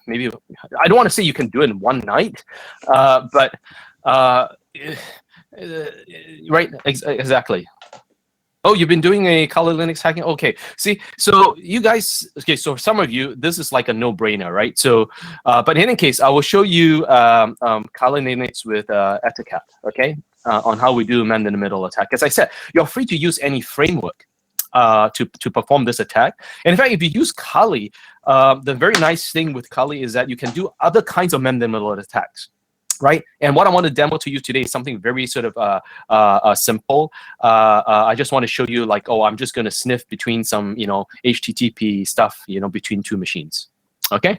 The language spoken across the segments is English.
maybe I don't want to say you can do it in one night, but right, exactly. Oh, you've been doing a Kali Linux hacking? Okay. See, so you guys, okay, so some of you, this is like a no-brainer, right? So, but in any case, I will show you Kali Linux with Etiquette, okay, on how we do man-in-the-middle attack. As I said, you're free to use any framework to perform this attack. And in fact, if you use Kali, the very nice thing with Kali is that you can do other kinds of man-in-the-middle attacks. Right, and what I want to demo to you today is something very sort of simple. I just want to show you, like, oh, I'm just going to sniff between some, HTTP stuff, between two machines. Okay.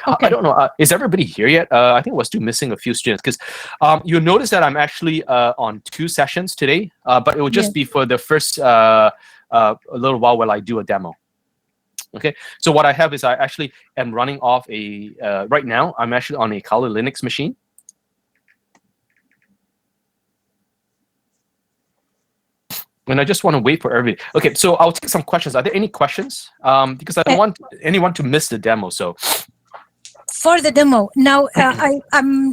I don't know. Is everybody here yet? I think we're still missing a few students because you'll notice that I'm actually on 2 sessions today, but it will just be for the first a little while while I do a demo. Okay, so what I have is I actually am running off a right now. I'm actually on a Kali Linux machine. And I just want to wait for everybody. Okay, so I'll take some questions. Are there any questions? Because I don't want anyone to miss the demo. So for the demo now, I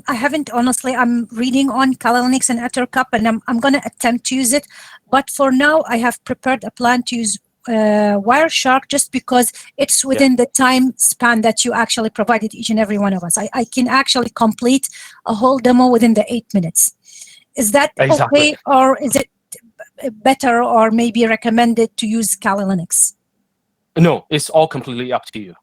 haven't honestly. I'm reading on Kali Linux and Ettercup, and I'm going to attempt to use it. But for now, I have prepared a plan to use Wireshark just because it's within the time span that you actually provided each and every one of us. I can actually complete a whole demo within the 8 minutes. Is that okay, or is it better or maybe recommended to use Kali Linux? No, it's all completely up to you.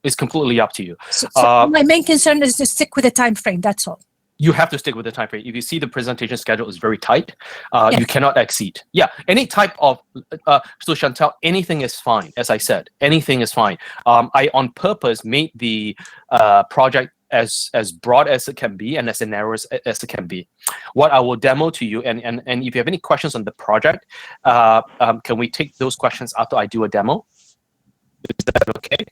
It's completely up to you. So my main concern is to stick with the time frame. That's all. You have to stick with the time frame. If you see the presentation schedule is very tight, you cannot exceed. Yeah, any type of so Chantal, anything is fine. As I said, anything is fine. I on purpose made the project as broad as it can be and as narrow as it can be. What I will demo to you, and if you have any questions on the project, can we take those questions after I do a demo? Is that okay?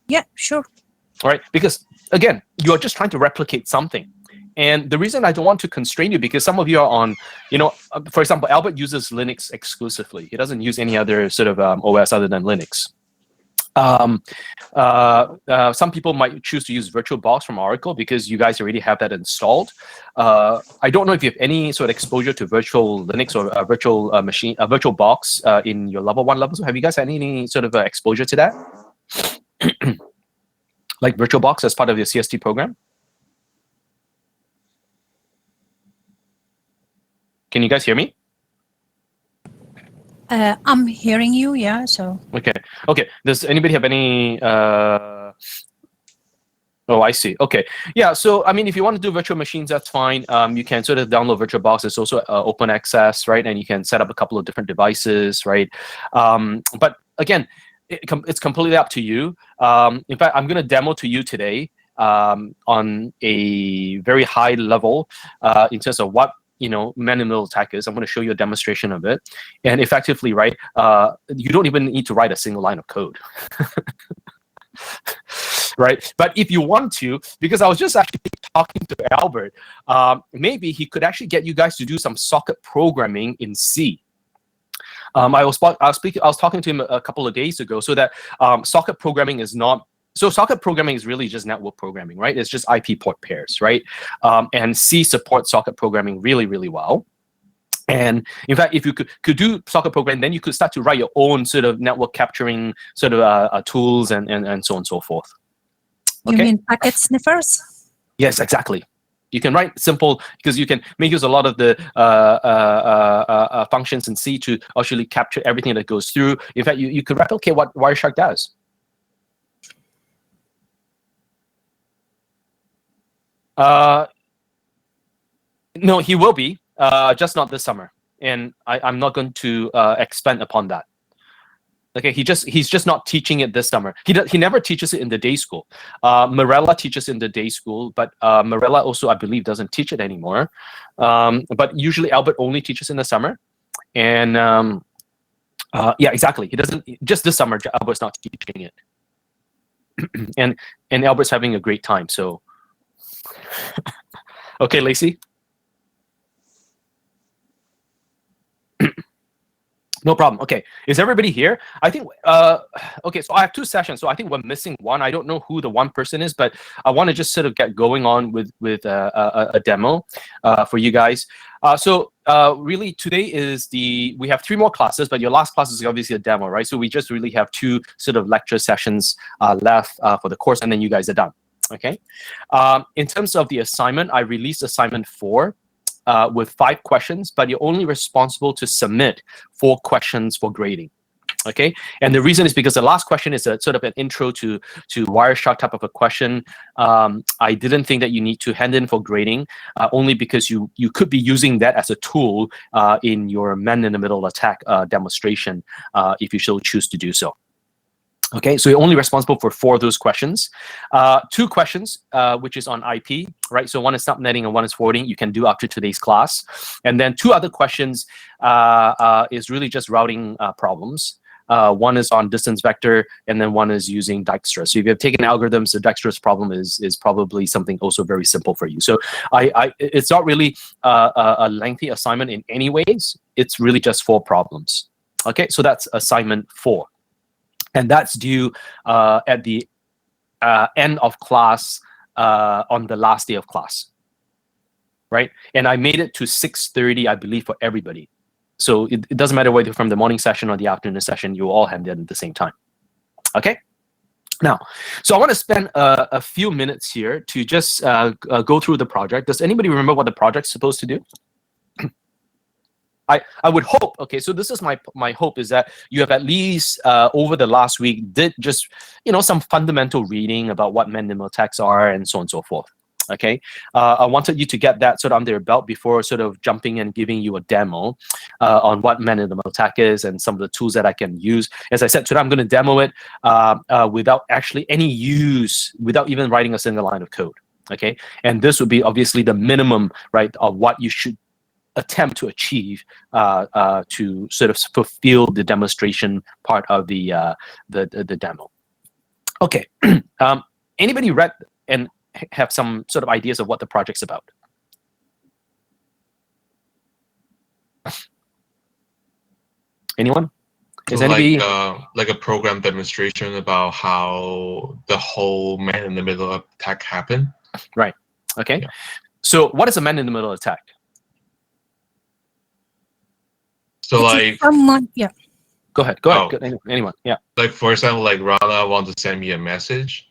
Yeah, sure. All right, because again, you're just trying to replicate something. And the reason I don't want to constrain you, because some of you are on, for example, Albert uses Linux exclusively. He doesn't use any other sort of OS other than Linux. Some people might choose to use VirtualBox from Oracle because you guys already have that installed. I don't know if you have any sort of exposure to virtual Linux or VirtualBox in your level 1 level. So have you guys had any sort of exposure to that? Like VirtualBox as part of your CST program? Can you guys hear me? I'm hearing you, yeah, so. Okay. Does anybody have any... Oh, I see. Okay. Yeah, so, I mean, if you want to do virtual machines, that's fine. You can sort of download VirtualBox. It's also open access, right? And you can set up a couple of different devices, right? But again, it's completely up to you. In fact, I'm going to demo to you today on a very high level in terms of what man-in-the-middle attack is. I'm going to show you a demonstration of it. And effectively, right, you don't even need to write a single line of code. Right? But if you want to, because I was just actually talking to Albert, maybe he could actually get you guys to do some socket programming in C. I was talking to him a couple of days ago, so that socket programming is not. So socket programming is really just network programming, right? It's just IP port pairs, right? And C supports socket programming really, really well. And in fact, if you could do socket programming, then you could start to write your own sort of network capturing sort of tools and so on and so forth. Okay? You mean packet sniffers? Yes, exactly. You can write simple, because you can make use of a lot of the functions in C to actually capture everything that goes through. In fact, you could replicate what Wireshark does. No, he will be, just not this summer, and I'm not going to expand upon that. Okay, he's just not teaching it this summer. He never teaches it in the day school. Marella teaches in the day school, but Marella also, I believe, doesn't teach it anymore. But usually Albert only teaches in the summer, and yeah, exactly. He doesn't just this summer. Albert's not teaching it, and Albert's having a great time. So. Okay, Lacey. No problem. Okay, is everybody here? I think. Okay, so I have 2 sessions. So I think we're missing one. I don't know who the one person is, but I want to just sort of get going on with a demo for you guys. Really today is we have 3 more classes, but your last class is obviously a demo, right? So we just really have 2 sort of lecture sessions left for the course, and then you guys are done. Okay. In terms of the assignment, I released assignment 4. With 5 questions, but you're only responsible to submit 4 questions for grading. Okay, and the reason is because the last question is a sort of an intro to Wireshark type of a question. I didn't think that you need to hand in for grading, only because you could be using that as a tool in your man-in-the-middle attack demonstration if you so choose to do so. Okay, so you're only responsible for 4 of those questions. 2 questions, which is on IP, right? So one is subnetting and one is forwarding. You can do after today's class. And then 2 other questions is really just routing problems. One is on distance vector, and then one is using Dijkstra. So if you have taken algorithms, the Dijkstra's problem is probably something also very simple for you. So it's not really a lengthy assignment in any ways. It's really just 4 problems. Okay, so that's assignment 4. And that's due at the end of class on the last day of class, right? And I made it to 6:30, I believe, for everybody. So it doesn't matter whether from the morning session or the afternoon session, you all hand in at the same time. Okay? Now, so I want to spend a few minutes here to just go through the project. Does anybody remember what the project's supposed to do? I would hope, okay, so this is my hope, is that you have at least over the last week did just, some fundamental reading about what man-in-the-middle attacks are and so on and so forth, okay? I wanted you to get that sort of under your belt before sort of jumping and giving you a demo on what man-in-the-middle attack is and some of the tools that I can use. As I said, today I'm going to demo it without actually any use, without even writing a single line of code, okay? And this would be obviously the minimum, right, of what you should attempt to achieve to sort of fulfill the demonstration part of the demo. Okay, anybody read and have some sort of ideas of what the project's about? Anyone? Is anybody like a program demonstration about how the whole man-in-the-middle attack happened? Right. Okay. Yeah. So what is a man-in-the-middle attack? So like someone, yeah. Go ahead. Go ahead. Anyone? Yeah. Like for example, like Rana wants to send me a message,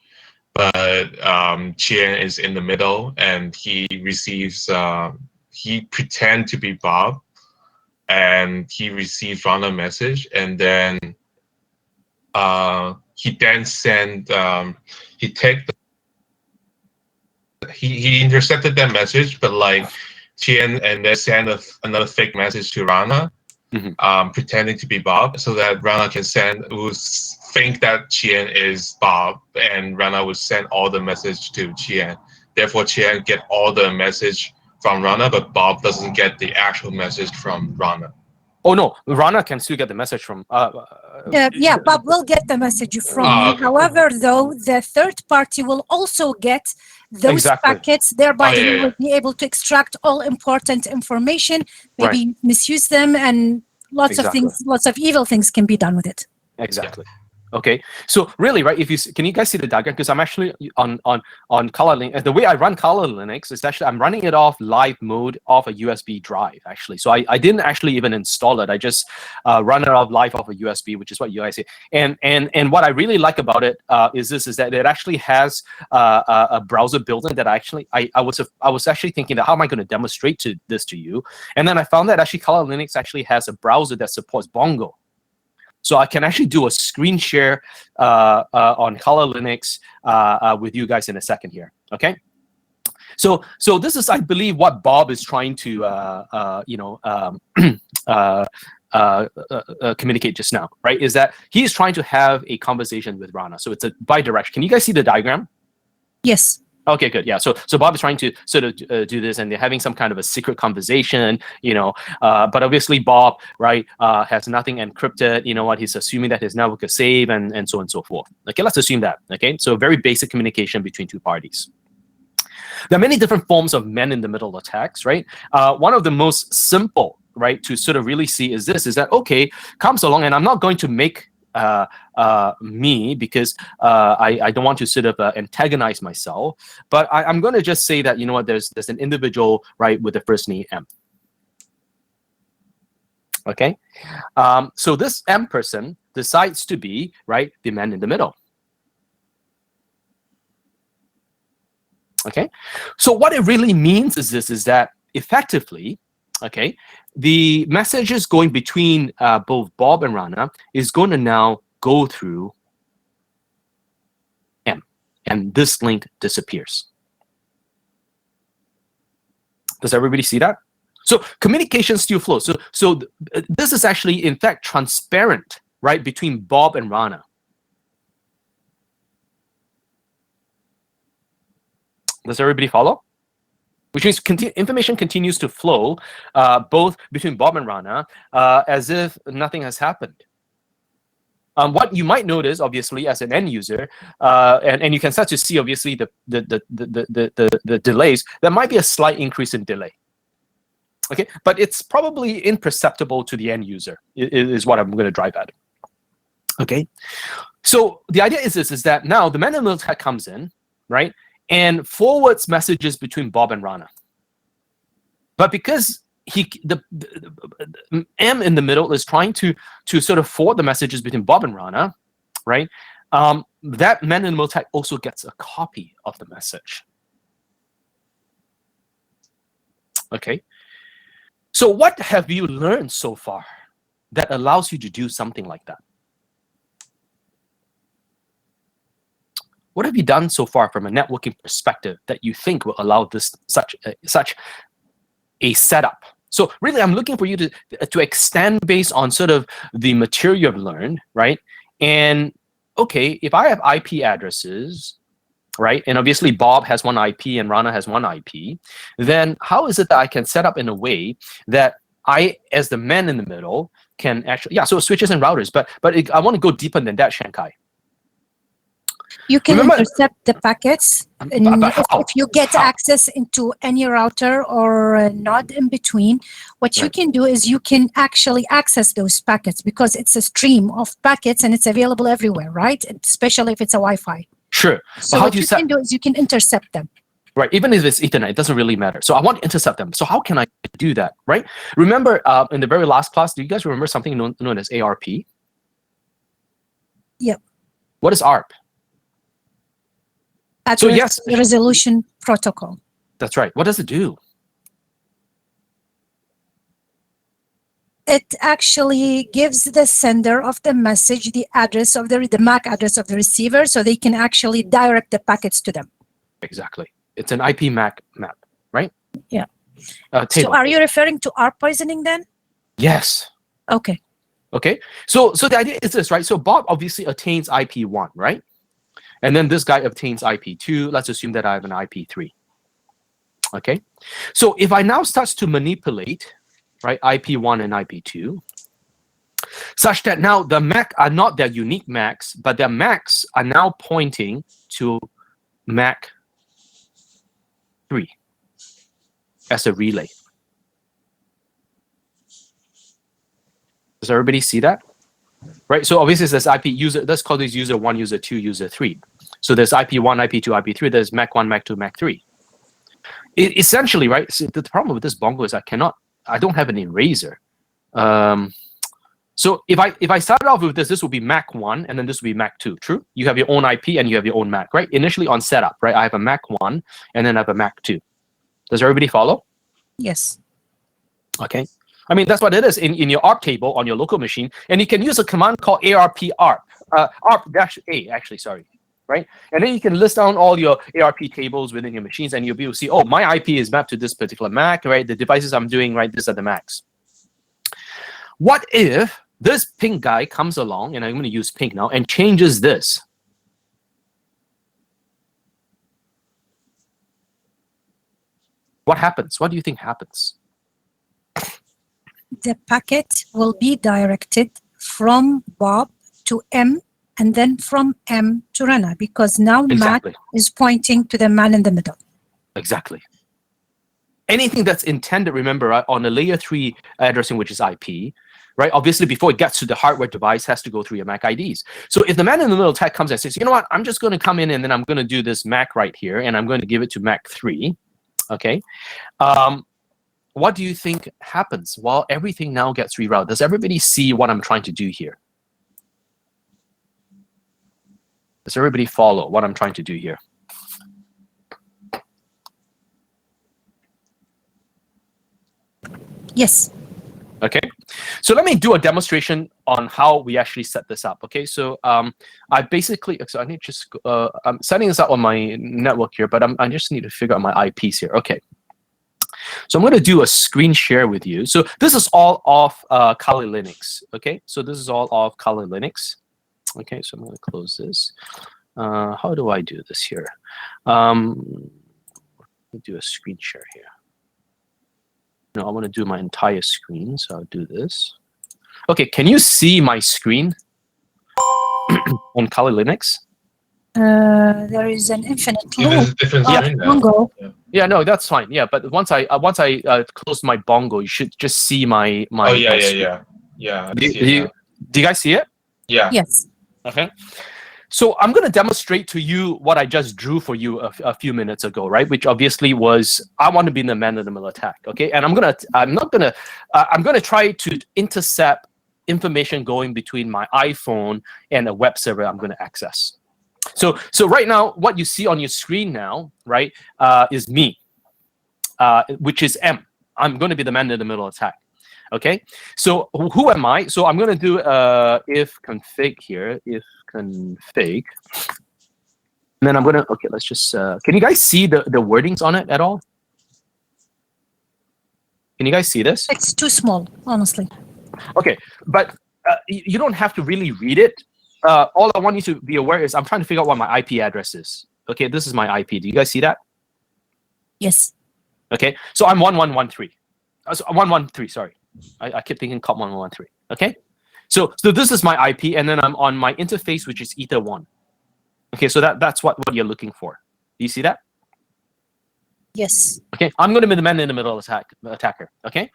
but Qian is in the middle, and he receives. He pretend to be Bob, and he receives Rana message, and then he then send. He intercepted that message, but like Qian, and then send another fake message to Rana. Mm-hmm. Pretending to be Bob, so that Rana can think that Qian is Bob, and Rana would send all the message to Qian. Therefore, Qian get all the message from Rana, but Bob doesn't get the actual message from Rana. Oh no, Rana can still get the message from. Yeah, Bob will get the message from you. Okay. However, though, the third party will also get those packets. Thereby, you will be able to extract all important information, maybe misuse them, and lots of things, lots of evil things can be done with it. Exactly. Okay, so really, right? Can you guys see the diagram? Because I'm actually on Color Linux. The way I run Color Linux is actually I'm running it off live mode off a USB drive. Actually, so I didn't actually even install it. I just run it off live off a USB, which is what you guys see. And what I really like about it is that it actually has a browser built-in that I was actually thinking that how am I going to demonstrate this to you? And then I found that actually Color Linux actually has a browser that supports Bongo. So I can actually do a screen share on Color Linux with you guys in a second here. Okay. So this is, I believe, what Bob is trying to communicate just now, right? Is that he's trying to have a conversation with Rana. So it's a bi-direction. Can you guys see the diagram? Yes. Okay, good. Yeah. So Bob is trying to sort of do this, and they're having some kind of a secret conversation, but obviously Bob, right, has nothing encrypted. You know what? He's assuming that his network is safe, and so on and so forth. Okay, let's assume that. Okay, so very basic communication between 2 parties. There are many different forms of man-in-the-middle attacks, right? One of the most simple, right, to sort of really see is that okay, comes along, and I'm not going to make me, because I don't want to sort of antagonize myself, but I'm going to just say that, you know what, there's an individual, right, with the first name M. Okay, so this M person decides to be, right, the man in the middle. Okay, so what it really means is that effectively, okay, the messages going between both Bob and Rana is going to now go through M, and this link disappears. Does everybody see that? So communication still flows. So this is actually, in fact, transparent, right, between Bob and Rana. Does everybody follow? Which means information continues to flow both between Bob and Rana as if nothing has happened. What you might notice, obviously, as an end user, and you can start to see, obviously, the delays, there might be a slight increase in delay. Okay, but it's probably imperceptible to the end user, is what I'm going to drive at. Okay, so the idea is that now the man in the middle comes in, right, and forwards messages between Bob and Rana. But because the M in the middle is trying to sort of forward the messages between Bob and Rana, right? That man in the middle also gets a copy of the message. Okay. So what have you learned so far that allows you to do something like that? What have you done so far from a networking perspective that you think will allow this such a setup? So really, I'm looking for you to extend based on sort of the material you've learned, right? And okay, if I have IP addresses, right, and obviously Bob has one IP and Rana has one IP, then how is it that I can set up in a way that I, as the man in the middle, can actually, yeah, so switches and routers, but I want to go deeper than that, Shankai. You can Remember, intercept the packets, and if you get access into any router or a node in between, what you can do is you can actually access those packets, because it's a stream of packets and it's available everywhere, right? Especially if it's a Wi-Fi. Sure. So what you can do is you can intercept them. Right, even if it's Ethernet, it doesn't really matter. So I want to intercept them. So how can I do that, right? Remember, in the very last class, do you guys remember something known as ARP? Yep. What is ARP? So yes, resolution protocol. That's right. What does it do? It actually gives the sender of the message the address of the MAC address of the receiver, so they can actually direct the packets to them. Exactly. It's an IP MAC map, right? Yeah. So are you referring to ARP poisoning then? Yes. Okay. Okay. So the idea is this, right? So Bob obviously attains IP1, right? And then this guy obtains IP2. Let's assume that I have an IP3. Okay. So if I now start to manipulate, right, IP1 and IP2, such that now the MAC are not their unique MACs, but their MACs are now pointing to MAC 3 as a relay. Does everybody see that? Right. So obviously there's IP user. Let's call this user 1, user 2, user 3. So there's IP1, IP2, IP3. There's MAC 1, MAC 2, MAC 3. Essentially, right. So the problem with this bongo is I don't have an eraser. So if I start off with this will be MAC 1, and then this will be MAC 2. True. You have your own IP and you have your own MAC, right? Initially on setup, right? I have a MAC 1 and then I have a MAC 2. Does everybody follow? Yes. Okay. I mean, that's what it is in your ARP table on your local machine. And you can use a command called ARP-ARP. ARP-A, actually, sorry. Right? And then you can list down all your ARP tables within your machines, and you'll be able to see, oh, my IP is mapped to this particular MAC, right? The devices I'm doing, right, these are the MACs. What if this pink guy comes along, and I'm going to use pink now, and changes this? What happens? What do you think happens? The packet will be directed from Bob to M, and then from M to Rana, because now Exactly. MAC is pointing to the man in the middle. Exactly. anything that's intended, remember, right, on a layer 3 addressing, which is IP, right? Obviously, before it gets to the hardware device, has to go through your MAC IDs. So if the man-in-the-middle attack comes and says, you know what, I'm just going to come in and then I'm going to do this MAC right here, and I'm going to give it to MAC 3, okay? What do you think happens? Well, everything now gets rerouted. Does everybody see what I'm trying to do here? Does everybody follow what I'm trying to do here? Yes. Okay, so let me do a demonstration on how we actually set this up. Okay, so I basically, so I need to just, I'm setting this up on my network here, but I just need to figure out my IPs here. Okay, so I'm going to do a screen share with you. So this is all off Kali Linux. Okay, so this is all off Kali Linux. Okay, so I'm going to close this. How do I do this here? Let me do a screen share here. No, I want to do my entire screen, so I'll do this. Okay, can you see my screen on Kali Linux? There is an infinite Yeah, there's a different screen now. Bongo. Yeah, no, that's fine. Yeah, but once I close my bongo, you should just see my Oh yeah, my yeah, screen. yeah. Do you guys see it? Yeah. Yes. Okay. So I'm going to demonstrate to you what I just drew for you a few minutes ago, right? Which obviously was, I want to be in the man-in-the-middle attack, okay? And I'm going to try to intercept information going between my iPhone and a web server I'm going to access. So right now, what you see on your screen now, right, is me, which is M. I'm going to be the man-in-the-middle attack. Okay, so who am I? So I'm going to do if config here, if config. And then I'm going to, okay, let's just, can you guys see the wordings on it at all? Can you guys see this? It's too small, honestly. Okay, but you don't have to really read it. All I want you to be aware is I'm trying to figure out what my IP address is. Okay, this is my IP. Do you guys see that? Yes. Okay, so I'm 1113. 113, sorry. I keep thinking COP 1113. Okay, so this is my IP, and then I'm on my interface, which is Ether 1. Okay, so that's what you're looking for. Do you see that? Yes. Okay, I'm going to be the man-in-the-middle attacker. Okay,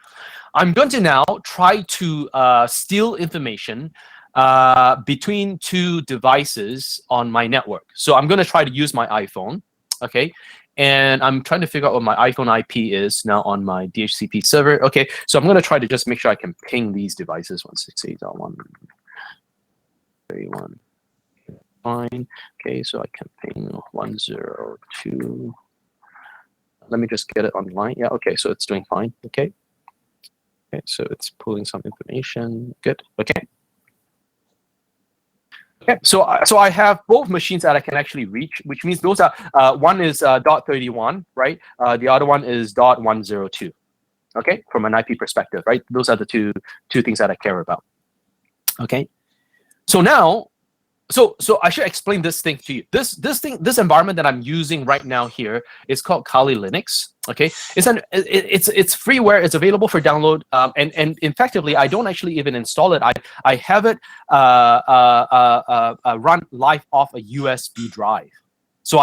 I'm going to now try to steal information between two devices on my network. So I'm going to try to use my iPhone. Okay. And I'm trying to figure out what my iPhone IP is now on my DHCP server. Okay, so I'm going to try to just make sure I can ping these devices. 168.131. Fine. Okay, so I can ping 102. Let me just get it online. Yeah, okay, so it's doing fine. Okay. Okay, so it's pulling some information. Good. Okay. Okay, so I have both machines that I can actually reach, which means those are one is .31, right? The other one is .102. Okay, from an IP perspective, right? Those are the two things that I care about. Okay, so now, so I should explain this thing to you. This environment that I'm using right now here is called Kali Linux. Okay, it's freeware. It's available for download. And effectively, I don't actually even install it. I have it run live off a USB drive. So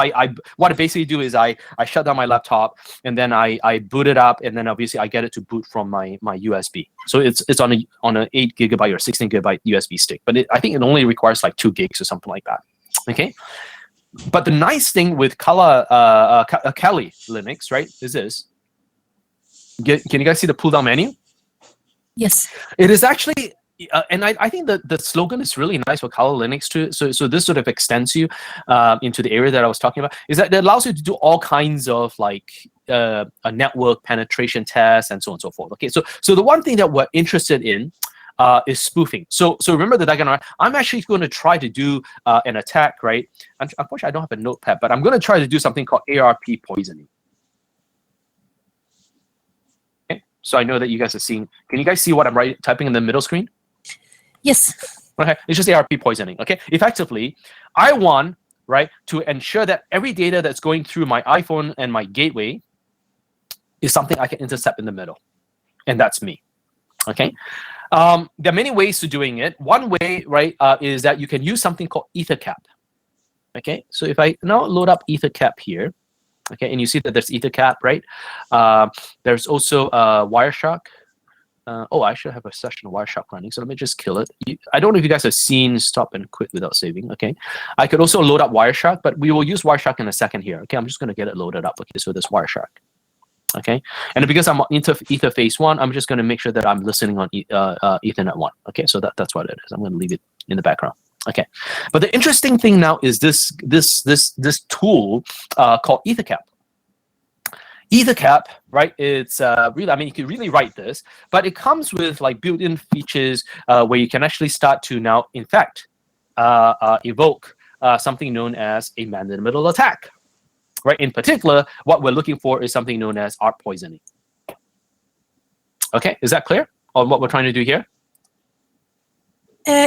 what I basically do is I shut down my laptop, and then I boot it up, and then obviously I get it to boot from my USB. So it's on an 8 GB or 16 GB USB stick, but I think it only requires like 2 gigs or something like that. Okay, but the nice thing with Kali Linux, right, is this. Can you guys see the pull down menu? Yes. It is actually. And I think the slogan is really nice for Kali Linux too. So this sort of extends you into the area that I was talking about. Is that it allows you to do all kinds of like a network penetration test and so on and so forth. Okay, so the one thing that we're interested in is spoofing. So remember the diagram. I'm actually going to try to do an attack, right? Unfortunately, I don't have a notepad, but I'm going to try to do something called ARP poisoning. Okay, so I know that you guys are seeing. Can you guys see what I'm typing in the middle screen? Yes. Okay, it's just ARP poisoning. Okay, effectively, I want to ensure that every data that's going through my iPhone and my gateway is something I can intercept in the middle, and that's me. Okay, there are many ways to doing it. One way, is that you can use something called EtherCap. Okay, so if I now load up EtherCap here, Okay, and you see that there's EtherCap, right? There's also Wireshark. Oh, I should have a session of Wireshark running, so let me just kill it. I don't know if you guys have seen stop and quit without saving. Okay, I could also load up Wireshark, but we will use Wireshark in a second here. Okay, I'm just going to get it loaded up. Okay, so there's Wireshark. Okay, and because I'm on Etherface 1, I'm just going to make sure that I'm listening on Ethernet 1. Okay, so that's what it is. I'm going to leave it in the background. Okay, but the interesting thing now is this tool called EtherCap. EtherCap, right? It's really, I mean, you can really write this, but it comes with like built-in features where you can actually start to now, in fact, evoke something known as a man-in-the-middle attack, right? In particular, what we're looking for is something known as ARP poisoning. Okay, is that clear on what we're trying to do here?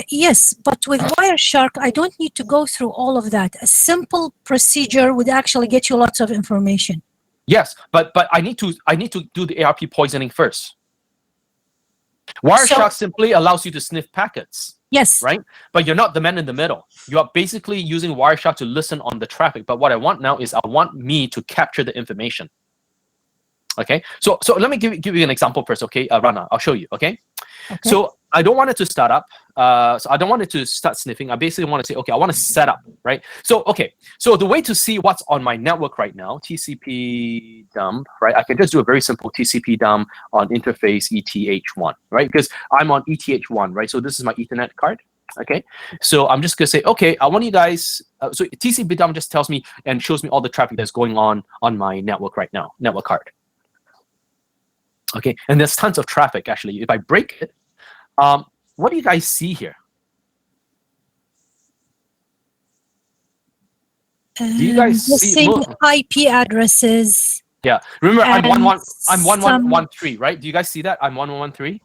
Yes, but with Wireshark, I don't need to go through all of that. A simple procedure would actually get you lots of information. Yes, but I need to do the ARP poisoning first. Wireshark simply allows you to sniff packets. Yes. Right? But you're not the man in the middle. You are basically using Wireshark to listen on the traffic. But what I want now is I want me to capture the information. Okay? So let me give you an example first, okay? Rana, I'll show you, okay? So I don't want it to start up. So I don't want it to start sniffing. I basically want to say, okay, I want to set up, right? So, okay. So the way to see what's on my network right now, TCP dump, right? I can just do a very simple TCP dump on interface ETH1, right? Because I'm on ETH1, right? So this is my Ethernet card. Okay. So I'm just going to say, okay, I want you guys, so TCP dump just tells me and shows me all the traffic that's going on my network right now, network card. Okay, and there's tons of traffic, actually. If I break it, what do you guys see here? Do you guys see IP addresses? Yeah, remember I'm 1113, right? Do you guys see that? I'm 1113?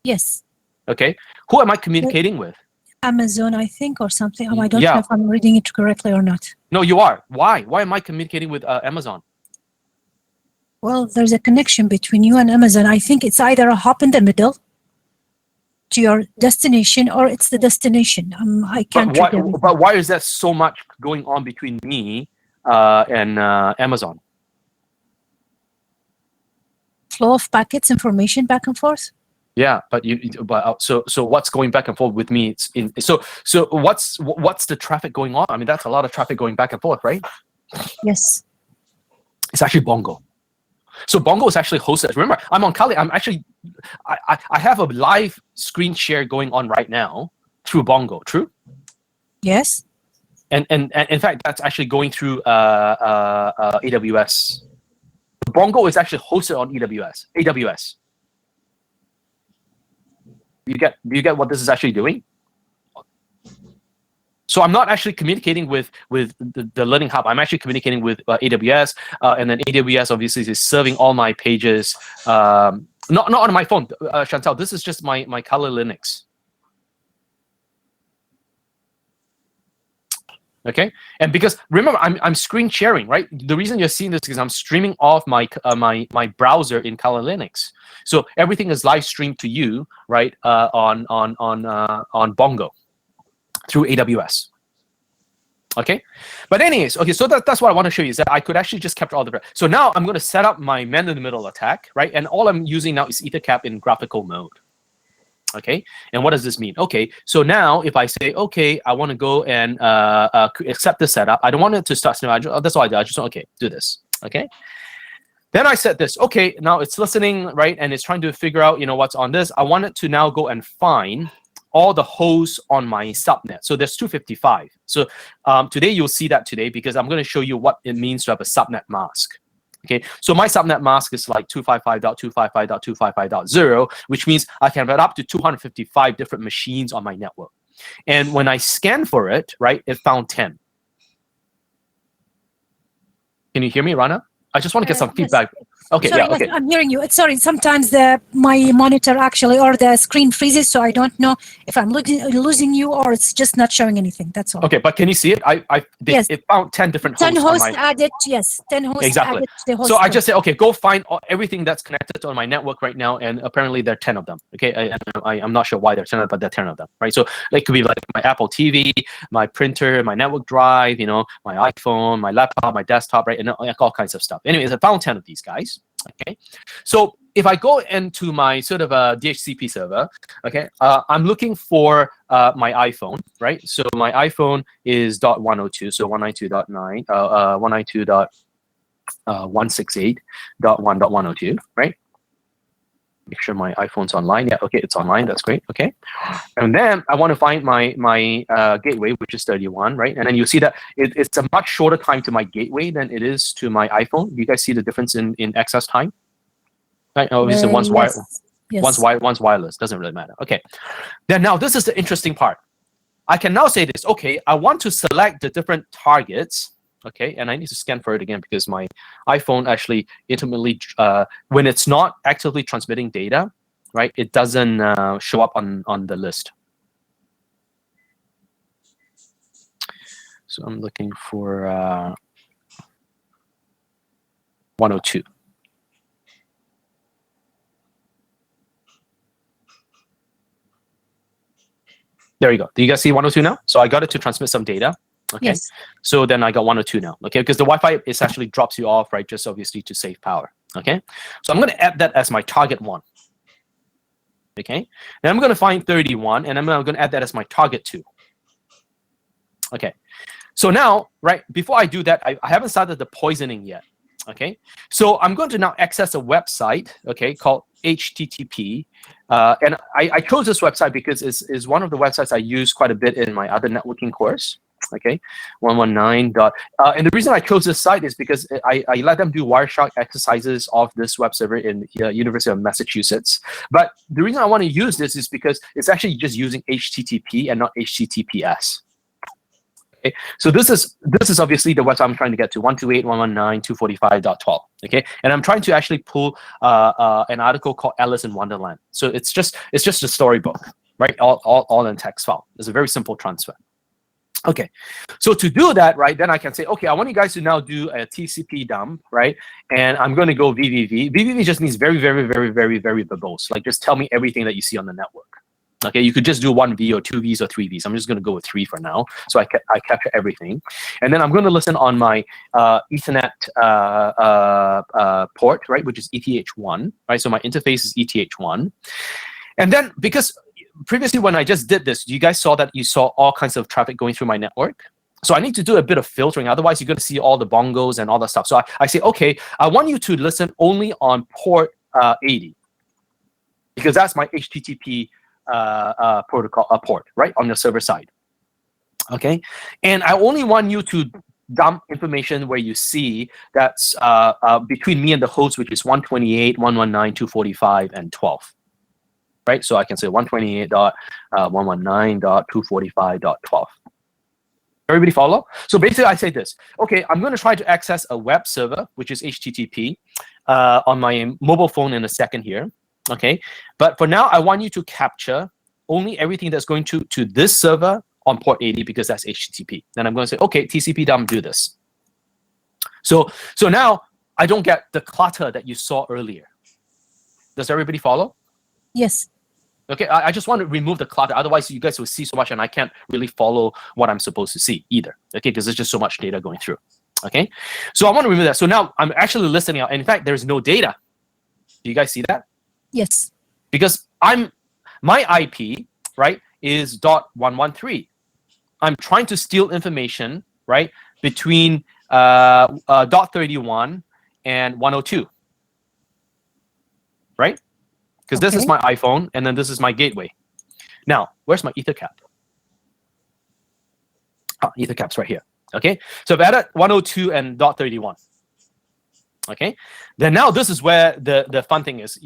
Yes. Okay, who am I communicating with? Amazon, I think, or something. I don't know if I'm reading it correctly or not. No, you are. Why? Why am I communicating with Amazon? Well, there's a connection between you and Amazon. I think it's either a hop in the middle to your destination, or it's the destination. I can't. But why is there so much going on between me and Amazon? Flow of packets, information back and forth. Yeah, but so what's going back and forth with me? So what's the traffic going on? I mean, that's a lot of traffic going back and forth, right? Yes. It's actually Bongo. So Bongo is actually hosted. Remember, I'm on Kali. I'm actually, I have a live screen share going on right now through Bongo. True? Yes. And in fact, that's actually going through AWS. Bongo is actually hosted on AWS. Do you get what this is actually doing? So I'm not actually communicating with the Learning Hub. I'm actually communicating with AWS, and then AWS obviously is serving all my pages. Not on my phone, Chantal. This is just my Kali Linux. Okay, and because remember, I'm screen sharing, right? The reason you're seeing this is because I'm streaming off my my browser in Kali Linux. So everything is live streamed to you, right? On Bongo through AWS. Okay, but anyways, okay, so that's what I want to show you is that I could actually just capture all the. So now I'm going to set up my man-in-the-middle attack, right? And all I'm using now is EtherCap in graphical mode. Okay, and what does this mean? Okay, so now if I say, okay, I want to go and accept the setup. I don't want it to start. That's all I do. I just want, okay, do this. Okay. Then I said this. Okay, now it's listening, right? And it's trying to figure out, what's on this. I want it to now go and find all the hosts on my subnet. So there's 255. So today you'll see that today because I'm going to show you what it means to have a subnet mask. Okay, so my subnet mask is like 255.255.255.0, which means I can have up to 255 different machines on my network. And when I scan for it, right, it found 10. Can you hear me, Rana? I just want to get some feedback. Okay, Sorry, yeah, okay. yes, I'm hearing you. Sorry, sometimes my monitor actually or the screen freezes, so I don't know if I'm losing you or it's just not showing anything. That's all. Okay, but can you see it? Yes. It found 10 different 10 hosts on hosts my. added. Yes, 10 hosts Exactly. added to the host. So I group. just say, okay, go find everything that's connected to my network right now, and apparently there are 10 of them. Okay, I'm not sure why there are 10 of them, but there are 10 of them, right? So it could be like my Apple TV, my printer, my network drive, you know, my iPhone, my laptop, my desktop, right, and like all kinds of stuff. Anyways, I found 10 of these guys. Okay, so if I go into my sort of a DHCP server, okay, I'm looking for my iPhone, right? So my iPhone is .102, so 192.9, 192.168.1.102, right? Make sure my iPhone's online. Yeah, okay, it's online. That's great. Okay, and then I want to find my gateway, which is 31, right? And then you see that it's a much shorter time to my gateway than it is to my iPhone. Do you guys see the difference in access time? Right. Obviously, one's one's wireless. Doesn't really matter. Okay. Then now this is the interesting part. I can now say this. Okay, I want to select the different targets. Okay, and I need to scan for it again because my iPhone actually intimately, when it's not actively transmitting data, right, it doesn't show up on the list. So I'm looking for 102. There you go. Do you guys see 102 now? So I got it to transmit some data. Okay. Yes. So then I got 102 now. Okay, because the Wi-Fi is actually drops you off, right? Just obviously to save power. Okay. So I'm going to add that as my target 1. Okay. Then I'm going to find 31, and I'm going to add that as my target 2. Okay. So now, right, before I do that, I haven't started the poisoning yet. Okay. So I'm going to now access a website, okay, called HTTP. And I chose this website because it's one of the websites I use quite a bit in my other networking course. Okay, 119. And the reason I chose this site is because I let them do Wireshark exercises off this web server in University of Massachusetts. But the reason I want to use this is because it's actually just using HTTP and not HTTPS. Okay, so this is obviously the website I'm trying to get to, 128.119.245.12. Okay, and I'm trying to actually pull an article called Alice in Wonderland. So it's just a storybook, right? All in text file. It's a very simple transfer. Okay, so to do that, right, then I can say, okay, I want you guys to now do a TCP dump, right? And I'm going to go VVV. VVV just means very, very, very, very, very verbose. Like, just tell me everything that you see on the network. Okay, you could just do 1 V or 2 Vs or 3 Vs. I'm just going to go with 3 for now. So I capture everything. And then I'm going to listen on my Ethernet port, right, which is ETH1, right? So my interface is ETH1. And then because previously when I just did this, you guys saw that you saw all kinds of traffic going through my network. So I need to do a bit of filtering. Otherwise, you're going to see all the bongos and all that stuff. So I say, okay, I want you to listen only on port 80 because that's my HTTP protocol port, right, on the server side. Okay, and I only want you to dump information where you see that's between me and the host, which is 128, 119, 245, and 12. Right, so I can say 128.119.245.12. Everybody follow? So basically, I say this. Okay, I'm going to try to access a web server, which is HTTP, on my mobile phone in a second here. Okay, but for now, I want you to capture only everything that's going to this server on port 80 because that's HTTP. Then I'm going to say, okay, TCP dump, do this. So now I don't get the clutter that you saw earlier. Does everybody follow? Yes. Okay, I just want to remove the clutter. Otherwise, you guys will see so much, and I can't really follow what I'm supposed to see either. Okay, because there's just so much data going through. Okay, so I want to remove that. So now I'm actually listening out. And in fact, there's no data. Do you guys see that? Yes. Because my IP, right, is .113. I'm trying to steal information, right, between .31 and 102. Right? Because this is my iPhone, and then this is my gateway. Now, where's my EtherCap? EtherCap's right here. Okay, so I've added 102 and .31. Okay, then now this is where the fun thing is,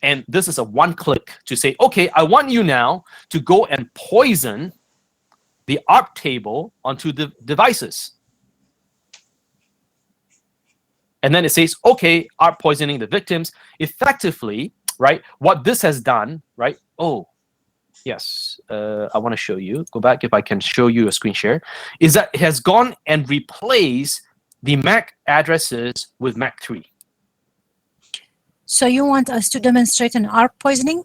and this is a one click to say, okay, I want you now to go and poison the ARP table onto the devices. And then it says, okay, ARP poisoning the victims. Effectively, right, what this has done, right? Oh, yes, I want to show you. Go back if I can show you a screen share. Is that it has gone and replaced the MAC addresses with MAC3. So you want us to demonstrate an ARP poisoning?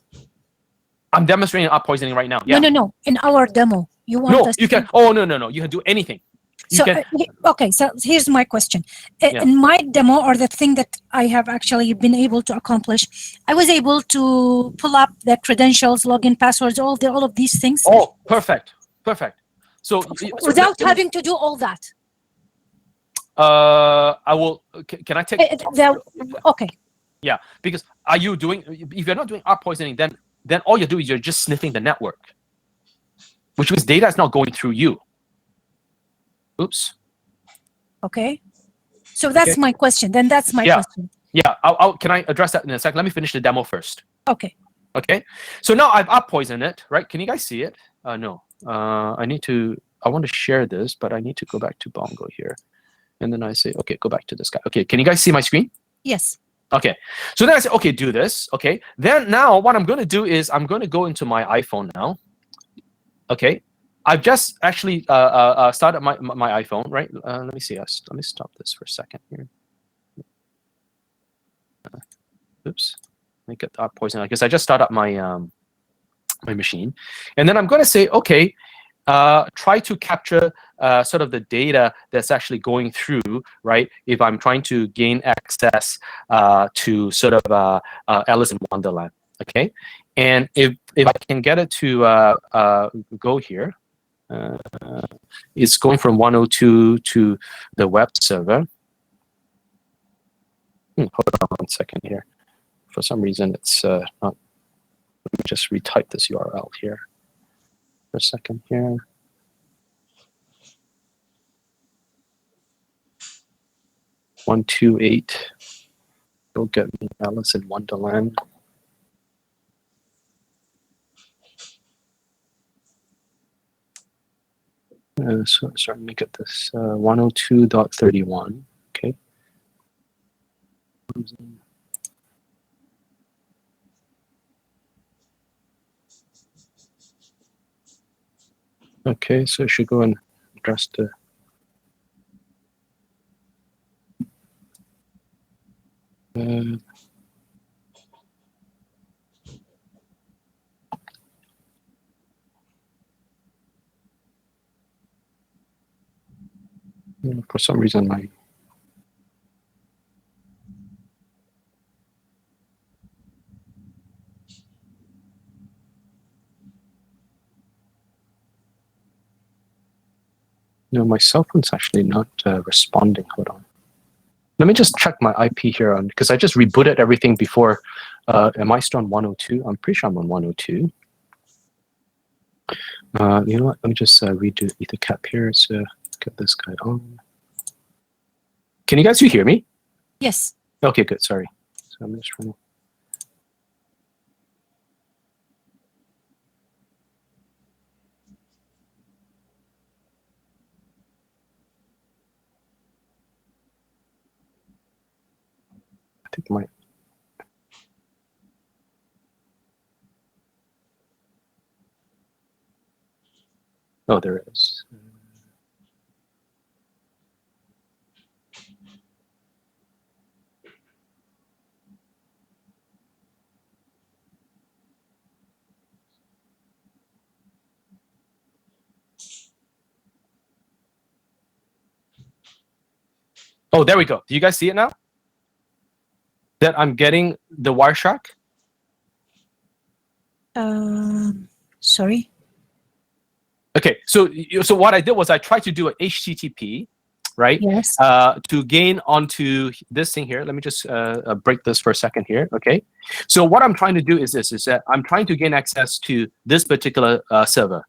I'm demonstrating ARP poisoning right now. Yeah. No. In our demo, you want No, us you to... can. Oh, no. You can do anything. You So, can. okay, so here's my question. Yeah. In my demo, or the thing that I have actually been able to accomplish, I was able to pull up the credentials, login passwords, all of these things. Oh, perfect. So without having to do all that. I will. Can I take? Okay. Yeah, because are you doing? If you're not doing ARP poisoning, then all you do is you're just sniffing the network, which means data is not going through you. Oops. Okay. So that's my question. Then that's my question. Yeah. Can I address that in a second? Let me finish the demo first. Okay. Okay. So now I've ARP poisoned it, right? Can you guys see it? No. I want to share this, but I need to go back to Bongo here. And then I say, okay, go back to this guy. Okay, can you guys see my screen? Yes. Okay. So then I say, okay, do this. Okay. Then now what I'm going to do is I'm going to go into my iPhone now. Okay. I've just actually started my iPhone, right? Let me see. Let me stop this for a second here. Oops. Let me get that poison because I just started up my my machine, and then I'm going to say, okay, try to capture sort of the data that's actually going through, right? If I'm trying to gain access to sort of Alice in Wonderland, okay? And if I can get it to go here. It's going from 102 to the web server. Hold on 1 second here. For some reason, it's not. Let me just retype this URL here for a second here. .128. Go get me Alice in Wonderland. So let me get this 102.31. Okay. Okay, so I should go and address the. For some reason, my my cell phone's actually not responding. Hold on. Let me just check my IP here on because I just rebooted everything before. Am I still on 102? I'm pretty sure I'm on 102. You know what? Let me just redo EtherCap here. So get this guy on. Can you guys hear me? Yes. Okay, good. Sorry. So I'm just trying to. I think my. Oh, there it is. Oh, there we go. Do you guys see it now? That I'm getting the Wireshark? Sorry. Okay, so what I did was I tried to do an HTTP, right? Yes. To gain onto this thing here. Let me just break this for a second here. Okay. So what I'm trying to do is this: is that I'm trying to gain access to this particular server,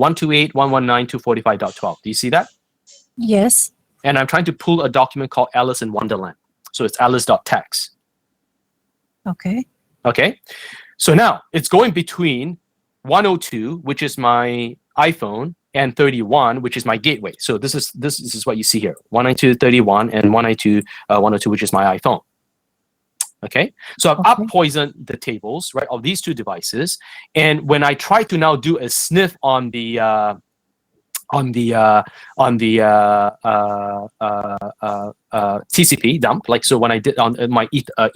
128.119.245.12. Do you see that? Yes. And I'm trying to pull a document called Alice in Wonderland. So it's alice.txt. Okay. Okay. So now it's going between 102, which is my iPhone, and 31, which is my gateway. So this is what you see here: 192.31 and 192.102, which is my iPhone. Okay, so I've up poisoned the tables, right, of these two devices, and when I try to now do a sniff on the TCP dump, like so when I did on my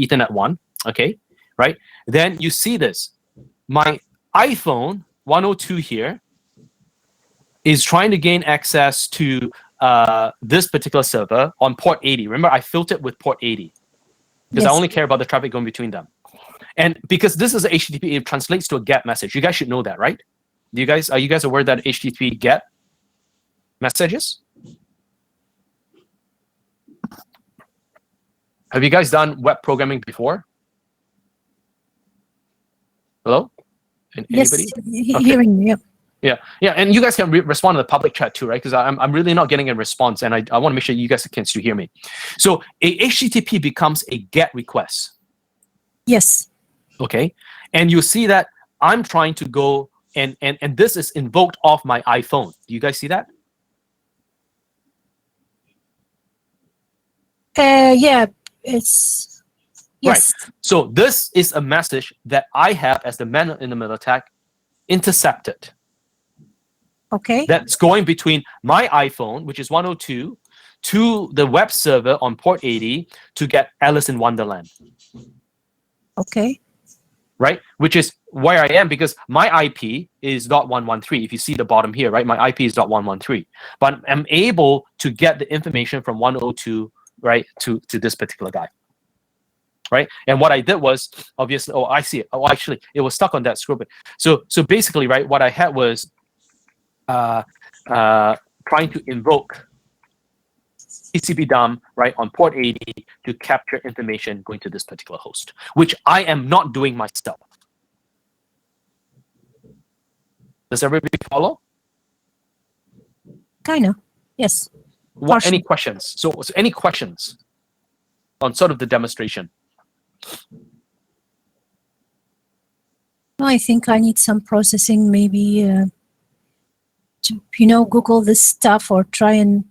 Ethernet 1, okay, right, then you see this. My iPhone 102 here is trying to gain access to this particular server on port 80. Remember, I filtered with port 80 because I only care about the traffic going between them. And because this is a HTTP, it translates to a GET message. You guys should know that, right? Are you guys aware that HTTP GET messages? Have you guys done web programming before? Hello? Anybody? Yes, hearing you. Yeah, and you guys can respond to the public chat too, right? Because I'm really not getting a response, and I want to make sure you guys can still hear me. So a HTTP becomes a GET request. Yes. Okay, and you see that I'm trying to go and this is invoked off my iPhone. Do you guys see that? Yeah, it's yes. Right. So this is a message that I have as the man in the middle attack intercepted. Okay. That's going between my iPhone, which is 102, to the web server on port 80 to get Alice in Wonderland. Okay. Right? Which is where I am because my IP is .113. If you see the bottom here, right? My IP is .113. But I'm able to get the information from 102, right, to this particular guy. Right? And what I did was, obviously, oh, I see it. Oh, actually, it was stuck on that scroll. So basically, right, what I had was trying to invoke TCP dump, right, on port 80 to capture information going to this particular host, which I am not doing myself. Does everybody follow? Kind of, yes. Any questions? So any questions on sort of the demonstration? I think I need some processing, maybe to Google this stuff or try and.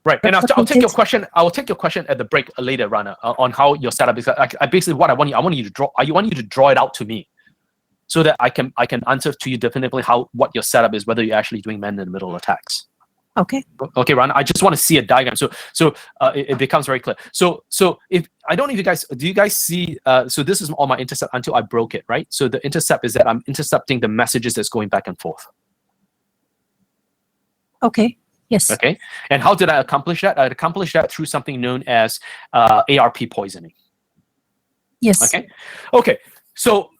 Right, and I'll take your question. I will take your question at the break later, Rana, on how your setup is. I basically what I want you to draw. I want you to draw it out to me, so that I can answer to you definitively what your setup is, whether you're actually doing man-in-the-middle attacks. Okay. Okay, Rana. I just want to see a diagram, so it becomes very clear. So if I don't know if you guys do, you guys see? So this is all my intercept until I broke it, right? So the intercept is that I'm intercepting the messages that's going back and forth. Okay. Yes. Okay. And how did I accomplish that? I accomplished that through something known as ARP poisoning. Yes. Okay. Okay. So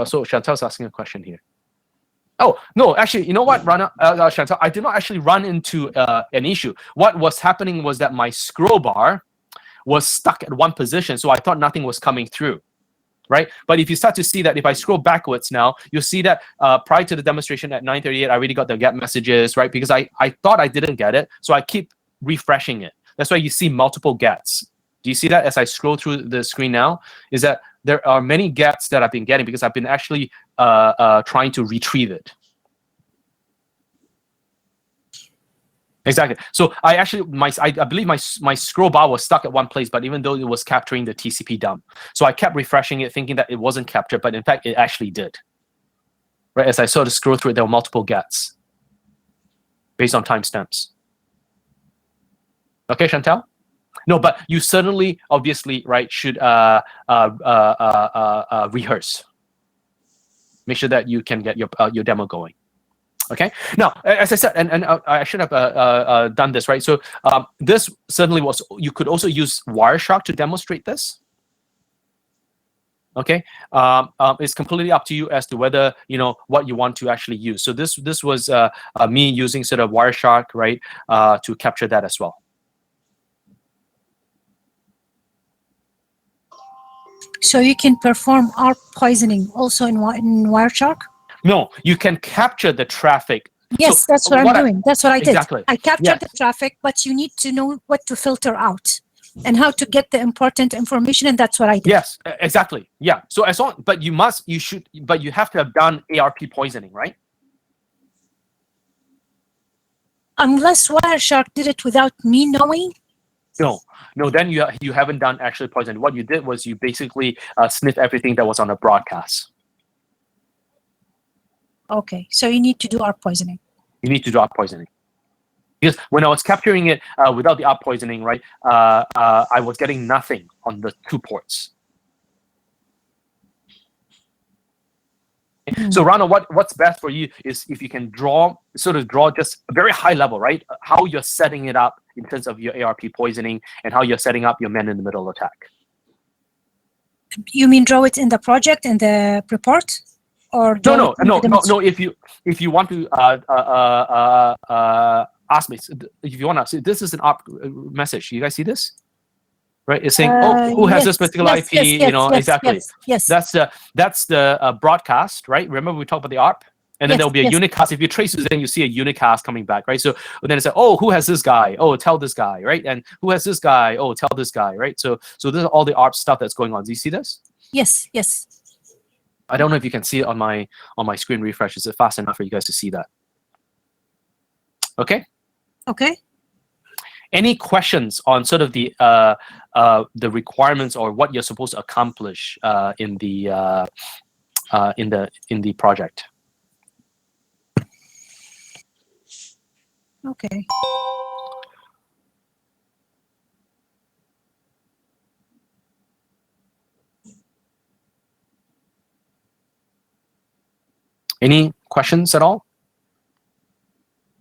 so Chantal's asking a question here. Oh, no, actually, you know what, Rana, Chantal, I did not actually run into an issue. What was happening was that my scroll bar was stuck at one position, so I thought nothing was coming through, right? But if you start to see that, if I scroll backwards now, you'll see that prior to the demonstration at 9:38, I already got the GET messages, right? Because I thought I didn't get it, so I keep refreshing it. That's why you see multiple GETs. Do you see that as I scroll through the screen now? Is that there are many GETs that I've been getting because I've been actually trying to retrieve it. Exactly. So I actually, I believe my scroll bar was stuck at one place, but even though it was capturing the TCP dump, so I kept refreshing it, thinking that it wasn't captured, but in fact, it actually did. Right? As I sort of scroll through it, there were multiple GETs based on timestamps. Okay, Chantal? No, but you certainly, obviously, right, should rehearse. Make sure that you can get your demo going. Okay. Now, as I said, and I should have done this, right? So this certainly was. You could also use Wireshark to demonstrate this. Okay. It's completely up to you as to whether what you want to actually use. So this was me using sort of Wireshark, right, to capture that as well. So you can perform ARP poisoning also in Wireshark? No, you can capture the traffic. Yes, so that's what I'm doing. That's what I did. Exactly. I captured the traffic, but you need to know what to filter out. and how to get the important information, and that's what I did. Yes, exactly. Yeah. So as long, but you have to have done ARP poisoning, right? Unless Wireshark did it without me knowing. No, then you haven't done actually poisoning. What you did was you basically sniffed everything that was on a broadcast. Okay, so you need to do ARP poisoning. You need to do ARP poisoning. Because when I was capturing it without the ARP poisoning, right, I was getting nothing on the 2 ports. So Rana, what's best for you is if you can draw just a very high level, right? How you're setting it up in terms of your ARP poisoning and how you're setting up your man-in-the-middle attack. You mean draw it in the project in the report, or no. If you want to ask me, if you want to see, this is an ARP message. You guys see this? Right, it's saying, who has this particular IP? Exactly. Yes. That's the broadcast, right? Remember we talked about the ARP, and then there'll be a unicast. If you trace it, then you see a unicast coming back, right? So then it's like, who has this guy? Oh, tell this guy, right? And who has this guy? Oh, tell this guy, right? So this is all the ARP stuff that's going on. Do you see this? Yes. I don't know if you can see it on my screen refresh. Is it fast enough for you guys to see that? Okay. Any questions on sort of the requirements or what you're supposed to accomplish in the project? Okay. Any questions at all?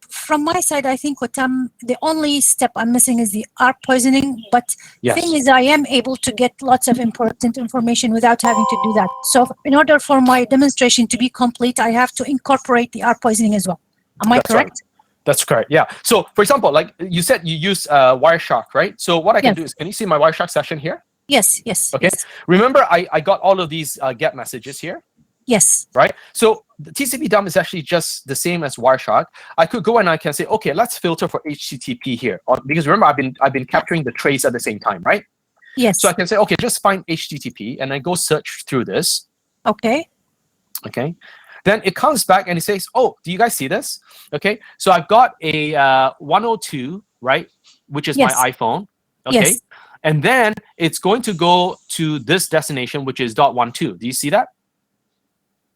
From my side, I think the only step I'm missing is the ARP poisoning. But the thing is, I am able to get lots of important information without having to do that. So in order for my demonstration to be complete, I have to incorporate the ARP poisoning as well. Am I correct? Right. That's correct. Yeah. So for example, like you said, you use Wireshark, right? So what I can do is, can you see my Wireshark session here? Yes. Okay. Yes. Remember, I got all of these get messages here. Yes. Right. So the TCP dump is actually just the same as Wireshark. I could go and I can say, okay, let's filter for HTTP here, because remember I've been capturing the trace at the same time, right? Yes. So I can say, okay, just find HTTP and then go search through this. Okay. Then it comes back and it says, oh, do you guys see this? Okay. So I've got a 102, right, which is my iPhone. Okay. Yes. And then it's going to go to this destination, which is .12. Do you see that?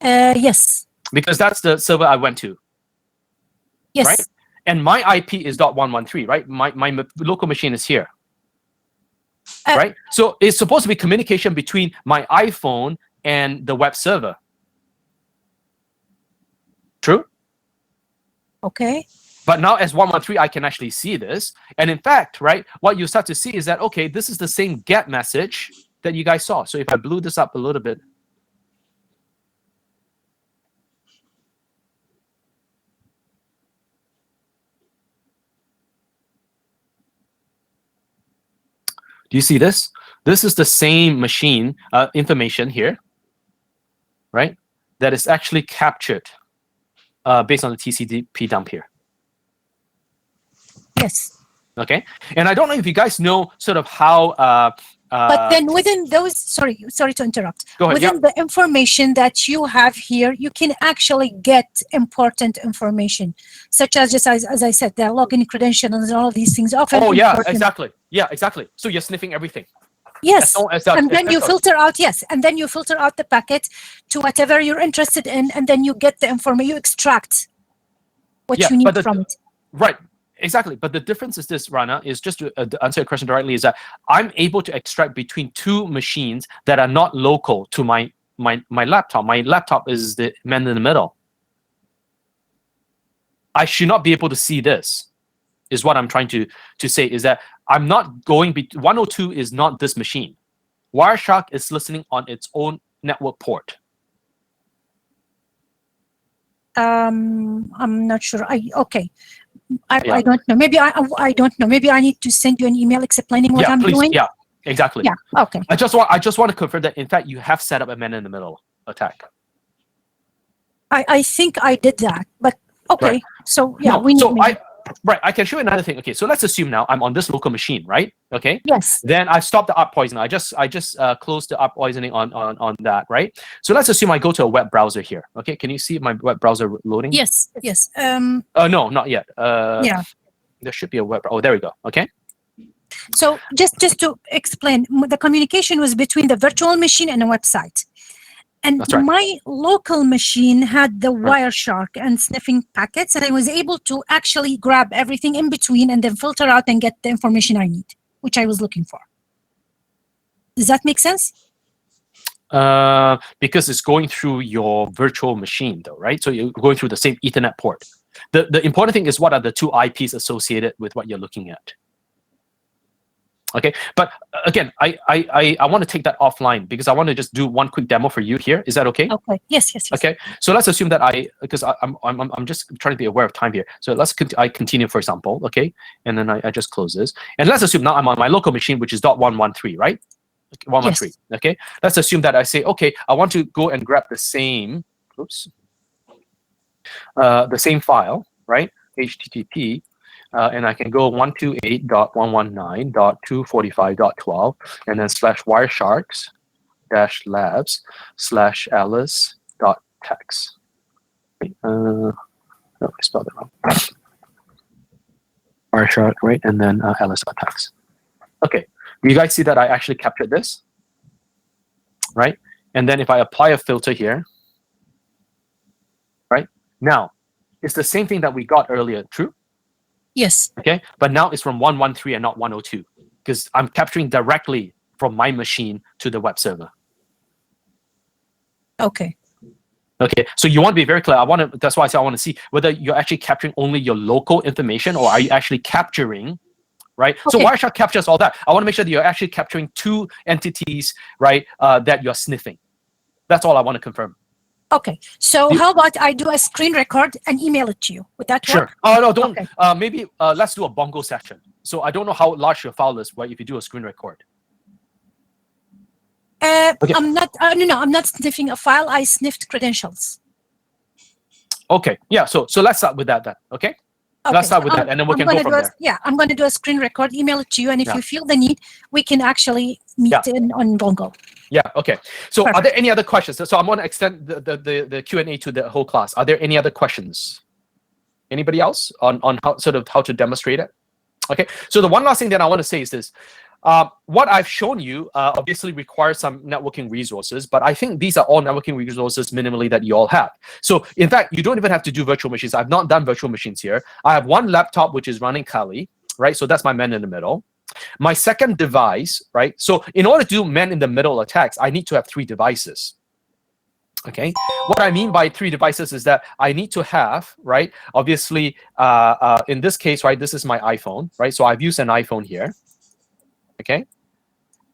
Yes. Because that's the server I went to. Yes. Right? And my IP is .113, right? My local machine is here. Right? So it's supposed to be communication between my iPhone and the web server. True? Okay. But now as 113, I can actually see this. And in fact, right, what you start to see is that, okay, this is the same get message that you guys saw. So if I blew this up a little bit, do you see this? This is the same machine information here, right? That is actually captured based on the TCP dump here. Yes. Okay. And I don't know if you guys know sort of how. But then within those, sorry to interrupt. Go ahead. Within the information that you have here, you can actually get important information, such as just as I said, the login credentials and all of these things. Often exactly. Yeah, exactly. So you're sniffing everything. Yes, and then you filter out. Yes, and then you filter out the packet to whatever you're interested in, and then you get the information. You extract what you need from it. Right. Exactly. But the difference is this, Rana, is just to answer your question directly, is that I'm able to extract between two machines that are not local to my laptop. My laptop is the man in the middle. I should not be able to see this, is what I'm trying to say, is that I'm not going, 102 is not this machine. Wireshark is listening on its own network port. I'm not sure. Okay. I don't know. Maybe I don't know. Maybe I need to send you an email explaining what I'm doing. Yeah, exactly. Yeah. Okay. I just want to confirm that in fact you have set up a man in the middle attack. I think I did that, but okay. Right. So yeah, no, right, I can show you another thing. Okay, so let's assume now I'm on this local machine, right? Okay. Yes. Then I've stopped the up poisoning. I just closed the up poisoning on that, right? So let's assume I go to a web browser here. Okay, can you see my web browser loading? Yes. Yes. No, not yet. Yeah. There should be a web. Oh, there we go. Okay. So just to explain, the communication was between the virtual machine and a website. And That's right. my local machine had the Wireshark and sniffing packets, and I was able to actually grab everything in between and then filter out and get the information I need, which I was looking for. Does that make sense? Because it's going through your virtual machine, though, right? So you're going through the same Ethernet port. The important thing is what are the two IPs associated with what you're looking at. Okay, but again, I want to take that offline because I want to just do one quick demo for you here. Is that okay? Okay. Yes. Yes. Yes. Okay. So let's assume that because I'm just trying to be aware of time here. So I continue, for example. Okay, and then I just close this, and let's assume now I'm on my local machine, which is .113, right? 113. Yes. Okay. Let's assume that I say, okay, I want to go and grab the same, the same file, right? HTTP. And I can go 128.119.245.12 and then /wiresharks-labs/alice.txt. No, I spelled it wrong. Wireshark, right? And then alice.txt. Okay. Do you guys see that I actually captured this? Right? And then if I apply a filter here, right? Now, it's the same thing that we got earlier, true? Yes. Okay, but now it's from 113 and not 102 because I'm capturing directly from my machine to the web server. Okay. Okay, so you want to be very clear. That's why I say I want to see whether you're actually capturing only your local information or are you actually capturing, right? Okay. So Wireshark captures all that. I want to make sure that you're actually capturing two entities, right, that you're sniffing. That's all I want to confirm. Okay, so how about I do a screen record and email it to you? Would that work? Sure. Oh, no, don't. Okay. Maybe let's do a bongo session. So I don't know how large your file is, right, if you do a screen record. Okay. I'm not, no, I'm not sniffing a file. I sniffed credentials. Okay, yeah, so let's start with that then, okay? Let's start with that, and then we can go from there. Yeah, I'm going to do a screen record, email it to you, and if you feel the need, we can actually meet on bongo. Yeah. Okay. So, Perfect. Are there any other questions? So, I'm going to extend the Q&A to the whole class. Are there any other questions? Anybody else on how to demonstrate it? Okay. So, the one last thing that I want to say is this: what I've shown you obviously requires some networking resources, but I think these are all networking resources minimally that you all have. So, in fact, you don't even have to do virtual machines. I've not done virtual machines here. I have one laptop which is running Kali, right? So that's my man in the middle. My second device, right? So in order to do man-in-the-middle attacks, I need to have 3 devices. Okay. What I mean by 3 devices is that I need to have, right? Obviously, in this case, right, this is my iPhone, right? So I've used an iPhone here. Okay.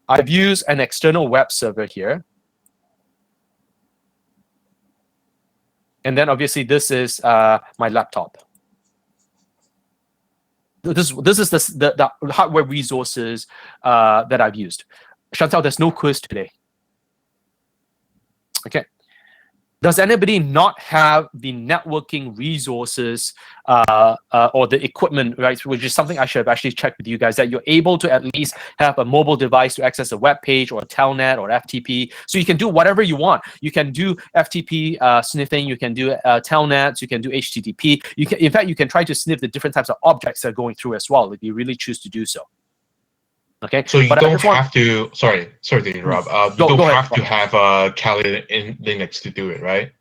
I've used an external web server here. And then obviously this is my laptop. This is the hardware resources that I've used. Chantal, there's no quiz today. Okay. Does anybody not have the networking resources or the equipment, right? Which is something I should have actually checked with you guys, that you're able to at least have a mobile device to access a web page or a telnet or FTP. So you can do whatever you want. You can do FTP sniffing. You can do telnets. You can do HTTP. You can, in fact, you can try to sniff the different types of objects that are going through as well if you really choose to do so. Okay. So you don't have to. Sorry to interrupt. You don't have to have Kali in Linux to do it, right?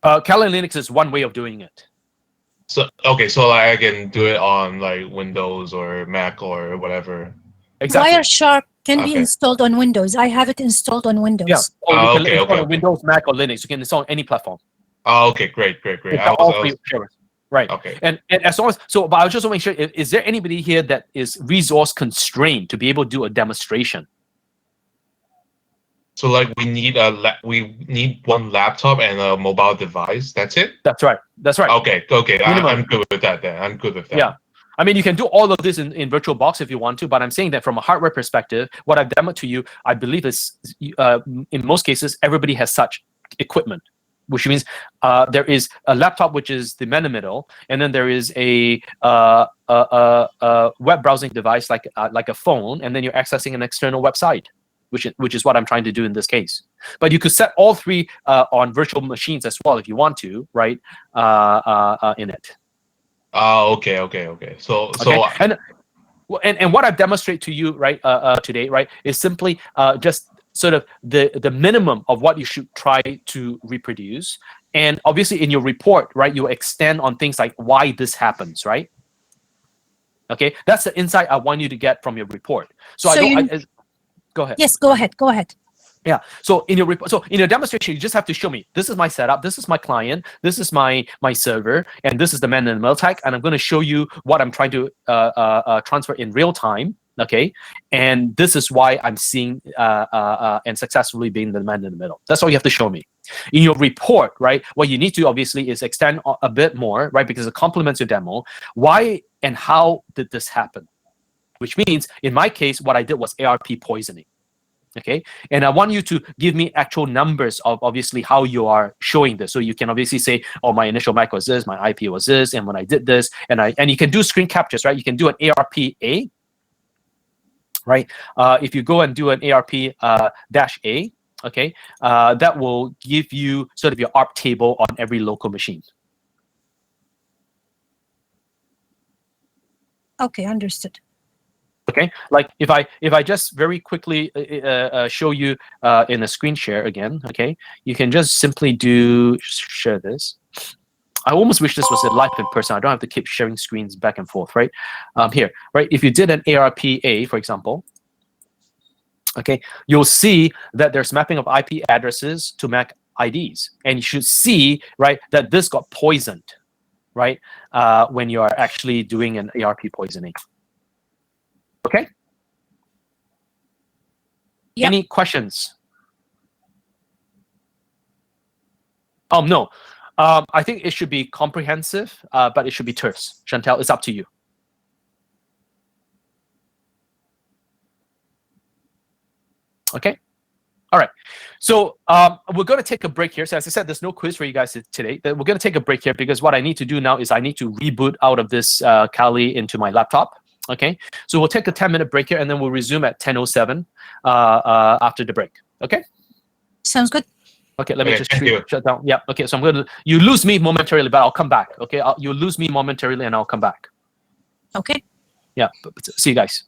Kali Linux is one way of doing it. So okay, so I can do it on like Windows or Mac or whatever. Exactly. Wireshark can be installed on Windows. I have it installed on Windows. Yeah. Or you can install on Windows, Mac, or Linux. You can install on any platform. Oh, okay, great. Right. Okay. And as long as but I just want to make sure: is there anybody here that is resource constrained to be able to do a demonstration? So like we need one laptop and a mobile device. That's it. That's right. Okay. I'm good with that then. Yeah. I mean, you can do all of this in VirtualBox if you want to, but I'm saying that from a hardware perspective, what I've demoed to you, I believe is in most cases everybody has such equipment. which means there is a laptop, which is the man in the middle, and then there is a web browsing device like a phone, and then you're accessing an external website, which is what I'm trying to do in this case. But you could set all three on virtual machines as well if you want to, right? In it. Oh, okay. So And what I've demonstrated to you right today, right, is simply just sort of the minimum of what you should try to reproduce. And obviously in your report, right, you extend on things like why this happens, right? Okay, that's the insight I want you to get from your report. So go ahead. Yes, go ahead. Yeah. So in your demonstration, you just have to show me this is my setup, this is my client, this is my server, and this is the man in the middle tag, and I'm going to show you what I'm trying to transfer in real time. Okay, and this is why I'm seeing and successfully being the man in the middle. That's all you have to show me. In your report, right, what you need to obviously is extend a bit more, right, because it complements your demo. Why and how did this happen? Which means, in my case, what I did was ARP poisoning. Okay, and I want you to give me actual numbers of obviously how you are showing this. So you can obviously say, oh, my initial MAC was this, my IP was this, and when I did this, and you can do screen captures, right? You can do an ARP-A, right? If you go and do an ARP-A, okay, that will give you sort of your ARP table on every local machine. Okay, understood. Okay, like if I just very quickly show you in a screen share again, okay, you can just simply share this. I almost wish this was a live in person. I don't have to keep sharing screens back and forth, right? Here, right? If you did an ARP-A, for example, okay, you'll see that there's mapping of IP addresses to MAC IDs, and you should see, right, that this got poisoned, right, when you are actually doing an ARP poisoning. Okay. Yep. Any questions? No. I think it should be comprehensive, but it should be terse. Chantel, it's up to you. Okay. All right. So we're going to take a break here. So as I said, there's no quiz for you guys today. We're going to take a break here because what I need to do now is I need to reboot out of this Kali into my laptop. Okay. So we'll take a 10-minute break here, and then we'll resume at 10:07 after the break. Okay. Sounds good. Okay, let me just shut down. Yeah, okay, so I'm going to, you lose me momentarily, but I'll come back. Okay, you lose me momentarily and I'll come back. Okay. Yeah, see you guys.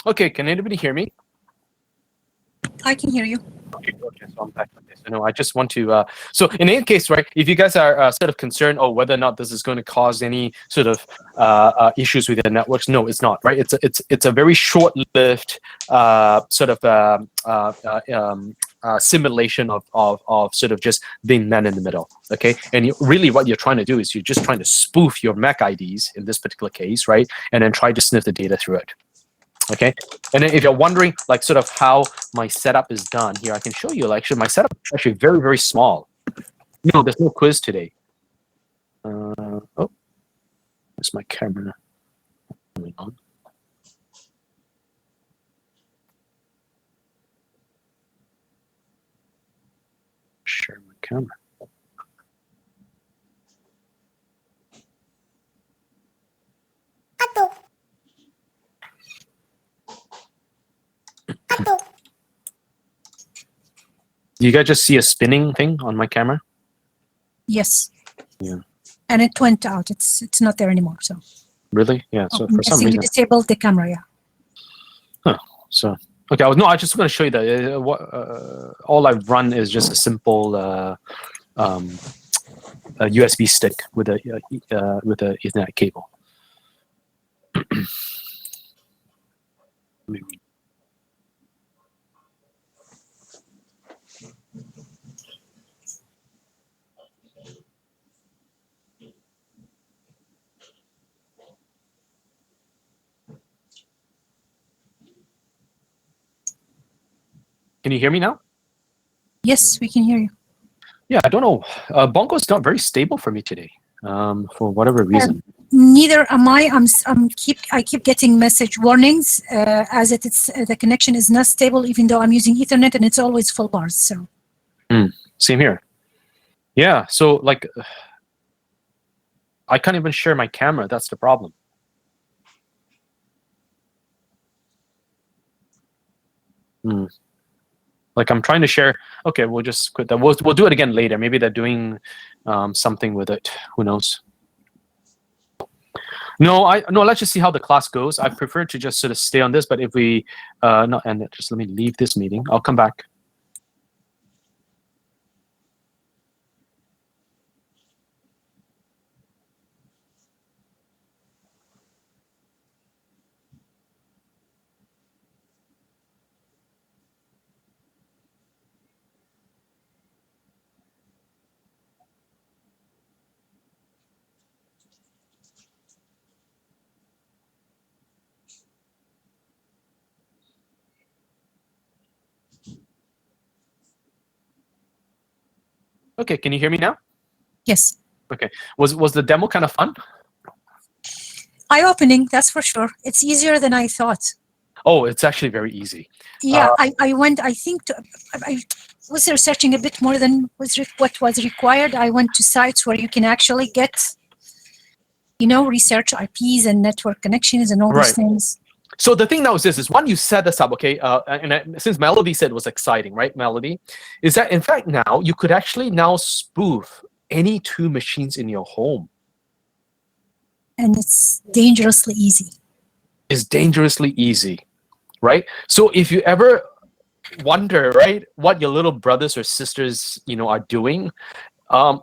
Okay, can anybody hear me? I can hear you. Okay, so I'm back with this. No, I just want to. So in any case, right? If you guys are sort of concerned, whether or not this is going to cause any sort of issues with the networks, no, it's not, right? It's a very short-lived sort of simulation of sort of just being man in the middle. Okay, and really what you're trying to do is you're just trying to spoof your MAC IDs in this particular case, right? And then try to sniff the data through it. Okay, and then if you're wondering like sort of how my setup is done here, I can show you. Like, actually, my setup is actually very, very small. No, there's no quiz today. Oh, there's my camera coming on. Share my camera. Do you guys just see a spinning thing on my camera? Yes. Yeah. And it went out. It's not there anymore. So. Really? Yeah. So I'm for some guessing reason. you disabled the camera. Yeah. Huh. So okay. I just want to show you that all I've run is just a simple a USB stick with a Ethernet cable. Can you hear me now? Yes, we can hear you. Yeah, I don't know. Bongo is not very stable for me today, for whatever reason. Neither am I. I keep getting message warnings as it's the connection is not stable, even though I'm using Ethernet and it's always full bars. So. Same here. Yeah. So like, I can't even share my camera. That's the problem. Like I'm trying to share. Okay, we'll just quit that. We'll do it again later. Maybe they're doing something with it. Who knows? No, let's just see how the class goes. I prefer to just sort of stay on this, but if we not end it, just let me leave this meeting. I'll come back. Okay, can you hear me now? Yes. Okay. Was the demo kind of fun? Eye-opening, that's for sure. It's easier than I thought. Oh, it's actually very easy. Yeah, I went. I think I was researching a bit more than what was required. I went to sites where you can actually get, research IPs and network connections and all these things. So the thing now is this: is when you set this up, okay, since Melody said it was exciting, right? Melody, is that in fact now you could actually now spoof any two machines in your home. And it's dangerously easy. It's dangerously easy, right? So if you ever wonder, right, what your little brothers or sisters, are doing,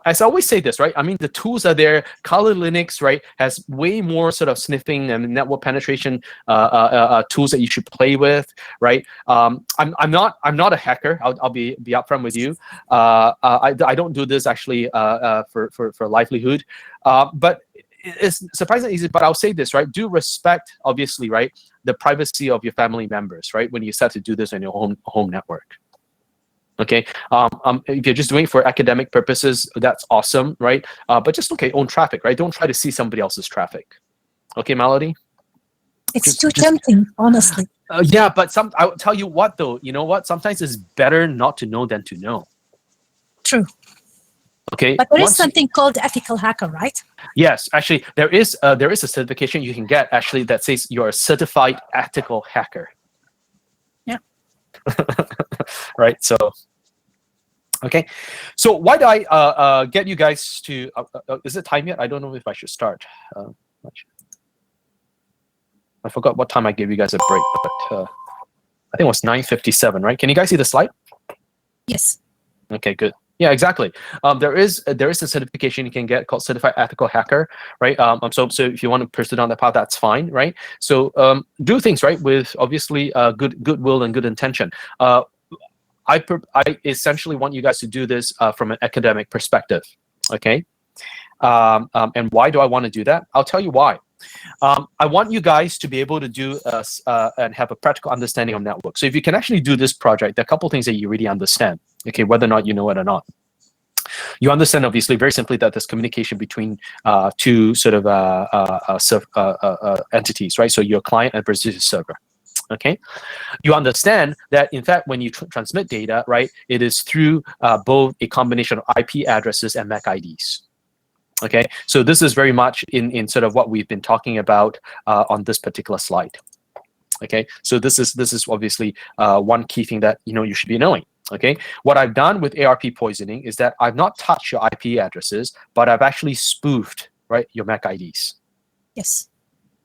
as I always say this, right? I mean, the tools are there. Kali Linux, right, has way more sort of sniffing and network penetration tools that you should play with, right? I'm not a hacker. I'll be upfront with you. I don't do this actually for livelihood, but it's surprisingly easy. But I'll say this, right? Do respect, obviously, right, the privacy of your family members, right, when you start to do this on your home network. Okay, if you're just doing it for academic purposes, that's awesome, right? But just own traffic, right? Don't try to see somebody else's traffic. Okay, Melody? It's too tempting, honestly. Yeah, but I'll tell you what, though. You know what? Sometimes it's better not to know than to know. True. Okay. But there is something called ethical hacker, right? Yes, actually, there is a certification you can get actually that says you're a certified ethical hacker. Yeah. Right. So. Okay, so why do I get you guys to? Is it time yet? I don't know if I should start. I forgot what time I gave you guys a break, but I think it was 9:57, right? Can you guys see the slide? Yes. Okay, good. Yeah, exactly. There is a certification you can get called Certified Ethical Hacker, right? So if you want to pursue down that path, that's fine, right? So do things right with obviously goodwill and good intention. I essentially want you guys to do this from an academic perspective, okay? And why do I want to do that? I'll tell you why. I want you guys to be able to do and have a practical understanding of network. So if you can actually do this project, there are a couple of things that you really understand, okay, whether or not you know it or not. You understand, obviously, very simply that there's communication between two sort of entities, right? So your client and versus server, okay? You understand that, in fact, when you transmit data, right, it is through both a combination of IP addresses and MAC IDs. Okay, so this is very much in sort of what we've been talking about on this particular slide. Okay, so this is obviously one key thing that you should be knowing. Okay, what I've done with ARP poisoning is that I've not touched your IP addresses, but I've actually spoofed, right, your MAC IDs. Yes.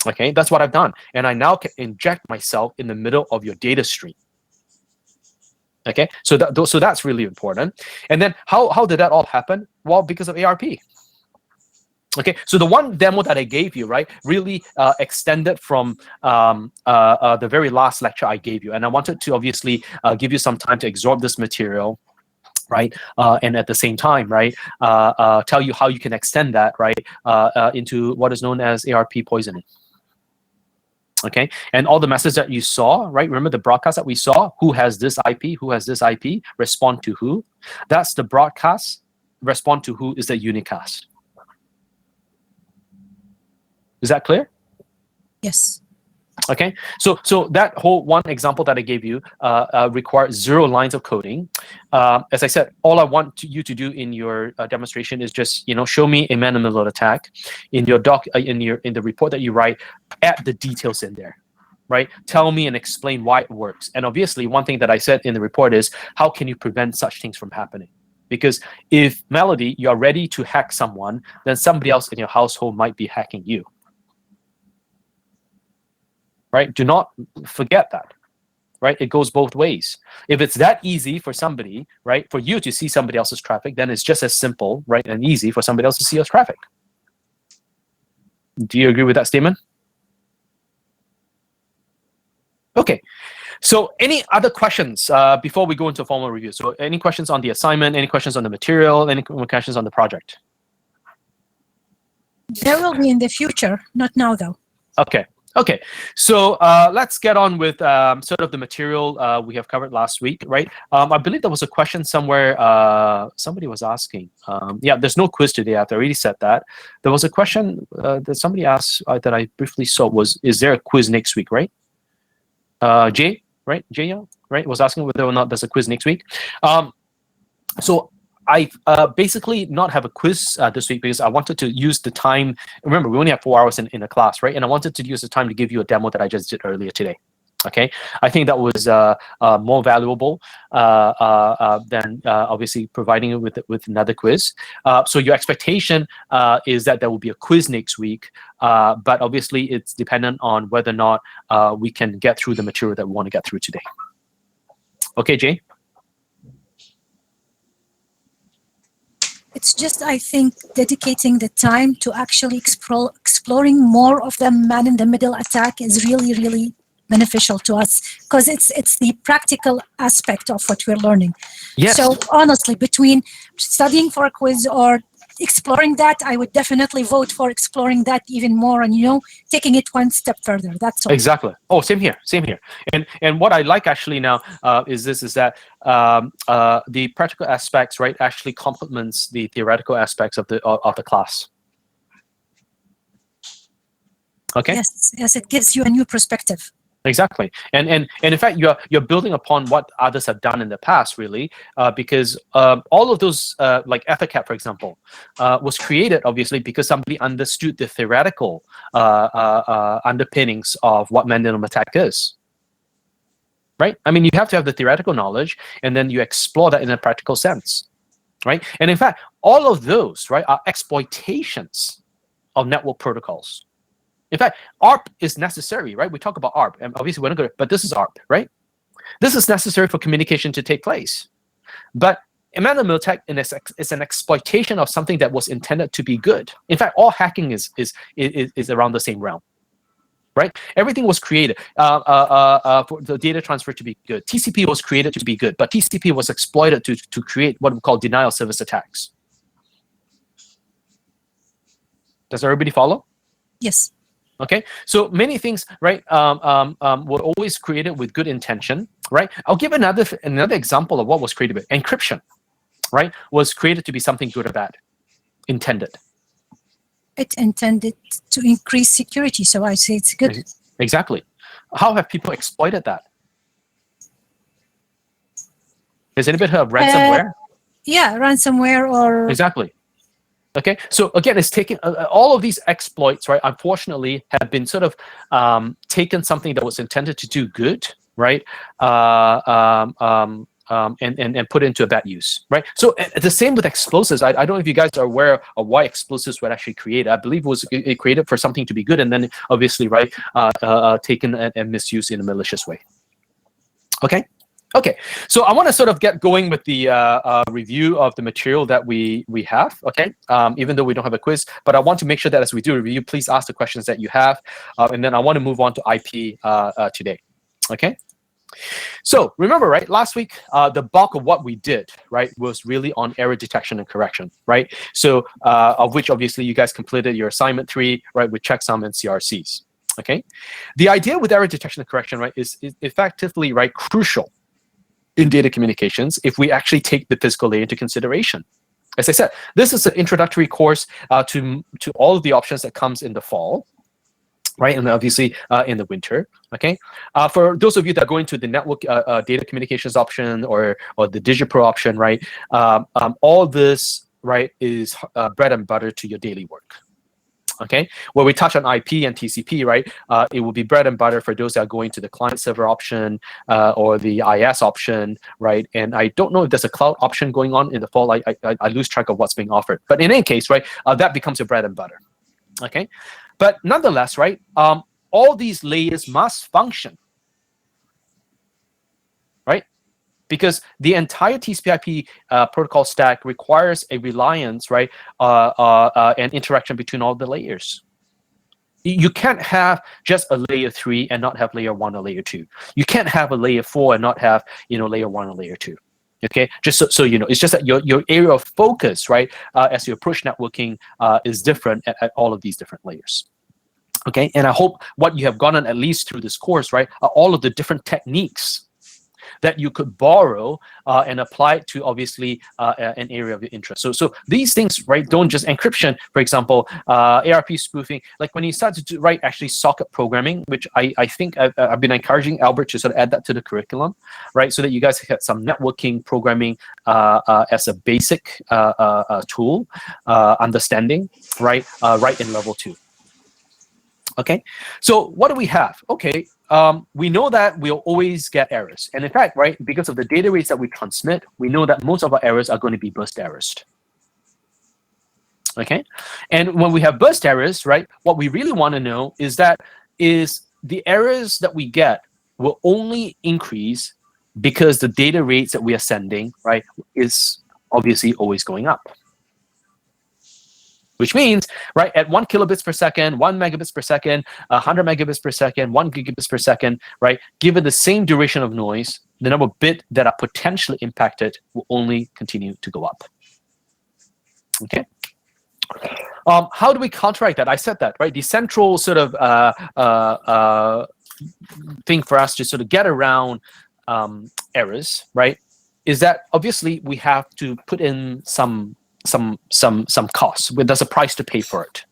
Okay, that's what I've done, and I now can inject myself in the middle of your data stream. Okay, so that's really important. And then how did that all happen? Well, because of ARP. Okay, so the one demo that I gave you, right, really extended from the very last lecture I gave you. And I wanted to obviously give you some time to absorb this material, right? And at the same time, right, tell you how you can extend that, right, into what is known as ARP poisoning. Okay, and all the messages that you saw, right? Remember the broadcast that we saw? Who has this IP? Who has this IP? Respond to who? That's the broadcast. Respond to who is the unicast. Is that clear? Yes. Okay, so that whole one example that I gave you requires 0 lines of coding. As I said, all I want you to do in your demonstration is just show me a man-in-the-middle attack in your in the report that you write. Add the details in there, right? Tell me and explain why it works. And obviously, one thing that I said in the report is how can you prevent such things from happening? Because if Melody, you are ready to hack someone, then somebody else in your household might be hacking you. Right? Do not forget that, right? It goes both ways. If it's that easy for somebody, right, for you to see somebody else's traffic, then it's just as simple, right, and easy for somebody else to see your traffic. Do you agree with that statement? Okay. So any other questions before we go into formal review? So any questions on the assignment, any questions on the material, any questions on the project? There will be in the future, not now though. Okay. Okay, so let's get on with sort of the material we have covered last week, right? I believe there was a question somewhere. Somebody was asking. Yeah, there's no quiz today. I've already said that. There was a question that somebody asked that I briefly saw was, is there a quiz next week, right? Jay, right? Jay, right? Was asking whether or not there's a quiz next week. So I basically not have a quiz this week because I wanted to use the time. Remember, we only have 4 hours in a class, right? And I wanted to use the time to give you a demo that I just did earlier today. Okay, I think that was more valuable than obviously providing it with another quiz. So your expectation is that there will be a quiz next week, but obviously it's dependent on whether or not we can get through the material that we want to get through today. Okay, Jay? It's just, I think, dedicating the time to actually exploring more of the man-in-the-middle attack is really, really beneficial to us because it's the practical aspect of what we're learning. Yes. So honestly, between studying for a quiz or exploring that, I would definitely vote for exploring that even more and taking it one step further. That's all. Exactly. Oh, same here. Same here. And what I like actually now is that the practical aspects, right, actually complements the theoretical aspects of the class. Okay. Yes, it gives you a new perspective. Exactly, and in fact, you're building upon what others have done in the past, really, because all of those, like EtherCAT, for example, was created obviously because somebody understood the theoretical underpinnings of what man-in-the-middle attack is. Right? I mean, you have to have the theoretical knowledge, and then you explore that in a practical sense, right? And in fact, all of those, right, are exploitations of network protocols. In fact, ARP is necessary, right? We talk about ARP, and obviously we're not going to, but this is ARP, right? This is necessary for communication to take place. But Emmanuel Miltek is an exploitation of something that was intended to be good. In fact, all hacking is around the same realm, right? Everything was created for the data transfer to be good. TCP was created to be good, but TCP was exploited to create what we call denial of service attacks. Does everybody follow? Yes. Okay, so many things, right, were always created with good intention, right? I'll give another example of what was created with encryption, right? Was created to be something good or bad, intended. It intended to increase security, so I say it's good. Exactly. How have people exploited that? Has anybody heard of ransomware? Yeah, ransomware or... Exactly. Okay, so again, it's taking all of these exploits, right? Unfortunately, have been sort of taken something that was intended to do good, right? And put into a bad use, right? So the same with explosives. I don't know if you guys are aware of why explosives were actually created. I believe it created for something to be good, and then obviously, right, taken and misused in a malicious way. Okay. Okay, so I want to sort of get going with the review of the material that we have, okay? Even though we don't have a quiz, but I want to make sure that as we do a review, please ask the questions that you have, and then I want to move on to IP today, okay? So remember, right, last week, the bulk of what we did, right, was really on error detection and correction, right? So of which obviously you guys completed your assignment 3, right, with checksum and CRCs, okay? The idea with error detection and correction, right, is effectively, right, crucial in data communications if we actually take the physical layer into consideration. As I said, this is an introductory course to all of the options that comes in the fall, right, and obviously in the winter. Okay, for those of you that go into the network data communications option or the DigiPro option, right, all this, right, is bread and butter to your daily work. Okay, where we touch on IP and TCP, right, it will be bread and butter for those that are going to the client server option or the IS option, right? And I don't know if there's a cloud option going on in the fall. I lose track of what's being offered. But in any case, right, that becomes your bread and butter. Okay, but nonetheless, right, all these layers must function, right? Because the entire TCP/IP protocol stack requires a reliance, right, and interaction between all the layers. You can't have just a layer 3 and not have layer 1 or layer 2. You can't have a layer 4 and not have, layer 1 or layer 2. Okay, just so you know, it's just that your area of focus, right, as you approach networking, is different at all of these different layers. Okay, and I hope what you have gotten at least through this course, right, are all of the different techniques that you could borrow and apply it to obviously an area of your interest. So these things, right, don't just encryption, for example, ARP spoofing, like when you start to write actually socket programming, which I think I've been encouraging Albert to sort of add that to the curriculum, right, so that you guys get some networking programming as a basic tool, understanding, right, right in level 2. Okay, so what do we have? Okay, we know that we'll always get errors. And in fact, right, because of the data rates that we transmit, we know that most of our errors are going to be burst errors. Okay, and when we have burst errors, right, what we really want to know is the errors that we get will only increase because the data rates that we are sending, right, is obviously always going up. Which means, right, at 1 kilobits per second, 1 megabits per second, 100 megabits per second, 1 gigabits per second, right, given the same duration of noise, the number of bits that are potentially impacted will only continue to go up. Okay. How do we counteract that? I said that, right? The central sort of thing for us to sort of get around errors, right, is that obviously we have to put in some costs. There's a price to pay for it,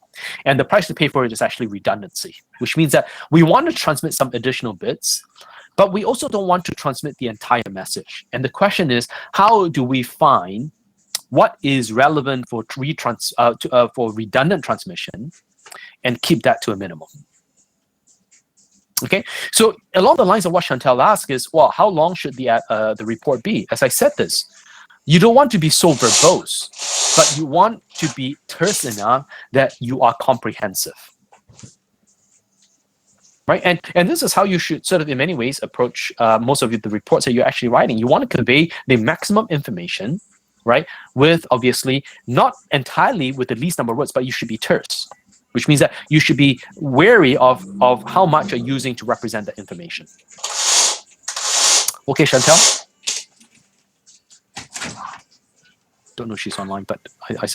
and the price to pay for it is actually redundancy, which means that we want to transmit some additional bits, but we also don't want to transmit the entire message. And the question is, how do we find what is relevant for redundant transmission and keep that to a minimum? Okay, so along the lines of what Chantal asked is, well, how long should the report be? As I said this, you don't want to be so verbose, but you want to be terse enough that you are comprehensive. right? And this is how you should sort of, in many ways, approach most of the reports that you're actually writing. You want to convey the maximum information, right? With obviously not entirely with the least number of words, but you should be terse, which means that you should be wary of how much you're using to represent the information. Okay, Chantel? Don't know if she's online, but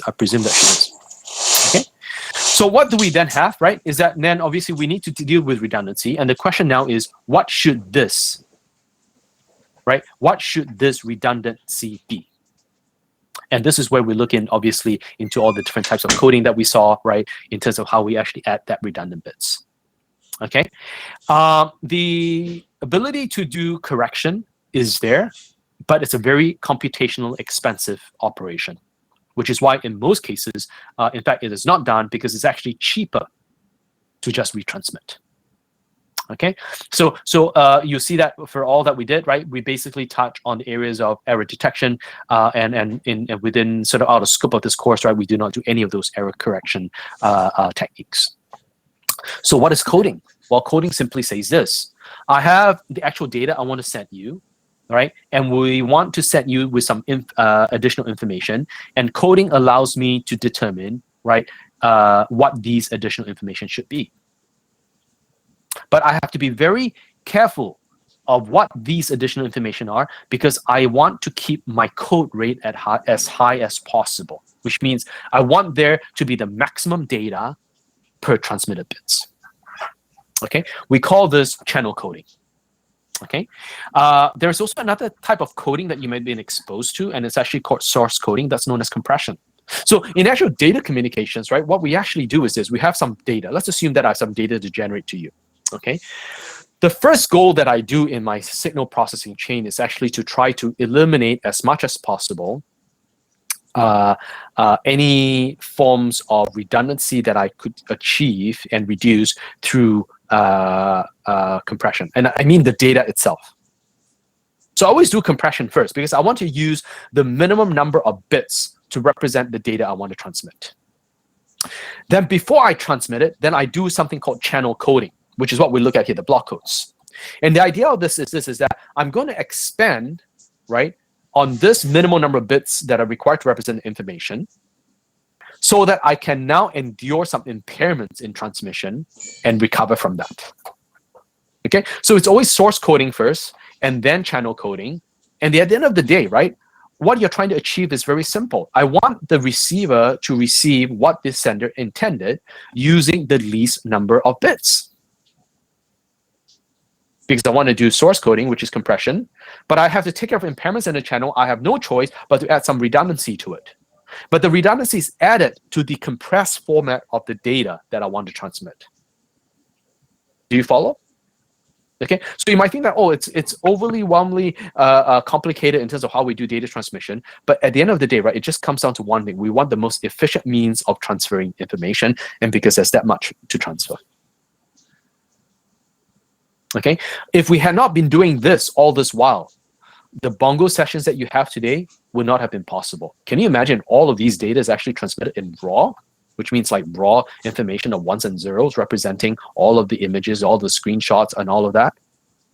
I presume that she is. Okay. So what do we then have, right? Is that then obviously we need to deal with redundancy. And the question now is, what should this, right? What should this redundancy be? And this is where we look in, obviously, into all the different types of coding that we saw, right? In terms of how we actually add that redundant bits. Okay. The ability to do correction is there, but it's a very computational expensive operation, which is why in most cases, in fact, it is not done because it's actually cheaper to just retransmit. Okay, so you see that for all that we did, right? We basically touch on the areas of error detection, and within sort of out of scope of this course, right? We do not do any of those error correction techniques. So what is coding? Well, coding simply says this: I have the actual data I want to send you, right? And we want to send you with some additional information, and coding allows me to determine, right, what these additional information should be. But I have to be very careful of what these additional information are, because I want to keep my code rate at as high as possible, which means I want there to be the maximum data per transmitted bits. Okay, we call this channel coding. Okay, there's also another type of coding that you might have been exposed to, and it's actually called source coding. That's known as compression. So in actual data communications, right, what we actually do is this: we have some data. Let's assume that I have some data to generate to you. Okay, the first goal that I do in my signal processing chain is actually to try to eliminate as much as possible any forms of redundancy that I could achieve and reduce through compression. And I mean the data itself. So I always do compression first because I want to use the minimum number of bits to represent the data I want to transmit. Then before I transmit it, then I do something called channel coding, which is what we look at here, the block codes. And the idea of this is that I'm going to expand, right, on this minimal number of bits that are required to represent information, so that I can now endure some impairments in transmission and recover from that. Okay, so it's always source coding first, and then channel coding. And at the end of the day, right, what you're trying to achieve is very simple. I want the receiver to receive what the sender intended using the least number of bits. Because I want to do source coding, which is compression, but I have to take care of impairments in the channel. I have no choice but to add some redundancy to it. But the redundancy is added to the compressed format of the data that I want to transmit. Do you follow? Okay, so you might think that, oh, it's overwhelmingly complicated in terms of how we do data transmission, but at the end of the day, right, it just comes down to one thing. We want the most efficient means of transferring information, and because there's that much to transfer. Okay, if we had not been doing this all this while, the bongo sessions that you have today would not have been possible. Can you imagine all of these data is actually transmitted in raw, which means like raw information of ones and zeros representing all of the images, all the screenshots, and all of that?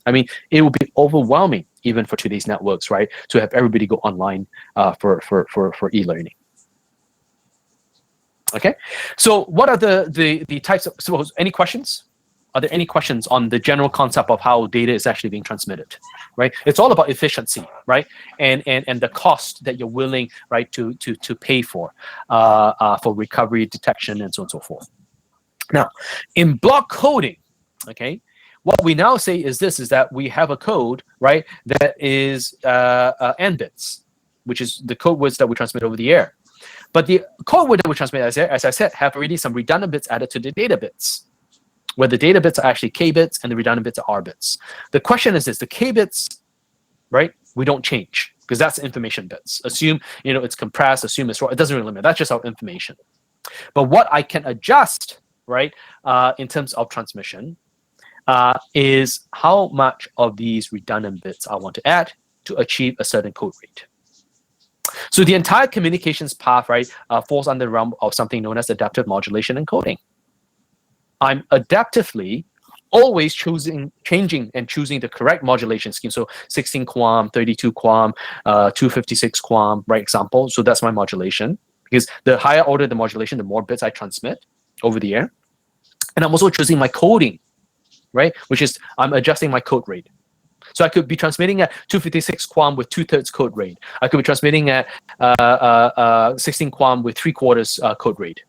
I mean, it would be overwhelming even for today's networks, right, to have everybody go online for e-learning. Okay, so what are the types of? So, any questions? Are there any questions on the general concept of how data is actually being transmitted, right? It's all about efficiency, right? And the cost that you're willing, right, to pay for recovery, detection, and so on and so forth. Now, in block coding, okay, what we now say is this: is that we have a code, right, that is n bits, which is the code words that we transmit over the air. But the code word that we transmit, as I said, have already some redundant bits added to the data bits, where the data bits are actually k bits and the redundant bits are r bits. The question is this: the k bits, right, we don't change because that's information bits. Assume, you know, it's compressed, assume it's raw. It doesn't really matter. That's just our information. But what I can adjust, right, in terms of transmission, is how much of these redundant bits I want to add to achieve a certain code rate. So the entire communications path, right, falls under the realm of something known as adaptive modulation encoding. I'm adaptively always changing and choosing the correct modulation scheme. So 16 QAM, 32 QAM, 256 QAM, right? Example. So that's my modulation, because the higher order the modulation, the more bits I transmit over the air. And I'm also choosing my coding, right? Which is I'm adjusting my code rate. So I could be transmitting at 256 QAM with 2/3 code rate. I could be transmitting at 16 QAM with 3/4 code rate.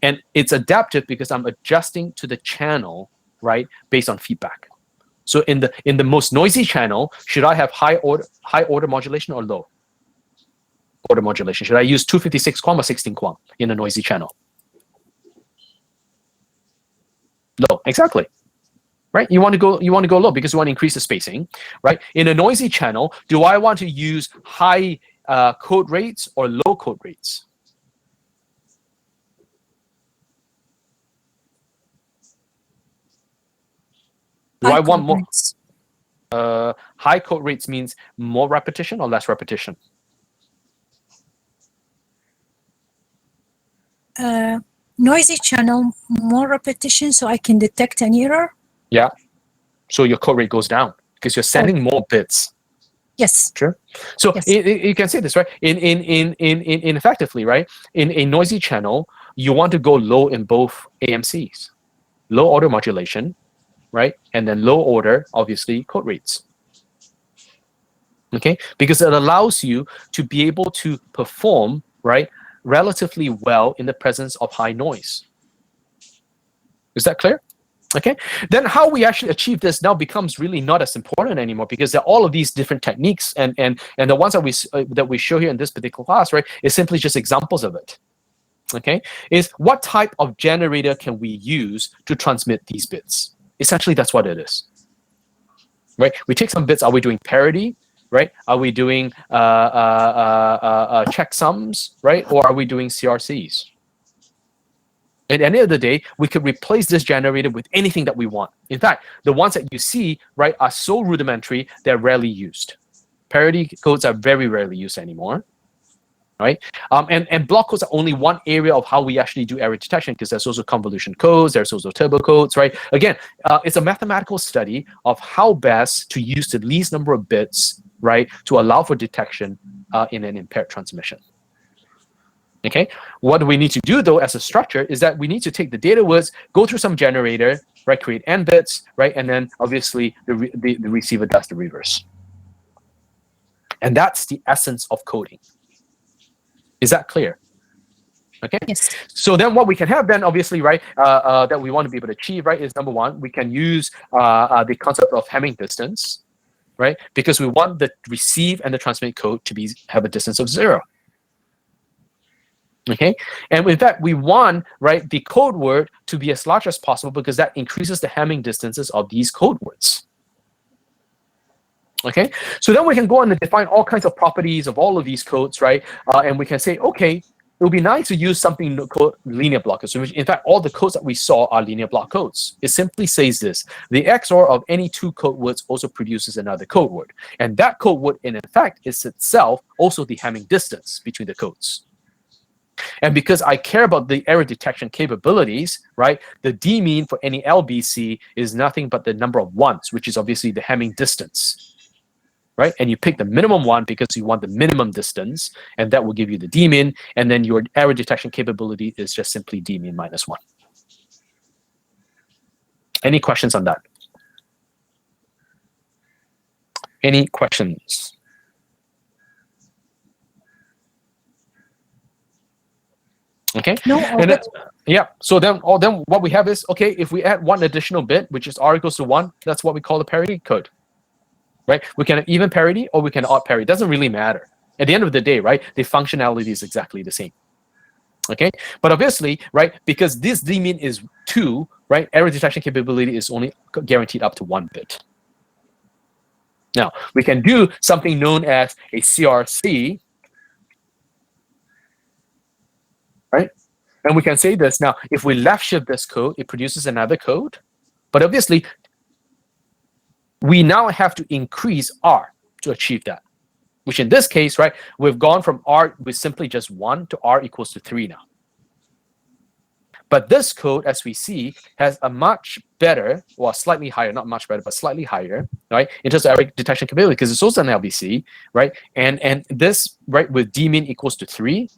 And it's adaptive because I'm adjusting to the channel, right, based on feedback. So in the most noisy channel, should I have high order modulation or low order modulation? Should I use 256 QAM or 16 QAM in a noisy channel? Low, exactly. Right? You want to go low because you want to increase the spacing, right? In a noisy channel, do I want to use high code rates or low code rates? Do I want more? High code rates means more repetition or less repetition? Noisy channel, more repetition, so I can detect an error. Yeah. So your code rate goes down because you're sending more bits. Yes. Sure. So Yes. you can say this, right? In effectively, right? In a noisy channel, you want to go low in both AMCs, low order modulation, right? And then low order, obviously, code rates. Okay, because it allows you to be able to perform, right, relatively well in the presence of high noise. Is that clear? Okay, then how we actually achieve this now becomes really not as important anymore, because there are all of these different techniques, and the ones that we show here in this particular class, right, is simply just examples of it. Okay, is what type of generator can we use to transmit these bits? Essentially, that's what it is. Right, we take some bits. Are we doing parity? Right? Are we doing checksums? Right? Or are we doing CRCs? At the end of the day, we could replace this generator with anything that we want. In fact, the ones that you see, right, are so rudimentary, they're rarely used. Parity codes are very rarely used anymore, right? And block codes are only one area of how we actually do error detection, because there's also convolution codes, there's also turbo codes, right? Again, it's a mathematical study of how best to use the least number of bits, right, to allow for detection in an impaired transmission. Okay, what we need to do though as a structure is that we need to take the data words, go through some generator, right, create n bits, right, and then obviously the receiver does the reverse. And that's the essence of coding. Is that clear? Okay. Yes. So then what we can have then, obviously, right, that we want to be able to achieve, right, is number one, we can use the concept of Hamming distance, right, because we want the receive and the transmit code to have a distance of 0. Okay, and with that, we want, right, the code word to be as large as possible, because that increases the Hamming distances of these code words. Okay, so then we can go on and define all kinds of properties of all of these codes, right? And we can say, okay, it would be nice to use something called linear block codes. So in fact, all the codes that we saw are linear block codes. It simply says this: the XOR of any two code words also produces another code word, and that code word, in fact, is itself also the Hamming distance between the codes. And because I care about the error detection capabilities, right, the d mean for any LBC is nothing but the number of ones, which is obviously the Hamming distance, right? And you pick the minimum one because you want the minimum distance, and that will give you the d min, and then your error detection capability is just simply d min minus 1. Any questions on that? Any questions? Okay. No. And then, yeah. So then what we have is, okay, if we add one additional bit, which is r equals to 1, that's what we call the parity code, right? We can have even parity or we can odd parity. It doesn't really matter. At the end of the day, right, the functionality is exactly the same. Okay. But obviously, right, because this d min is 2, right, error detection capability is only guaranteed up to 1 bit. Now, we can do something known as a CRC, right? And we can say this now: if we left shift this code, it produces another code. But obviously, we now have to increase r to achieve that, which in this case, right, we've gone from r with simply just 1 to r equals to 3 now. But this code, as we see, has a much better, or slightly higher, not much better, but slightly higher, right, in terms of error detection capability, because it's also an LBC, right? And this, right, with d min equals to 3,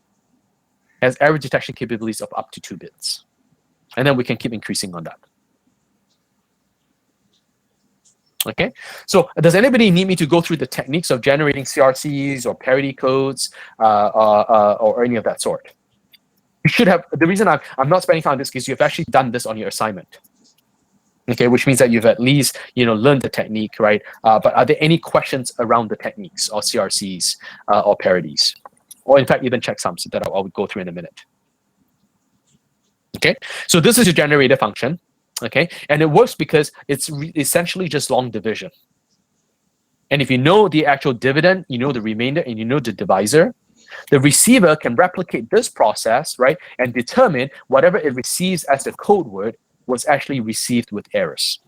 has error detection capabilities of up to 2 bits. And then we can keep increasing on that. Okay, so does anybody need me to go through the techniques of generating CRCs or parity codes or any of that sort? You should have. The reason I'm not spending time on this is you've actually done this on your assignment. Okay, which means that you've at least learned the technique, right? But are there any questions around the techniques or CRCs or parities, or in fact even checksums that I will go through in a minute? Okay, so this is your generator function. Okay, and it works because it's essentially just long division. And if you know the actual dividend, you know the remainder, and you know the divisor, the receiver can replicate this process, right, and determine whatever it receives as the code word was actually received with errors.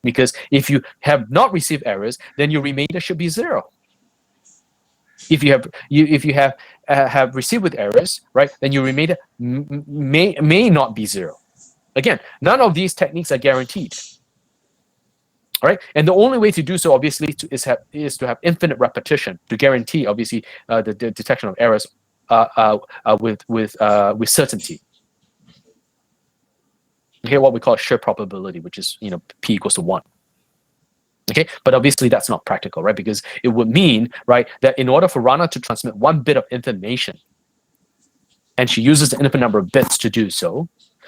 Because if you have not received errors, then your remainder should be 0. If you have received with errors, right, then your remainder may not be 0. Again, none of these techniques are guaranteed. All right, and the only way to do so, obviously, is to have infinite repetition to guarantee, obviously, the detection of errors with certainty. Okay, what we call sheer probability, which is p equals to 1. Okay, but obviously that's not practical, right? Because it would mean, right, that in order for Rana to transmit 1 bit of information, and she uses an infinite number of bits to do so,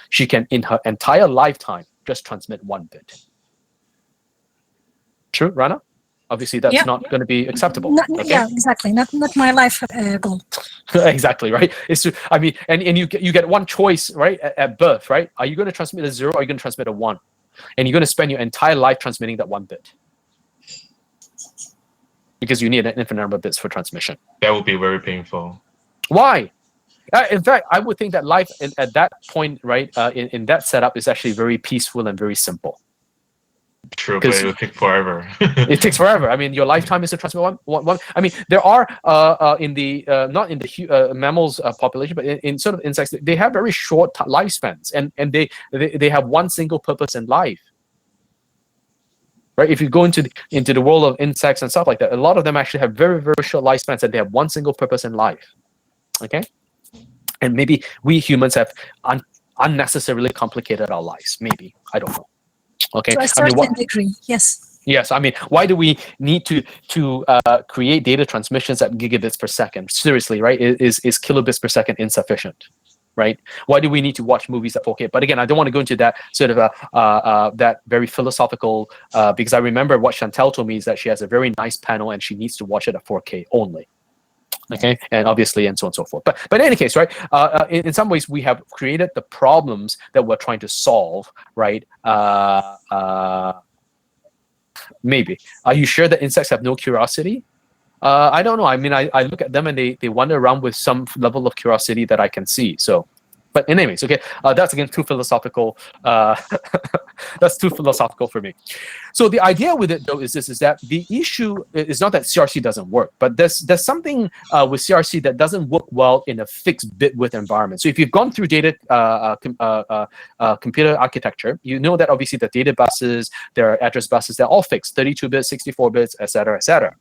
she can, in her entire lifetime, just transmit 1 bit. True, Rana? Obviously, that's not going to be acceptable. Okay? Yeah, exactly. Not my life goal. Exactly, right? It's true. I mean, and you get one choice, right, at birth, right? Are you going to transmit a 0 or are you going to transmit a 1? And you're going to spend your entire life transmitting that 1 bit. Because you need an infinite number of bits for transmission. That would be very painful. Why? In fact, I would think that life at that point, right, in that setup is actually very peaceful and very simple. True, but it will take forever. It takes forever. I mean, your lifetime is to transmit one. I mean, there are in the not in the mammals population, but in sort of insects, they have very short lifespans, and they have one single purpose in life. Right? If you go into the world of insects and stuff like that, a lot of them actually have very, very short lifespans, and they have one single purpose in life. Okay, and maybe we humans have unnecessarily complicated our lives. Maybe, I don't know. Okay, to a certain degree, yes. Yes, I mean, why do we need to create data transmissions at gigabits per second? Seriously, right? Is kilobits per second insufficient? Right? Why do we need to watch movies at 4K? But again, I don't want to go into that sort of that very philosophical because I remember what Chantel told me is that she has a very nice panel and she needs to watch it at 4K only. Okay, and obviously, and so on and so forth. But in any case, right? In some ways, we have created the problems that we're trying to solve, right? Maybe. Are you sure that insects have no curiosity? I don't know. I mean, I look at them and they wander around with some level of curiosity that I can see. So, but anyways, okay, that's again too philosophical. That's too philosophical for me. So the idea with it though is that the issue is not that CRC doesn't work, but there's something with CRC that doesn't work well in a fixed bit width environment. So if you've gone through data computer architecture, you know that obviously the data buses, their address buses, they're all fixed, 32 bits, 64 bits, etc., etc.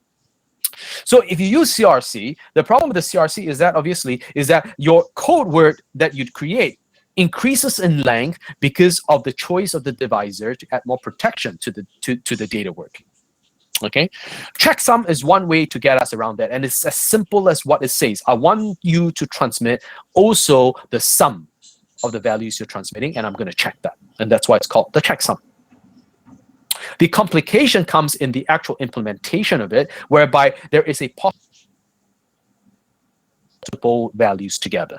So if you use CRC, the problem with the CRC is that obviously is that your code word that you'd create increases in length because of the choice of the divisor to add more protection to the data word. Okay, checksum is one way to get us around that, and it's as simple as what it says. I want you to transmit also the sum of the values you're transmitting, and I'm going to check that, and that's why it's called the checksum. The complication comes in the actual implementation of it, whereby there is a multiple values together.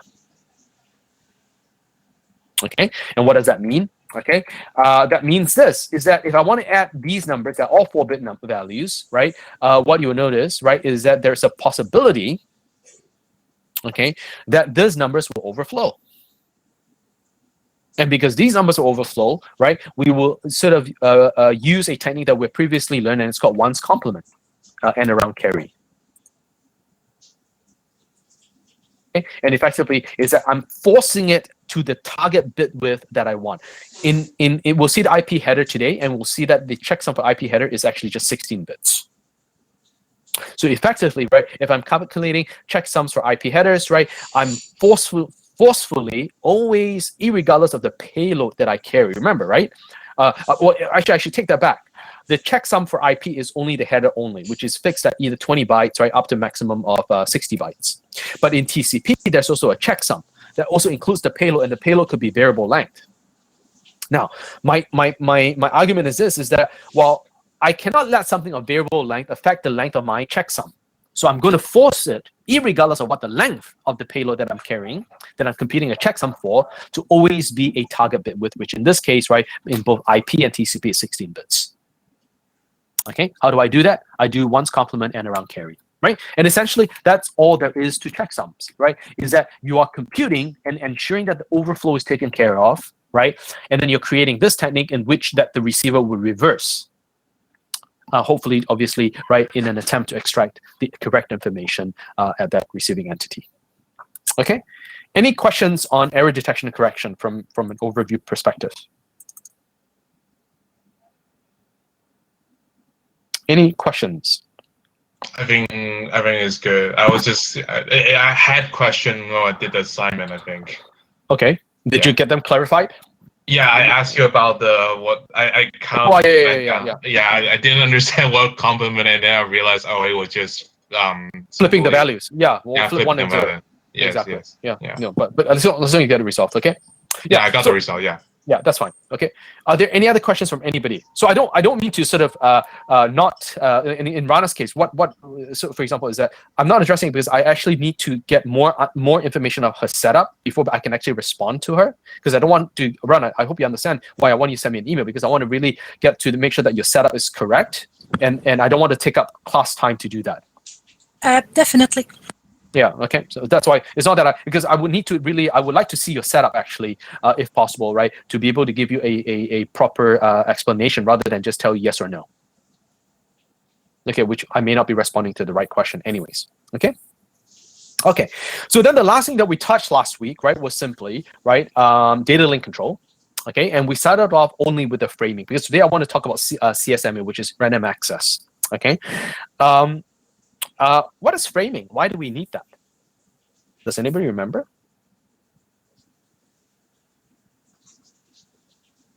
Okay, and what does that mean? Okay, that means this is that if I want to add these numbers, they're all 4-bit values, right? What you will notice, right, is that there's a possibility, okay, that these numbers will overflow. And because these numbers will overflow, right, we will sort of use a technique that we previously learned, and it's called 1's complement and around carry. Okay? And effectively is that I'm forcing it to the target bit width that I want. We'll see the IP header today, and we'll see that the checksum for IP header is actually just 16 bits. So effectively, right, if I'm calculating checksums for IP headers, right, I'm forcefully always, irregardless of the payload that I carry. Remember, right? Well, actually, I should take that back. The checksum for IP is only the header only, which is fixed at either 20 bytes, right, up to maximum of 60 bytes. But in TCP, there's also a checksum that also includes the payload, and the payload could be variable length. Now, my argument is this: is that while I cannot let something of variable length affect the length of my checksum, so I'm going to force it, irregardless of what the length of the payload that I'm carrying, that I'm computing a checksum for, to always be a target bit width, which in this case, right, in both IP and TCP is 16 bits. Okay, how do I do that? I do ones complement and around carry, right? And essentially, that's all there is to checksums, right? Is that you are computing and ensuring that the overflow is taken care of, right? And then you're creating this technique in which that the receiver will reverse. Hopefully, obviously, right, in an attempt to extract the correct information at that receiving entity. Okay, any questions on error detection and correction from an overview perspective? Any questions? I think everything is good. I was just I had question when I did the assignment, I think. Okay. Did you get them clarified? Yeah, I asked you about the what I kind Oh, of I didn't understand what complement, and then I realized it was just flipping the simply- values. Yeah, we'll flip 1 and 0. value. Yes, Exactly. yes. Yeah. No, but as long as you get it resolved, okay? Yeah, I got the result. Yeah. Yeah, that's fine. Okay. Are there any other questions from anybody? So I don't mean to sort of not in Rana's case. So for example is that I'm not addressing it because I actually need to get more information of her setup before I can actually respond to her, because I don't want to Rana. I hope you understand why I want you to send me an email, because I want to really get to make sure that your setup is correct, and I don't want to take up class time to do that. Definitely. Yeah. Okay. So that's why it's not that because I would like to see your setup actually, if possible, right, to be able to give you a proper explanation rather than just tell you yes or no. Okay, which I may not be responding to the right question anyways. Okay. Okay. So then the last thing that we touched last week, right, was simply right data link control. Okay, and we started off only with the framing because today I want to talk about CSMA, which is random access. Okay. What is framing? Why do we need that? Does anybody remember?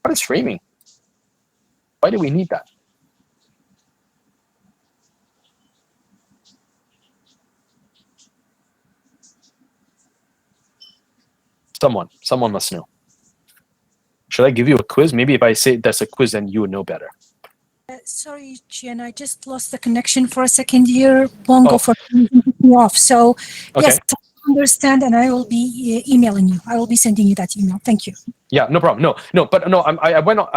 What is framing? Why do we need that? Someone must know. Should I give you a quiz? Maybe if I say there's a quiz, then you would know better. Sorry, Chien, I just lost the connection for a second here. Bongo for me off. So yes, I understand, and I will be emailing you. I will be sending you that email. Thank you. Yeah, no problem. No. I went on.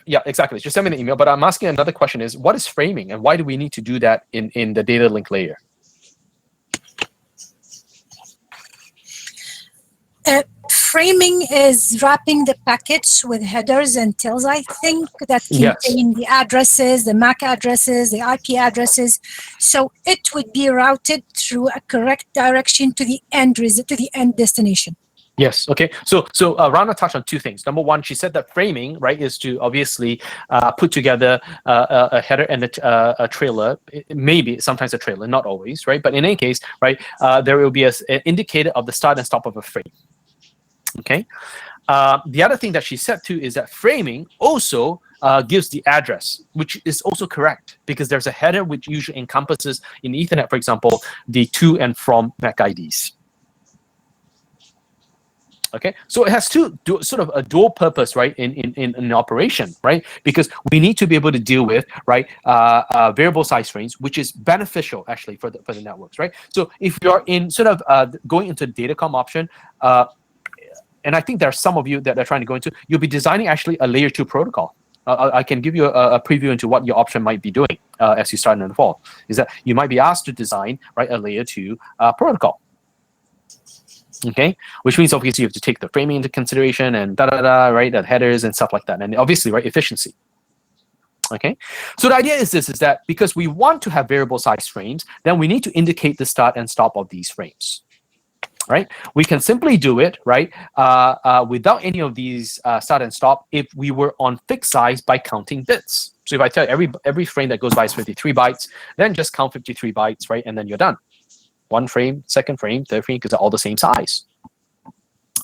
Yeah, exactly. Just send me an email. But I'm asking another question: is what is framing, and why do we need to do that in the data link layer? Framing is wrapping the packets with headers and tails, I think, that contain the addresses, the MAC addresses, the IP addresses. So it would be routed through a correct direction to the end destination. Yes. Okay. So Rana touched on two things. Number one, she said that framing, right, is to obviously put together a header and a trailer. Maybe sometimes a trailer, not always, right? But in any case, right, there will be an indicator of the start and stop of a frame. Okay. The other thing that she said too is that framing also gives the address, which is also correct because there's a header which usually encompasses in Ethernet, for example, the to and from MAC IDs. Okay, so it has sort of a dual purpose, right, in operation, right? Because we need to be able to deal with, right, variable size range, which is beneficial actually for the networks, right? So if you're in sort of going into the datacom option, and I think there are some of you that are trying to go into, you'll be designing actually a layer 2 protocol. I can give you a preview into what your option might be doing as you start in the fall. Is that you might be asked to design, right, a layer 2 protocol. Okay, which means obviously you have to take the framing into consideration and right, that headers and stuff like that, and obviously, right, efficiency. Okay, so the idea is this: is that because we want to have variable size frames, then we need to indicate the start and stop of these frames. right? We can simply do it, right, without any of these start and stop if we were on fixed size by counting bits. So if I tell you every frame that goes by is 53 bytes, then just count 53 bytes, right, and then you're done. One frame, second frame, third frame, because they're all the same size.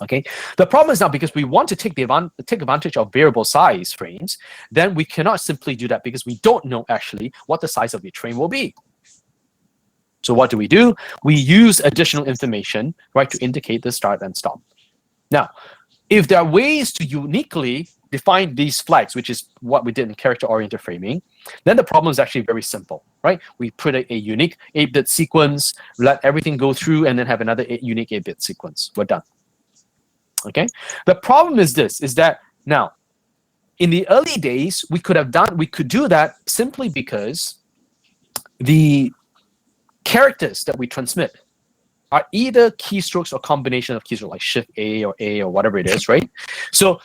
Okay. The problem is now because we want to take advantage of variable size frames, then we cannot simply do that because we don't know actually what the size of each frame will be. So what do? We use additional information, right, to indicate the start and stop. Now, if there are ways to uniquely define these flags, which is what we did in character-oriented framing, then the problem is actually very simple, right? We put a unique 8-bit sequence, let everything go through, and then have another unique 8-bit sequence. We're done. Okay. The problem is this: is that now, in the early days, we could do that simply because the characters that we transmit are either keystrokes or combination of keystrokes, like Shift A or whatever it is, right? So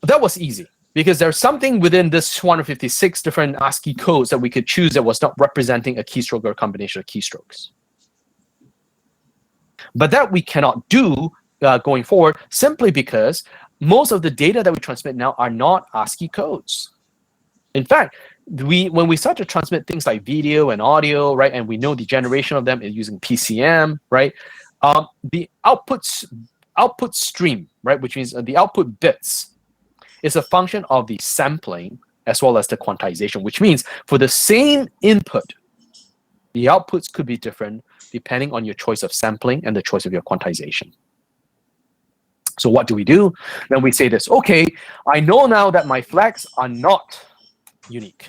that was easy because there's something within this 256 different ASCII codes that we could choose that was not representing a keystroke or a combination of keystrokes. But that we cannot do going forward simply because most of the data that we transmit now are not ASCII codes. In fact, when we start to transmit things like video and audio, right, and we know the generation of them is using PCM, right, the output stream, right, which means the output bits, is a function of the sampling as well as the quantization, which means for the same input, the outputs could be different depending on your choice of sampling and the choice of your quantization. So what do? Then we say this: okay, I know now that my flags are not unique.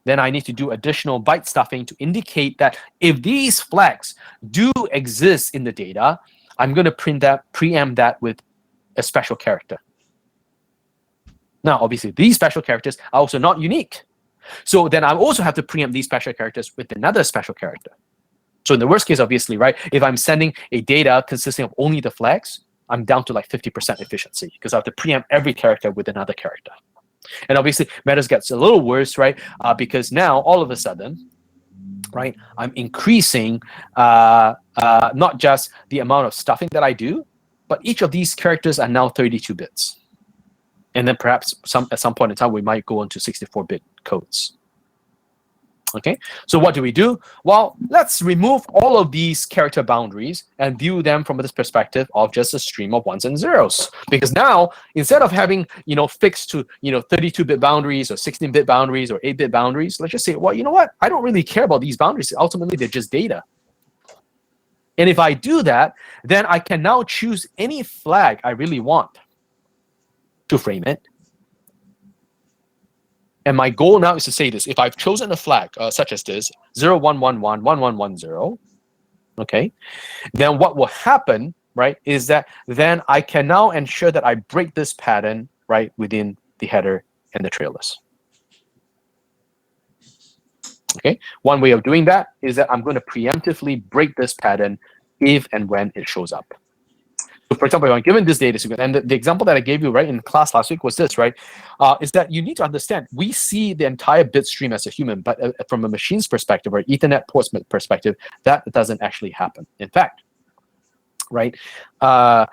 Then I need to do additional byte stuffing to indicate that if these flags do exist in the data, I'm going to preempt that with a special character. Now, obviously, these special characters are also not unique. So then I also have to preempt these special characters with another special character. So in the worst case, obviously, right, if I'm sending a data consisting of only the flags, I'm down to like 50% efficiency because I have to preempt every character with another character. And obviously, matters gets a little worse, right? Because now, all of a sudden, right, I'm increasing not just the amount of stuffing that I do, but each of these characters are now 32 bits. And then perhaps at some point in time, we might go into 64-bit codes. Okay, so what do? Well, let's remove all of these character boundaries and view them from this perspective of just a stream of ones and zeros. Because now, instead of having fixed to 32-bit boundaries or 16-bit boundaries or 8-bit boundaries, let's just say, well, you know what? I don't really care about these boundaries. Ultimately, they're just data. And if I do that, then I can now choose any flag I really want to frame it. And my goal now is to say this: if I've chosen a flag such as this 01111110, okay, then what will happen, right, is that then I can now ensure that I break this pattern right within the header and the trailers. Okay, one way of doing that is that I'm going to preemptively break this pattern if and when it shows up. So for example, if I'm given this data sequence, and the example that I gave you right in class last week was this, right? Is that you need to understand, we see the entire bit stream as a human, but from a machine's perspective or Ethernet port's perspective, that doesn't actually happen. In fact, right, the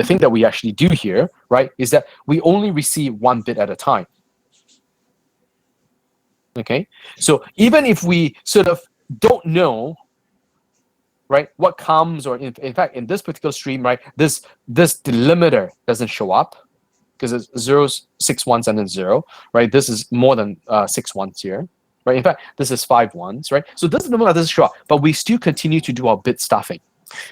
thing that we actually do here, right, is that we only receive one bit at a time. Okay, so even if we sort of don't know, right, what comes, or in fact, in this particular stream, right, this delimiter doesn't show up because it's zeros, 6 ones, and then 0, right? This is more than 6 ones here, right? In fact, this is 5 ones, right? So this delimiter doesn't show up, but we still continue to do our bit stuffing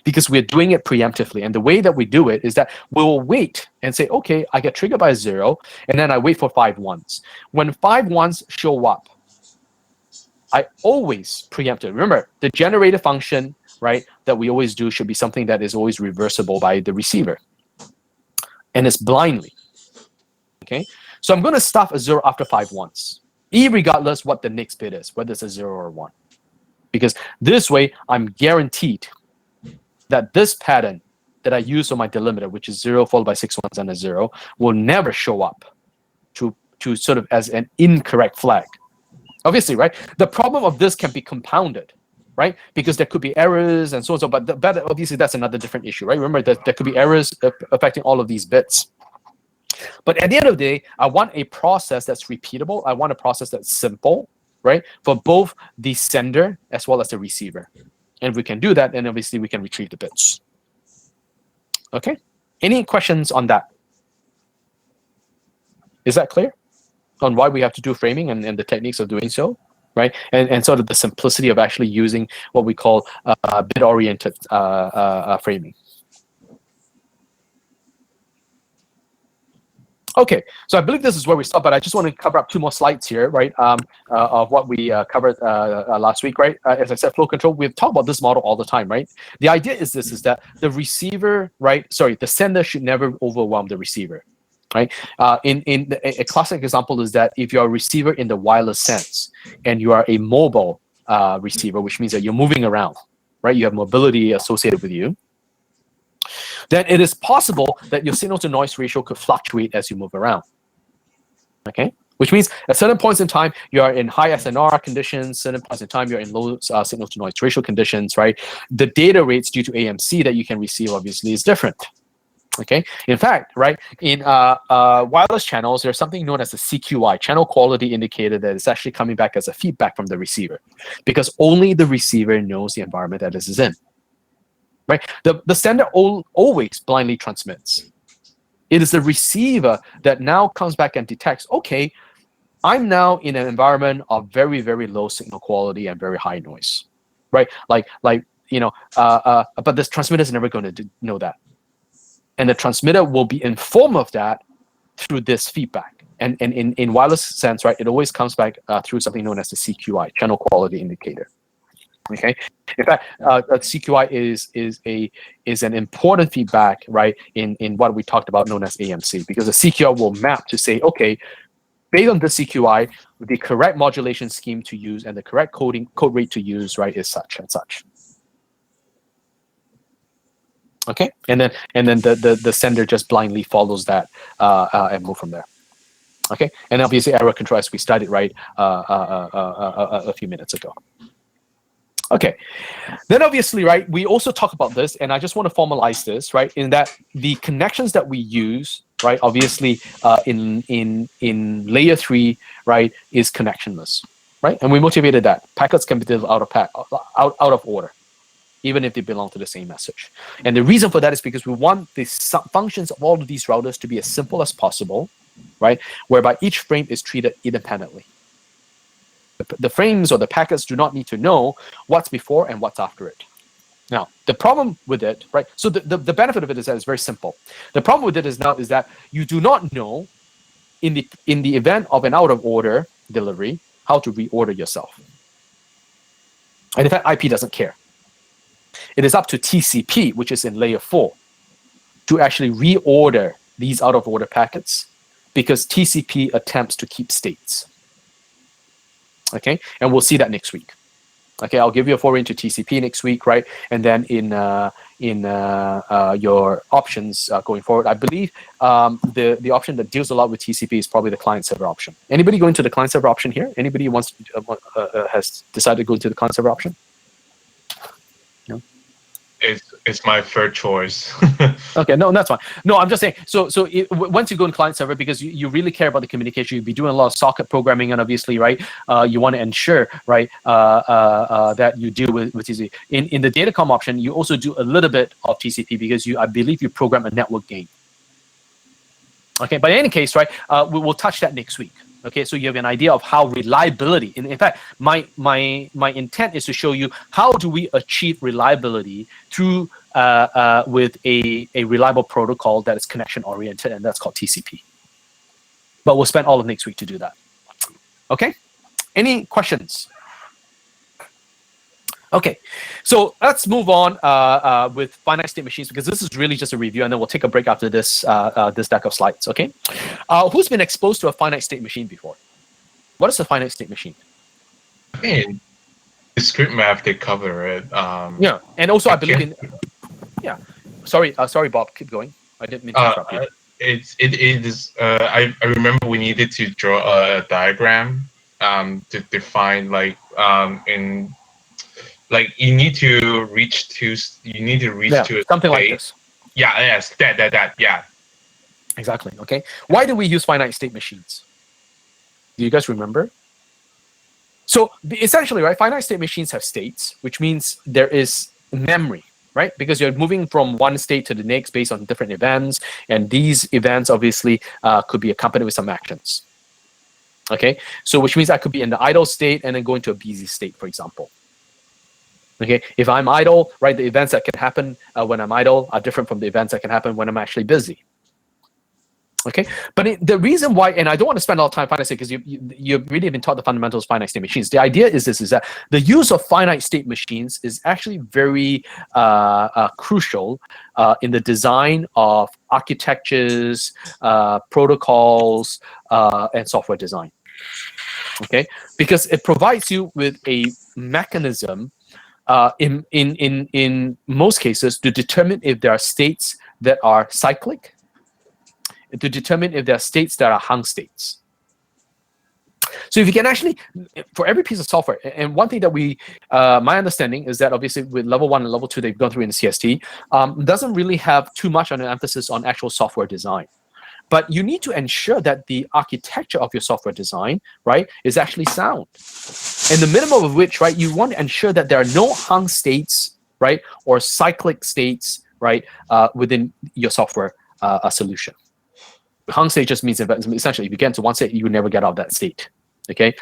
because we're doing it preemptively. And the way that we do it is that we'll wait and say, okay, I get triggered by a 0, and then I wait for 5 ones. When 5 ones show up, I always preempt it. Remember, the generator function, right, that we always do should be something that is always reversible by the receiver. And it's blindly. Okay? So I'm going to stuff a 0 after 5 ones, irregardless what the next bit is, whether it's a 0 or 1. Because this way, I'm guaranteed that this pattern that I use on my delimiter, which is 0 followed by 6 ones and a 0, will never show up to sort of as an incorrect flag. Obviously, right? The problem of this can be compounded, right? Because there could be errors and so on. So, but obviously that's another different issue, right? Remember that there could be errors affecting all of these bits. But at the end of the day, I want a process that's repeatable. I want a process that's simple, right? For both the sender as well as the receiver. And if we can do that, then obviously we can retrieve the bits. Okay. Any questions on that? Is that clear on why we have to do framing and the techniques of doing so, right? And sort of the simplicity of actually using what we call bit-oriented framing. Okay, so I believe this is where we stop, but I just want to cover up 2 more slides here, right, of what we covered last week, right? As I said, flow control, we've talked about this model all the time, right? The idea is this, is that the receiver, right, sorry, the sender should never overwhelm the receiver, right? A classic example is that if you're a receiver in the wireless sense, and you are a mobile receiver, which means that you're moving around, right? You have mobility associated with you. Then it is possible that your signal-to-noise ratio could fluctuate as you move around. Okay, which means at certain points in time you are in high SNR conditions, certain points in time you're in low signal-to-noise ratio conditions, right? The data rates due to AMC that you can receive obviously is different. Okay, in fact, right, in wireless channels, there's something known as the CQI, channel quality indicator, that is actually coming back as a feedback from the receiver, because only the receiver knows the environment that this is in. Right? The sender always blindly transmits. It is the receiver that now comes back and detects, okay, I'm now in an environment of very, very low signal quality and very high noise, right? Like you know, but this transmitter is never going to know that. And the transmitter will be informed of that through this feedback. And in wireless sense, right, it always comes back through something known as the CQI, channel quality indicator. Okay. In fact, CQI is an important feedback, right, in what we talked about known as AMC, because the CQI will map to say, okay, based on the CQI, the correct modulation scheme to use and the correct code rate to use, right, is such and such. Okay, and then the sender just blindly follows that and move from there. Okay, and obviously error control, as we studied, right, a few minutes ago. Okay, then obviously, right, we also talk about this, and I just want to formalize this, right, in that the connections that we use, right, obviously in layer 3, right, is connectionless, right, and we motivated that packets can be delivered out of order, even if they belong to the same message. And the reason for that is because we want the functions of all of these routers to be as simple as possible, right, whereby each frame is treated independently. The frames or the packets do not need to know what's before and what's after it. Now, the problem with it, right? So the benefit of it is that it's very simple. The problem with it is that you do not know, in the event of an out of order delivery, how to reorder yourself. And in fact, IP doesn't care. It is up to TCP, which is in layer 4, to actually reorder these out of order packets, because TCP attempts to keep states. Okay, and we'll see that next week. Okay, I'll give you a foray into TCP next week, right? And then in your options going forward, I believe the option that deals a lot with TCP is probably the client server option. Anybody going to the client server option here? Anybody wants has decided to go into the client server option? No. It's my third choice. Okay, no, that's fine. No, I'm just saying. So once you go in client server, because you really care about the communication, you'll be doing a lot of socket programming, and obviously, right, you want to ensure, right, that you deal with TCP. In the datacom option, you also do a little bit of TCP because I believe you program a network gain. Okay, but in any case, right, we'll touch that next week. Okay, so you have an idea of how reliability. In fact, my intent is to show you how do we achieve reliability through with a reliable protocol that is connection oriented, and that's called TCP. But we'll spend all of next week to do that. Okay, any questions? Okay, so let's move on with finite state machines, because this is really just a review, and then we'll take a break after this this deck of slides. Okay, who's been exposed to a finite state machine before? What is a finite state machine? I mean, the script map, they cover it. Yeah, and also I believe in. Yeah, sorry, Bob. Keep going. I didn't mean to interrupt you. It is. I remember we needed to draw a diagram to define, like, in Like you need to reach to Yeah, to a something like state. this. Yeah, yes, that, yeah. Exactly. Okay. Why do we use finite state machines? Do you guys remember? So essentially, right, finite state machines have states, which means there is memory, right? Because you're moving from one state to the next based on different events, and these events obviously could be accompanied with some actions. Okay, so which means I could be in the idle state and then go into a busy state, for example. Okay, if I'm idle, right, the events that can happen when I'm idle are different from the events that can happen when I'm actually busy. Okay, but the reason why, and I don't want to spend a lot of time finite state because you've really been taught the fundamentals of finite state machines. The idea is this: is that the use of finite state machines is actually very crucial in the design of architectures, protocols, and software design. Okay, because it provides you with a mechanism in most cases to determine if there are states that are cyclic, to determine if there are states that are hung states. So if you can actually, for every piece of software, and one thing that my understanding is that obviously with level 1 and level 2 they've gone through in the CST, doesn't really have too much on an emphasis on actual software design. But you need to ensure that the architecture of your software design, right, is actually sound. And the minimum of which, right, you want to ensure that there are no hung states, right, or cyclic states, right, within your software solution. Hung state just means essentially if you get into one state, you will never get out of that state. Okay,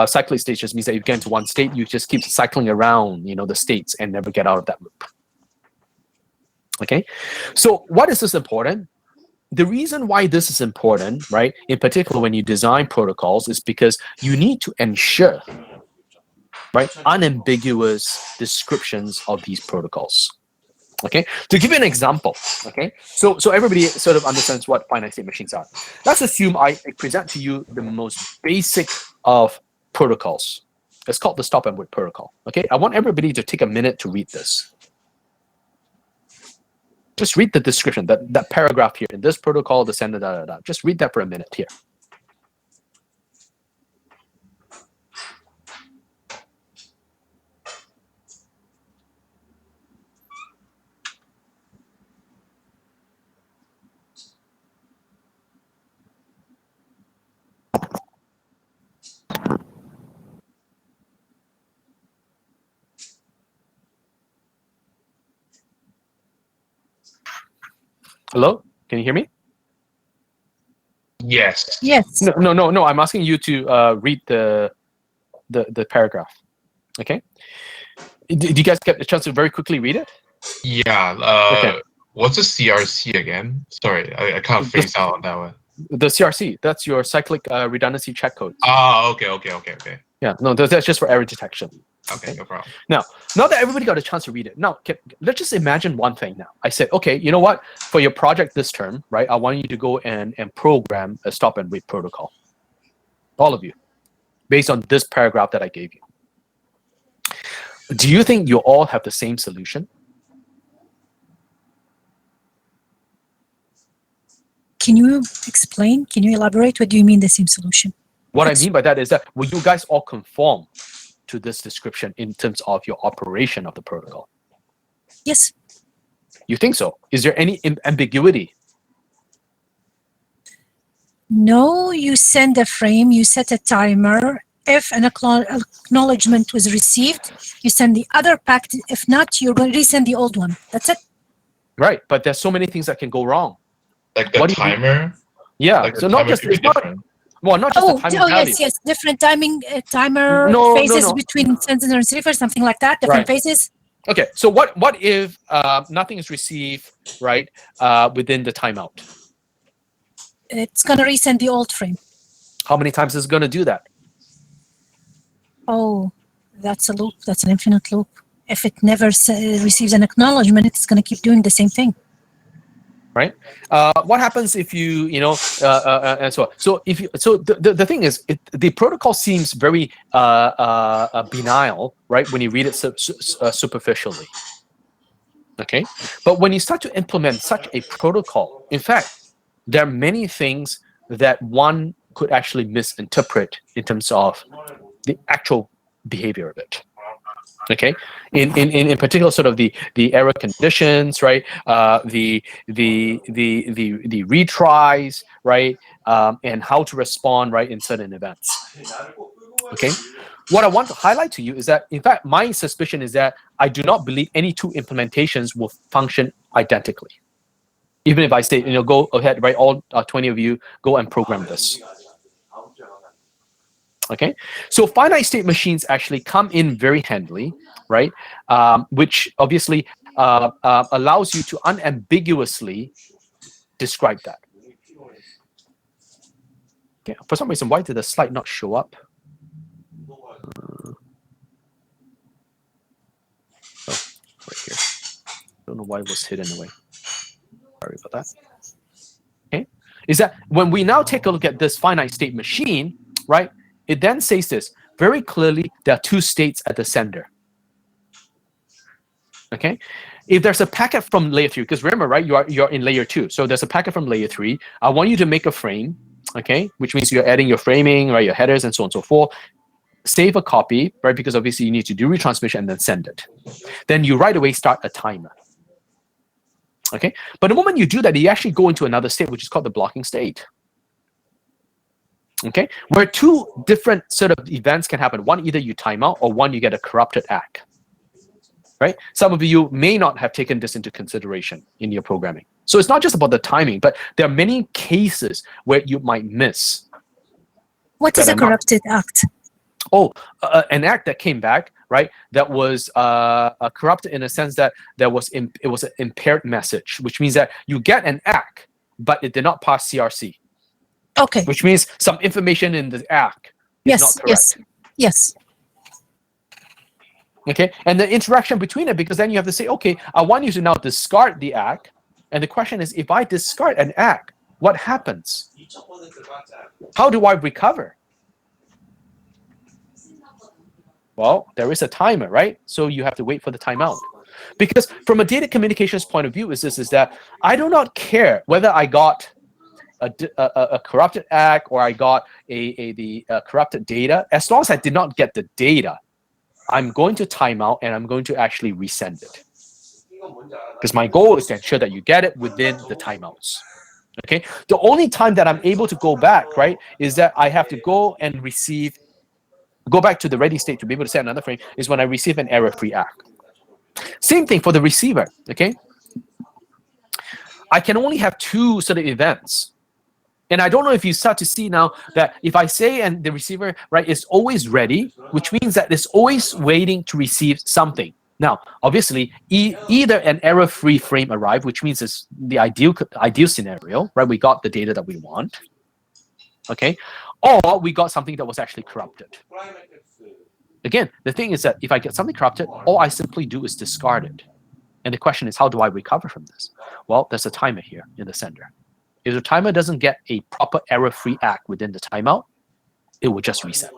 cyclic state just means that if you get into one state, you just keep cycling around, the states and never get out of that loop. Okay, so what is this important? The reason why this is important, right, in particular when you design protocols, is because you need to ensure, right, unambiguous descriptions of these protocols. Okay, to give you an example, okay, so everybody sort of understands what finite state machines are. Let's assume I present to you the most basic of protocols. It's called the stop and wait protocol. Okay, I want everybody to take a minute to read this. Just read the description, that paragraph here in this protocol, the sender, da da da. Just read that for a minute here. Hello? Can you hear me? Yes. Yes. No. I'm asking you to read the paragraph. Okay. Did you guys get a chance to very quickly read it? Yeah. Okay. What's a CRC again? Sorry, I kind of phased out on that one. The CRC, that's your cyclic redundancy check code. Oh, okay. Yeah, no, that's just for error detection. Okay, no problem. Now that everybody got a chance to read it, now let's just imagine one thing now. I said, okay, you know what? For your project this term, right, I want you to go and program a stop and wait protocol. All of you, based on this paragraph that I gave you. Do you think you all have the same solution? Can you explain? Can you elaborate? What do you mean the same solution? What I mean by that is that will you guys all conform to this description in terms of your operation of the protocol? Yes. You think so? Is there any ambiguity? No, you send a frame, you set a timer. If an acknowledgement was received, you send the other packet. If not, you're going to resend the old one. That's it. Right, but there's so many things that can go wrong. Like the timer? Yeah, Like so not just, it's not, well, not just the timing value. yes, different timing, timer phases between sender and receiver, something like that, different phases. Okay, so what if nothing is received, right, within the timeout? It's going to resend the old frame. How many times is it going to do that? Oh, that's a loop. That's an infinite loop. If it never receives an acknowledgement, it's going to keep doing the same thing. Right. What happens if you, and so on. So if you, so the thing is, the protocol seems very benign, right, when you read it superficially. Okay, but when you start to implement such a protocol, in fact, there are many things that one could actually misinterpret in terms of the actual behavior of it. Okay, in particular, sort of the error conditions, right? The retries, right? And how to respond, right, in certain events. Okay. What I want to highlight to you is that, in fact, my suspicion is that I do not believe any two implementations will function identically. Even if I say, go ahead, right? All 20 of you go and program this. Okay, so finite state machines actually come in very handily, right? Which obviously allows you to unambiguously describe that. Okay, for some reason, why did the slide not show up? Oh, right here. Don't know why it was hidden away. Sorry about that. Okay, is that when we now take a look at this finite state machine, right? It then says this very clearly: there are two states at the sender. Okay, if there's a packet from layer 3, because remember, right, you're in layer 2, so there's a packet from layer 3. I want you to make a frame, okay, which means you're adding your framing, right, your headers, and so on and so forth. Save a copy, right, because obviously you need to do retransmission and then send it. Then you right away start a timer. Okay, but the moment you do that, you actually go into another state, which is called the blocking state. Okay, where two different sort of events can happen. One, either you time out, or one, you get a corrupted ACK. Right? Some of you may not have taken this into consideration in your programming. So it's not just about the timing, but there are many cases where you might miss. What is a corrupted act? Oh, an act that came back, right? That was corrupted in a sense that it was an impaired message, which means that you get an ACK, but it did not pass CRC. Okay. Which means some information in the ACK is not correct. Yes. Okay, and the interaction between it, because then you have to say, okay, I want you to now discard the ACK, and the question is, if I discard an ACK, what happens? How do I recover? Well, there is a timer, right? So you have to wait for the timeout. Because from a data communications point of view, is that I do not care whether I got a corrupted ACK or I got the corrupted data. As long as I did not get the data, I'm going to time out and I'm going to actually resend it. Because my goal is to ensure that you get it within the timeouts. Okay. The only time that I'm able to go back, right, is that I have to go and go back to the ready state to be able to set another frame, is when I receive an error-free ACK. Same thing for the receiver. Okay. I can only have two sort of events. And I don't know if you start to see now that if I say and the receiver, right, is always ready, which means that it's always waiting to receive something. Now, obviously, either an error-free frame arrived, which means it's the ideal scenario, right? We got the data that we want, okay? Or we got something that was actually corrupted. Again, the thing is that if I get something corrupted, all I simply do is discard it. And the question is, how do I recover from this? Well, there's a timer here in the sender. If the timer doesn't get a proper error-free ACK within the timeout, it will just reset.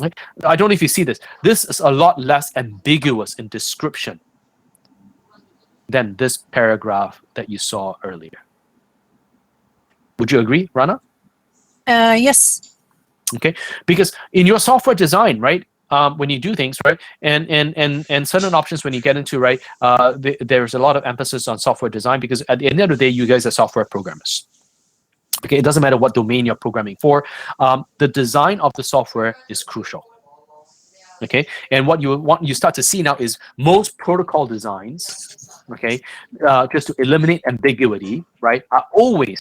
Right? I don't know if you see this. This is a lot less ambiguous in description than this paragraph that you saw earlier. Would you agree, Rana? Yes. Okay, because in your software design, right, when you do things, right, and certain options when you get into, right, there's a lot of emphasis on software design, because at the end of the day, you guys are software programmers. Okay, it doesn't matter what domain you're programming for. The design of the software is crucial. Okay, and what you start to see now is most protocol designs, okay, just to eliminate ambiguity, right, are always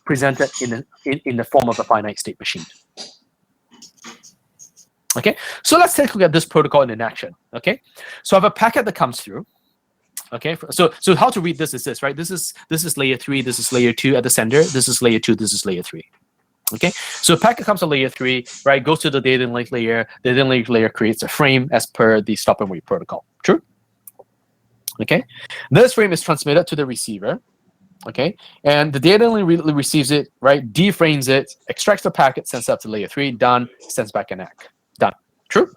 presented in the form of a finite state machine. Okay, so let's take a look at this protocol in action. Okay, so I have a packet that comes through. Okay, so how to read this is this, right? This is layer 3, this is layer 2 at the sender, this is layer 2, this is layer 3. Okay, so a packet comes to layer 3, right? Goes to the data link layer. The data link layer creates a frame as per the stop and wait protocol. True? Okay, this frame is transmitted to the receiver. Okay, and the data link receives it, right? Deframes it, extracts the packet, sends it up to layer 3. Done. Sends back an ACK. Done. True?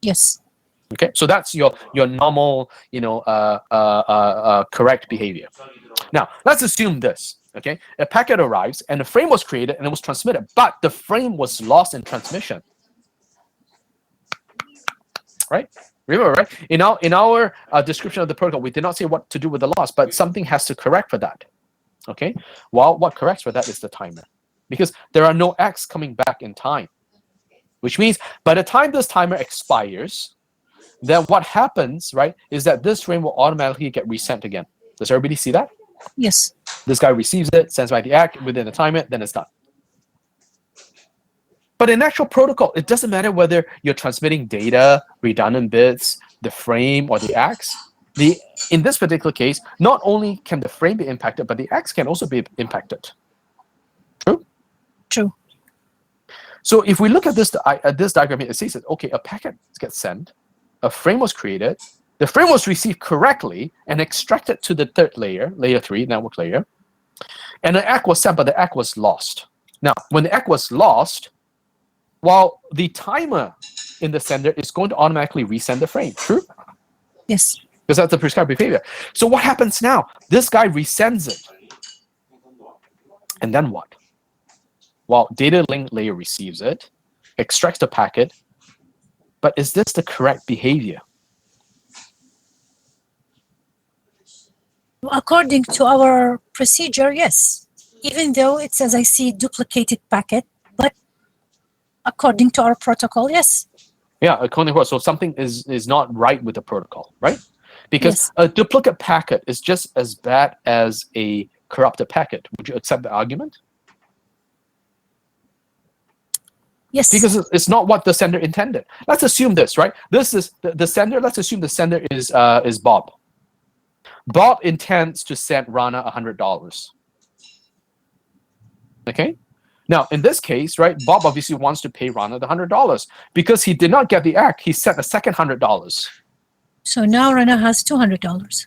Yes. Okay, so that's your normal, correct behavior. Now, let's assume this. Okay, a packet arrives and a frame was created and it was transmitted, but the frame was lost in transmission. right? Remember, right? In our description of the protocol, we did not say what to do with the loss, but something has to correct for that. Okay. Well, what corrects for that is the timer, because there are no X coming back in time, which means by the time this timer expires, then what happens, right, is that this frame will automatically get resent again. Does everybody see that? Yes. This guy receives it, sends back the ACK within the timer, then it's done. But in actual protocol, it doesn't matter whether you're transmitting data, redundant bits, the frame, or the ACKs. In this particular case, not only can the frame be impacted, but the ACKs can also be impacted. True? True. So if we look at this diagram here, it says that, okay, a packet gets sent, a frame was created, the frame was received correctly and extracted to the third layer, layer 3, network layer, and the ACK was sent, but the ACK was lost. Now, when the ACK was lost, while the timer in the sender is going to automatically resend the frame, true? Yes. Because that's the prescribed behavior. So what happens now? This guy resends it. And then what? Well, data link layer receives it, extracts the packet, but is this the correct behavior? According to our procedure, yes. Even though it's, as I see, duplicated packet, but according to our protocol, yes. Yeah, according to what? So something is not right with the protocol, right? Because Yes. a duplicate packet is just as bad as a corrupted packet. Would you accept the argument? Yes. Because it's not what the sender intended. Let's assume this, right? This is the sender. Let's assume the sender is Bob. Bob intends to send Rana $100. Okay. Now, in this case, right, Bob obviously wants to pay Rana the $100 because he did not get the ACK. He sent a second $100. So now Rana has $200.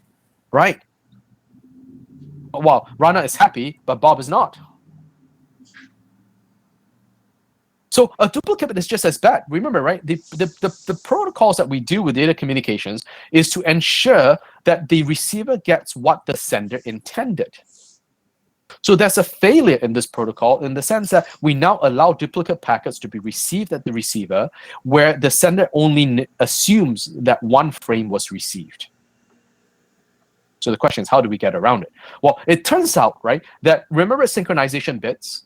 Right. Well, Rana is happy, but Bob is not. So a duplicate is just as bad. Remember, right? The protocols that we do with data communications is to ensure that the receiver gets what the sender intended. So there's a failure in this protocol in the sense that we now allow duplicate packets to be received at the receiver where the sender only assumes that one frame was received. So the question is, how do we get around it? Well, it turns out, right, that remember synchronization bits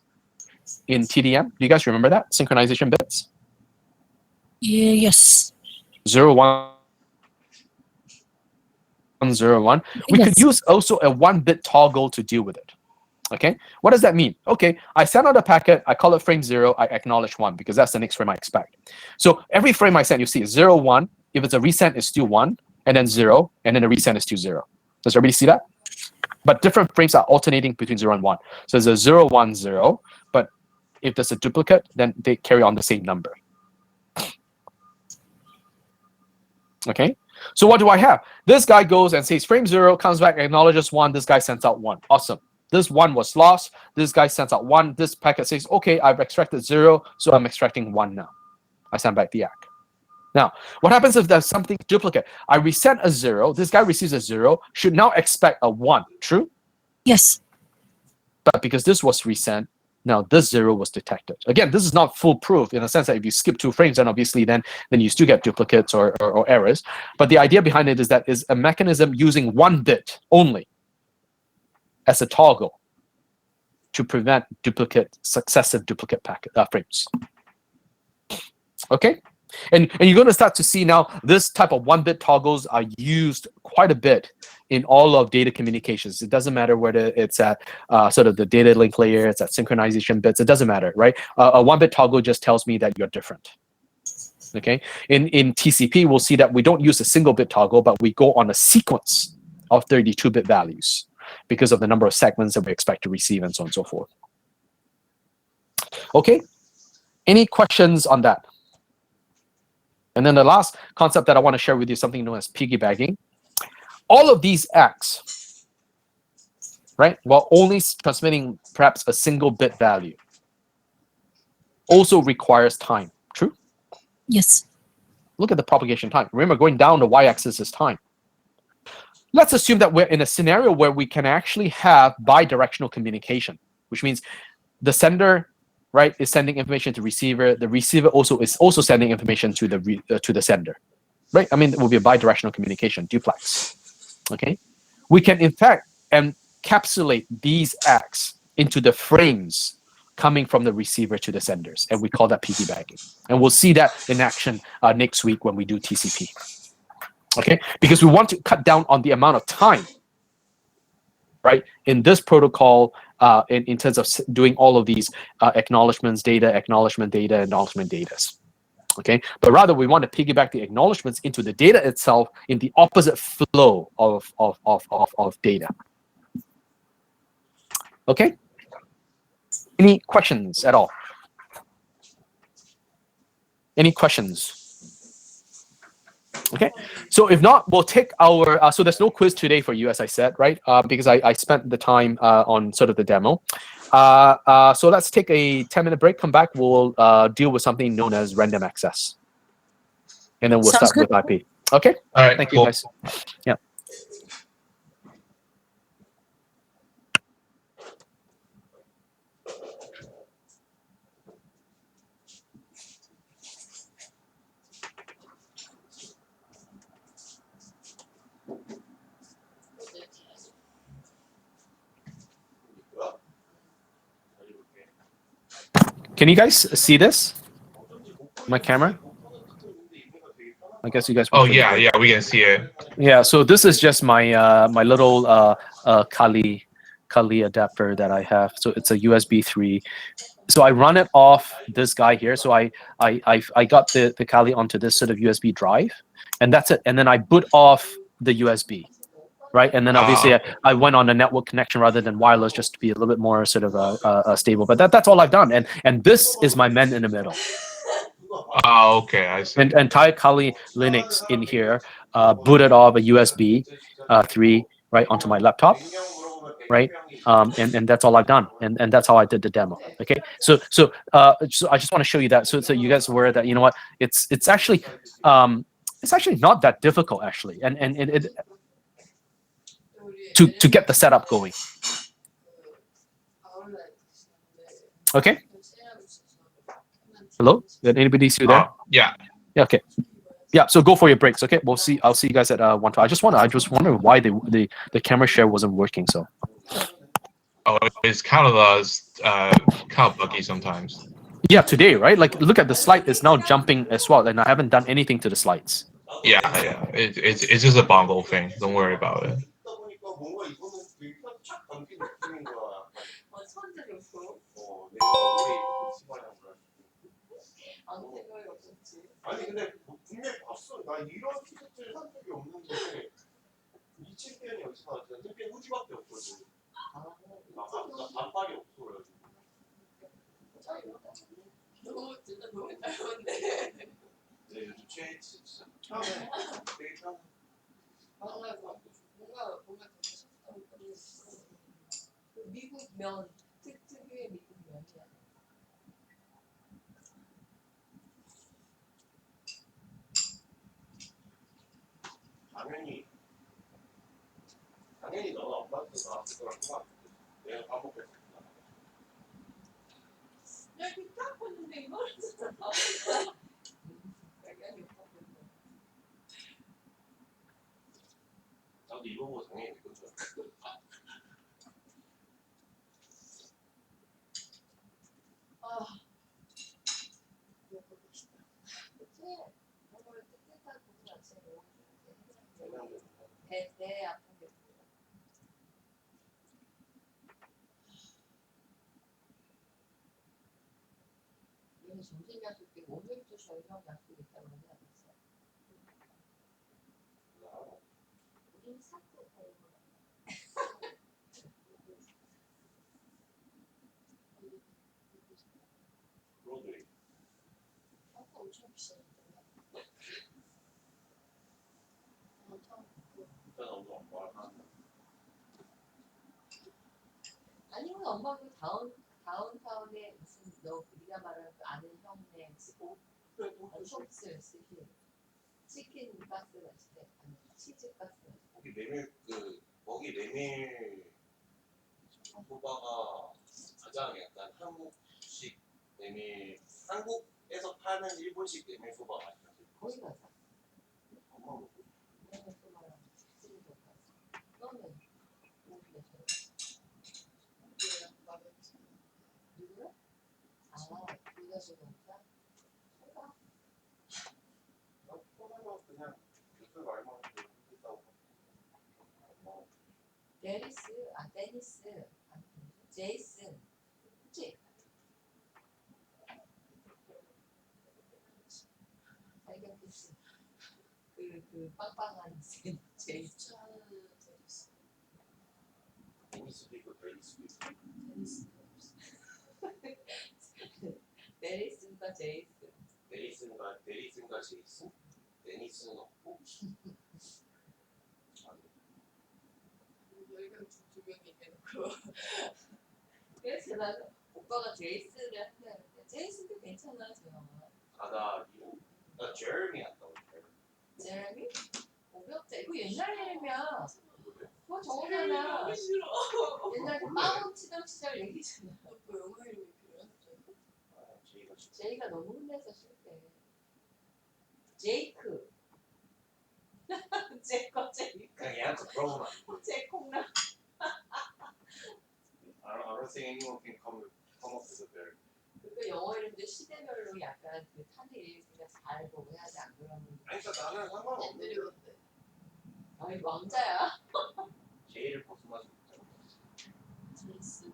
in TDM? Do you guys remember that? Synchronization bits? Yes. 0, 1, 0, 1. We Yes. could use also a 1-bit toggle to deal with it. Okay, what does that mean? Okay, I send out a packet, I call it frame 0, I acknowledge 1 because that's the next frame I expect. So every frame I send, you see is 0, 1. If it's a resend, it's still 1, and then 0, and then the resend is still 0. Does everybody see that? But different frames are alternating between 0 and 1. So there's a 0, 1, 0, but if there's a duplicate, then they carry on the same number. Okay, so what do I have? This guy goes and says frame 0, comes back, acknowledges 1, this guy sends out 1. Awesome. This 1 was lost. This guy sends out 1. This packet says, okay, I've extracted 0, so I'm extracting 1 now. I send back the ACK. Now, what happens if there's something duplicate? I resend a 0. This guy receives a 0, should now expect a 1. True? Yes. But because this was resent, now this 0 was detected. Again, this is not foolproof in the sense that if you skip 2 frames, then obviously then you still get duplicates or errors. But the idea behind it is that is a mechanism using 1 bit only as a toggle to prevent successive duplicate packet frames. Okay, and you're going to start to see now this type of 1-bit toggles are used quite a bit in all of data communications. It doesn't matter whether it's at sort of the data link layer, it's at synchronization bits. It doesn't matter, right? A 1-bit toggle just tells me that you're different. Okay, in TCP, we'll see that we don't use a single bit toggle, but we go on a sequence of 32-bit values because of the number of segments that we expect to receive and so on and so forth. Okay, any questions on that? And then the last concept that I want to share with you is something known as piggybacking. All of these acts, right, while only transmitting perhaps a single bit value, also requires time. True? Yes. Look at the propagation time. Remember, going down the y-axis is time. Let's assume that we're in a scenario where we can actually have bidirectional communication, which means the sender, right, is sending information to receiver. The receiver is also sending information to the sender. right? I mean, it will be a bidirectional communication, duplex. Okay, we can in fact encapsulate these acts into the frames coming from the receiver to the senders, and we call that piggybacking. And we'll see that in action next week when we do TCP. Okay, because we want to cut down on the amount of time, right, in this protocol in terms of doing all of these acknowledgement data. Okay, but rather we want to piggyback the acknowledgements into the data itself in the opposite flow of data. Okay, any questions at all? Any questions? Okay, so if not, we'll take our, so there's no quiz today for you, as I said, right? Because I spent the time on sort of the demo. So let's take a 10-minute break, come back, we'll deal with something known as random access. And then we'll Sounds start with IP. Okay, All right, thank cool. you guys. Yeah. Can you guys see this? My camera? I guess you guys. Oh yeah, yeah, we can see it. Yeah. So this is just my my little Kali adapter that I have. So it's a USB 3. So I run it off this guy here. So I got the Kali onto this sort of USB drive, and that's it. And then I boot off the USB. Right, and then obviously I went on a network connection rather than wireless, just to be a little bit more sort of stable. But that's all I've done, and this is my man in the middle. Oh, okay, I see. And entire Kali Linux in here, booted off a USB 3 right onto my laptop, right? And that's all I've done, and that's how I did the demo. Okay, so I just want to show you that, so you guys are aware that, you know what, it's actually not that difficult actually, and it to get the setup going. Okay. Hello? Did anybody see you there? Yeah. Yeah. Okay. Yeah. So go for your breaks. Okay. We'll see. I'll see you guys at 1:00. I just wonder why the camera share wasn't working. So. Oh, it's kind of buggy sometimes. Yeah. Today, right? Like, look at the slide. It's now jumping as well, and I haven't done anything to the slides. Yeah, yeah. It's just a bongo thing. Don't worry about it. 데니스, 제이슨, 그치? 그 빵빵한 제이슨. 데니스도 있고 데니스도 있고. 데니스과 제이슨. 데니슨과 제이슨. 데니스는 없고. 여기가 두 명이 있고. 그래서 나는 오빠가 제이슨을 한다는데 제이슨도 괜찮아 저 영화. 나 제레미 한다고. 제레미? 어렵다. 이거 옛날 이름이야. 그거 저거잖아. 싫어. 옛날 빠우치덕치덕 얘기잖아. 뭐 영어 이름이 필요해? 제이가 너무 혼내서 싫대. 제이크. 제이크. 그냥 얘한테 물어보면 안 돼. 제이콩나. I don't think anyone can come up with a better. 그 영어 이름도 시대별로 약간 그 탄이 그냥 잘 보고 해야지 안 그러면. 아니 그러니까 나는 상관없는데. 애들이었는데. 아이 왕자야. 제이를 벗어나지 못하고. 제이슨.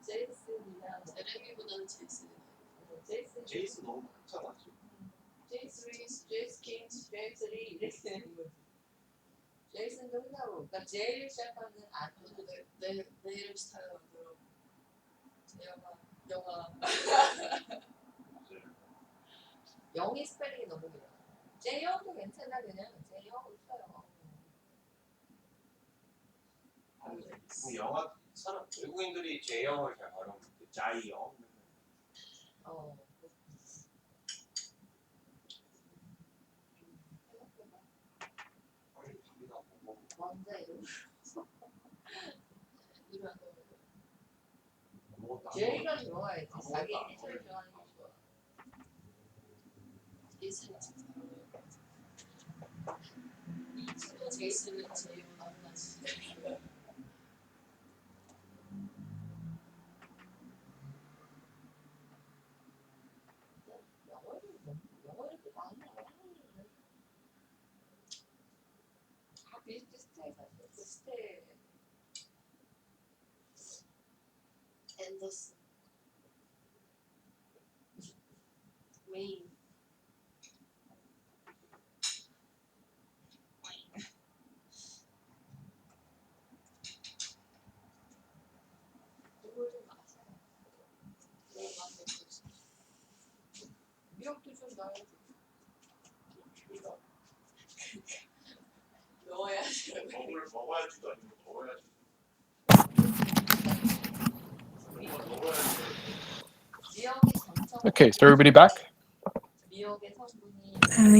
제이슨이나 제레미보다는 제이슨이 나아. 제이스 너무 많잖아 지금. 제이슨이 이렇게 되는 거지. 제이슨도 흔하고, 그러니까 제일 시작하는 그리고 내 이름 스타일 만들어. 영화. 영이 스펠링이 너무 길어. 제이형도 괜찮아 그냥. 제이형 있어요. 그 영화 사람 외국인들이 제영을 잘 발음하는데 자이영. 왕자 이름. 제이가 좋아해. 자기 이니셜 좋아하는 게 좋아. 이 친구 제이슨은 제일 만나지. 영어 이렇게 많나? 다 비슷비슷해 사실. 비슷해. 앤더슨. 웨인. 그걸 좀 아세요? 내 마음에 들었어. 미역도 좀 넣어야지. 넣어야지. 먹을 먹어야지도 아니고 먹어야지. 미역이 전청. Okay, is everybody back? 미역의 성분이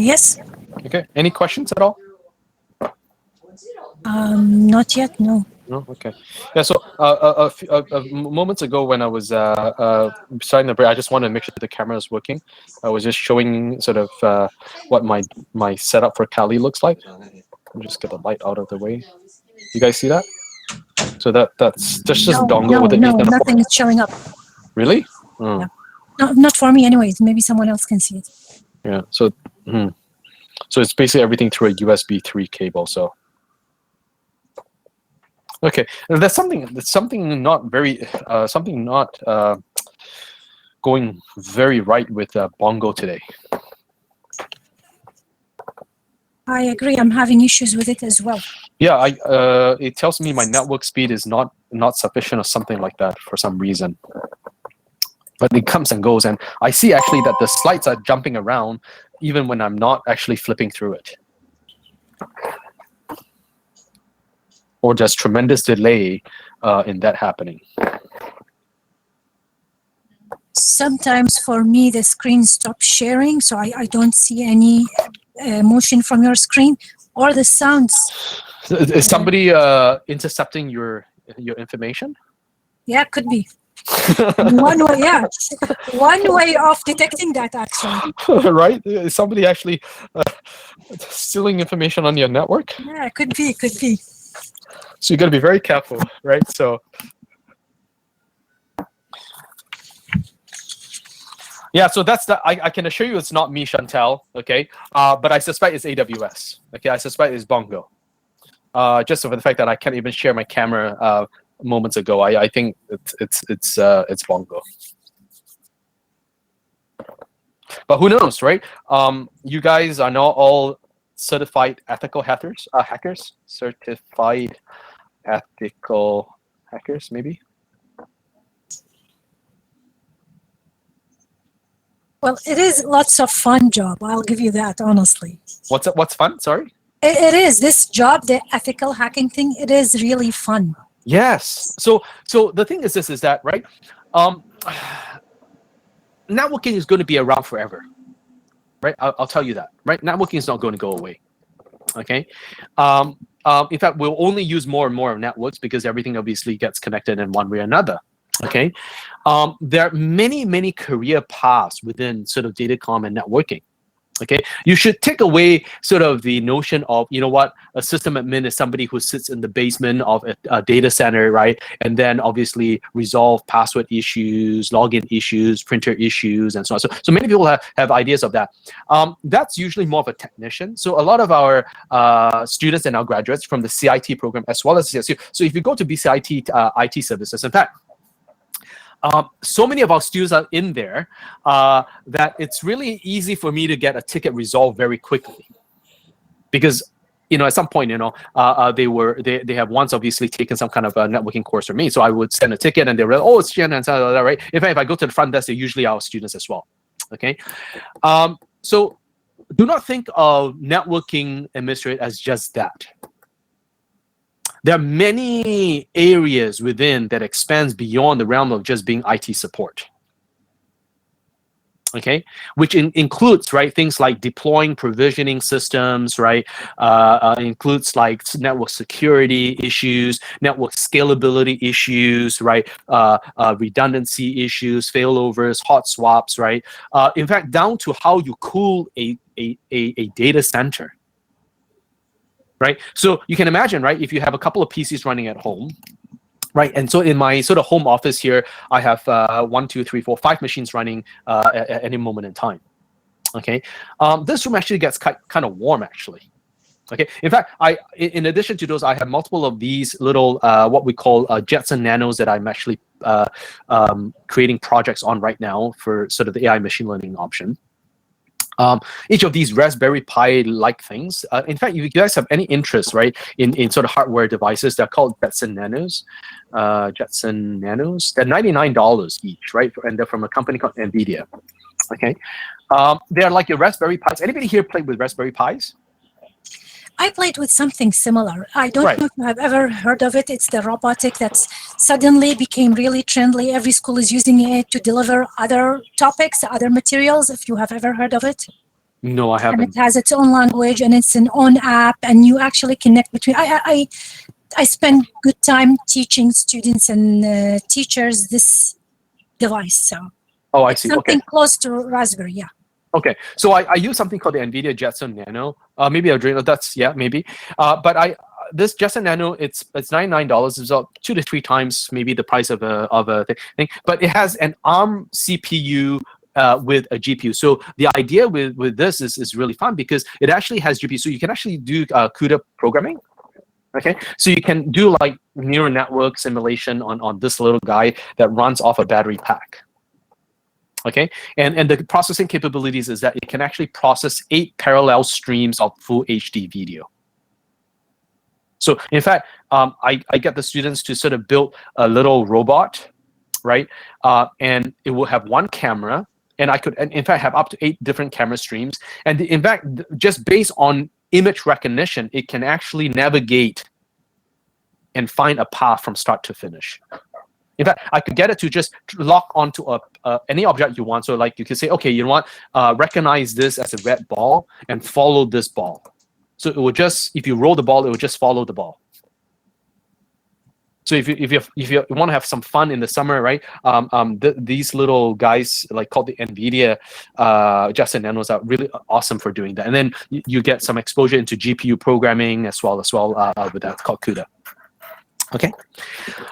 Yes. Okay. Any questions at all? 어지러워. Not yet. No. No. Okay. Yeah. So moments ago, when I was starting the break, I just wanted to make sure the camera is working. I was just showing sort of what my setup for Kali looks like. I'll just get the light out of the way. You guys see that? So that's just dongle with an No, Ethernet nothing is showing up. Really? Oh. Yeah. No, not for me anyways. Maybe someone else can see it. Yeah. So so it's basically everything through a USB 3 cable. So okay, that's something not very going very right with Bongo today. I agree. I'm having issues with it as well. Yeah, it tells me my network speed is not sufficient or something like that for some reason. But it comes and goes, and I see actually that the slides are jumping around even when I'm not actually flipping through it. Or there's tremendous delay in that happening. Sometimes for me, the screen stops sharing, so I don't see any motion from your screen or the sounds. Is somebody intercepting your information? Yeah, could be. One way, yeah. One way of detecting that, actually. Right? Is somebody actually stealing information on your network? Yeah, could be, could be. So you got to be very careful, right? So yeah, so that's the. I can assure you it's not me, Chantel. Okay, but I suspect it's AWS. Okay, I suspect it's Bongo. Just for the fact that I can't even share my camera moments ago, I think it's Bongo. But who knows, right? You guys are not all certified ethical hackers. Certified ethical hackers, maybe. Well, it is lots of fun job. I'll give you that, honestly. What's fun? Sorry. It is this job, the ethical hacking thing. It is really fun. Yes. So the thing is this, is that, right? Networking is going to be around forever, right? I'll tell you that, right? Networking is not going to go away. Okay. In fact, we'll only use more and more of networks because everything obviously gets connected in one way or another. Okay. There are many career paths within sort of datacom and networking. Okay, you should take away sort of the notion of, you know what, a system admin is somebody who sits in the basement of a data center, right? And then obviously resolve password issues, login issues, printer issues, and so on. So many people have ideas of that. That's usually more of a technician. So a lot of our students and our graduates from the CIT program, as well as CSU. So if you go to BCIT IT services, in fact, so many of our students are in there that it's really easy for me to get a ticket resolved very quickly, because at some point they have once obviously taken some kind of a networking course from me, so I would send a ticket and they were like, oh, it's Jen and so on, right? In fact, if I go to the front desk, they're usually our students as well. Okay, so do not think of networking administrator as just that. There are many areas within that expands beyond the realm of just being IT support. Okay, which includes, right, things like deploying, provisioning systems, right? Includes like network security issues, network scalability issues, right? Redundancy issues, failovers, hot swaps, right? In fact, down to how you cool a data center. Right, so you can imagine, right, if you have a couple of PCs running at home, right, and so in my sort of home office here, I have 1, 2, 3, 4, 5 machines running at any moment in time. Okay, this room actually gets kind of warm, actually. Okay, in fact, in addition to those, I have multiple of these little what we call Jetson Nanos that I'm actually creating projects on right now for sort of the AI machine learning option. Each of these Raspberry Pi-like things. In fact, if you guys have any interest, right, in sort of hardware devices, they're called Jetson Nanos. Jetson Nanos. They're $99 each, right? And they're from a company called NVIDIA. Okay. They're like your Raspberry Pis. Anybody here played with Raspberry Pis? I played with something similar. I don't Right. know if you have ever heard of it. It's the robotic that's suddenly became really trendy. Every school is using it to deliver other topics, other materials, if you have ever heard of it. No, I And haven't. it has its own language and it's an own app, and you actually connect between. I spend good time teaching students and teachers this device. So Oh, I it's see. something Okay. close to Raspberry, yeah. Okay, so I use something called the NVIDIA Jetson Nano. Maybe Adreno, that's, yeah, maybe. But this Jetson Nano, it's $99. It's about 2 to 3 times maybe the price of a thing. But it has an ARM CPU with a GPU. So the idea with this is really fun because it actually has GPU. So you can actually do CUDA programming. Okay, so you can do like neural network simulation on this little guy that runs off a battery pack. Okay, and the processing capabilities is that it can actually process 8 parallel streams of full HD video. So in fact, I get the students to sort of build a little robot, right? And it will have one camera, and I could, in fact, have up to 8 different camera streams. And in fact, just based on image recognition, it can actually navigate and find a path from start to finish. In fact, I could get it to just lock onto any object you want. So like you could say, okay, you know what, recognize this as a red ball and follow this ball. So it will just, if you roll the ball, it will just follow the ball. So if you want to have some fun in the summer, right? These little guys like called the NVIDIA Justin Nanos are really awesome for doing that. And then you get some exposure into GPU programming as well with that called CUDA.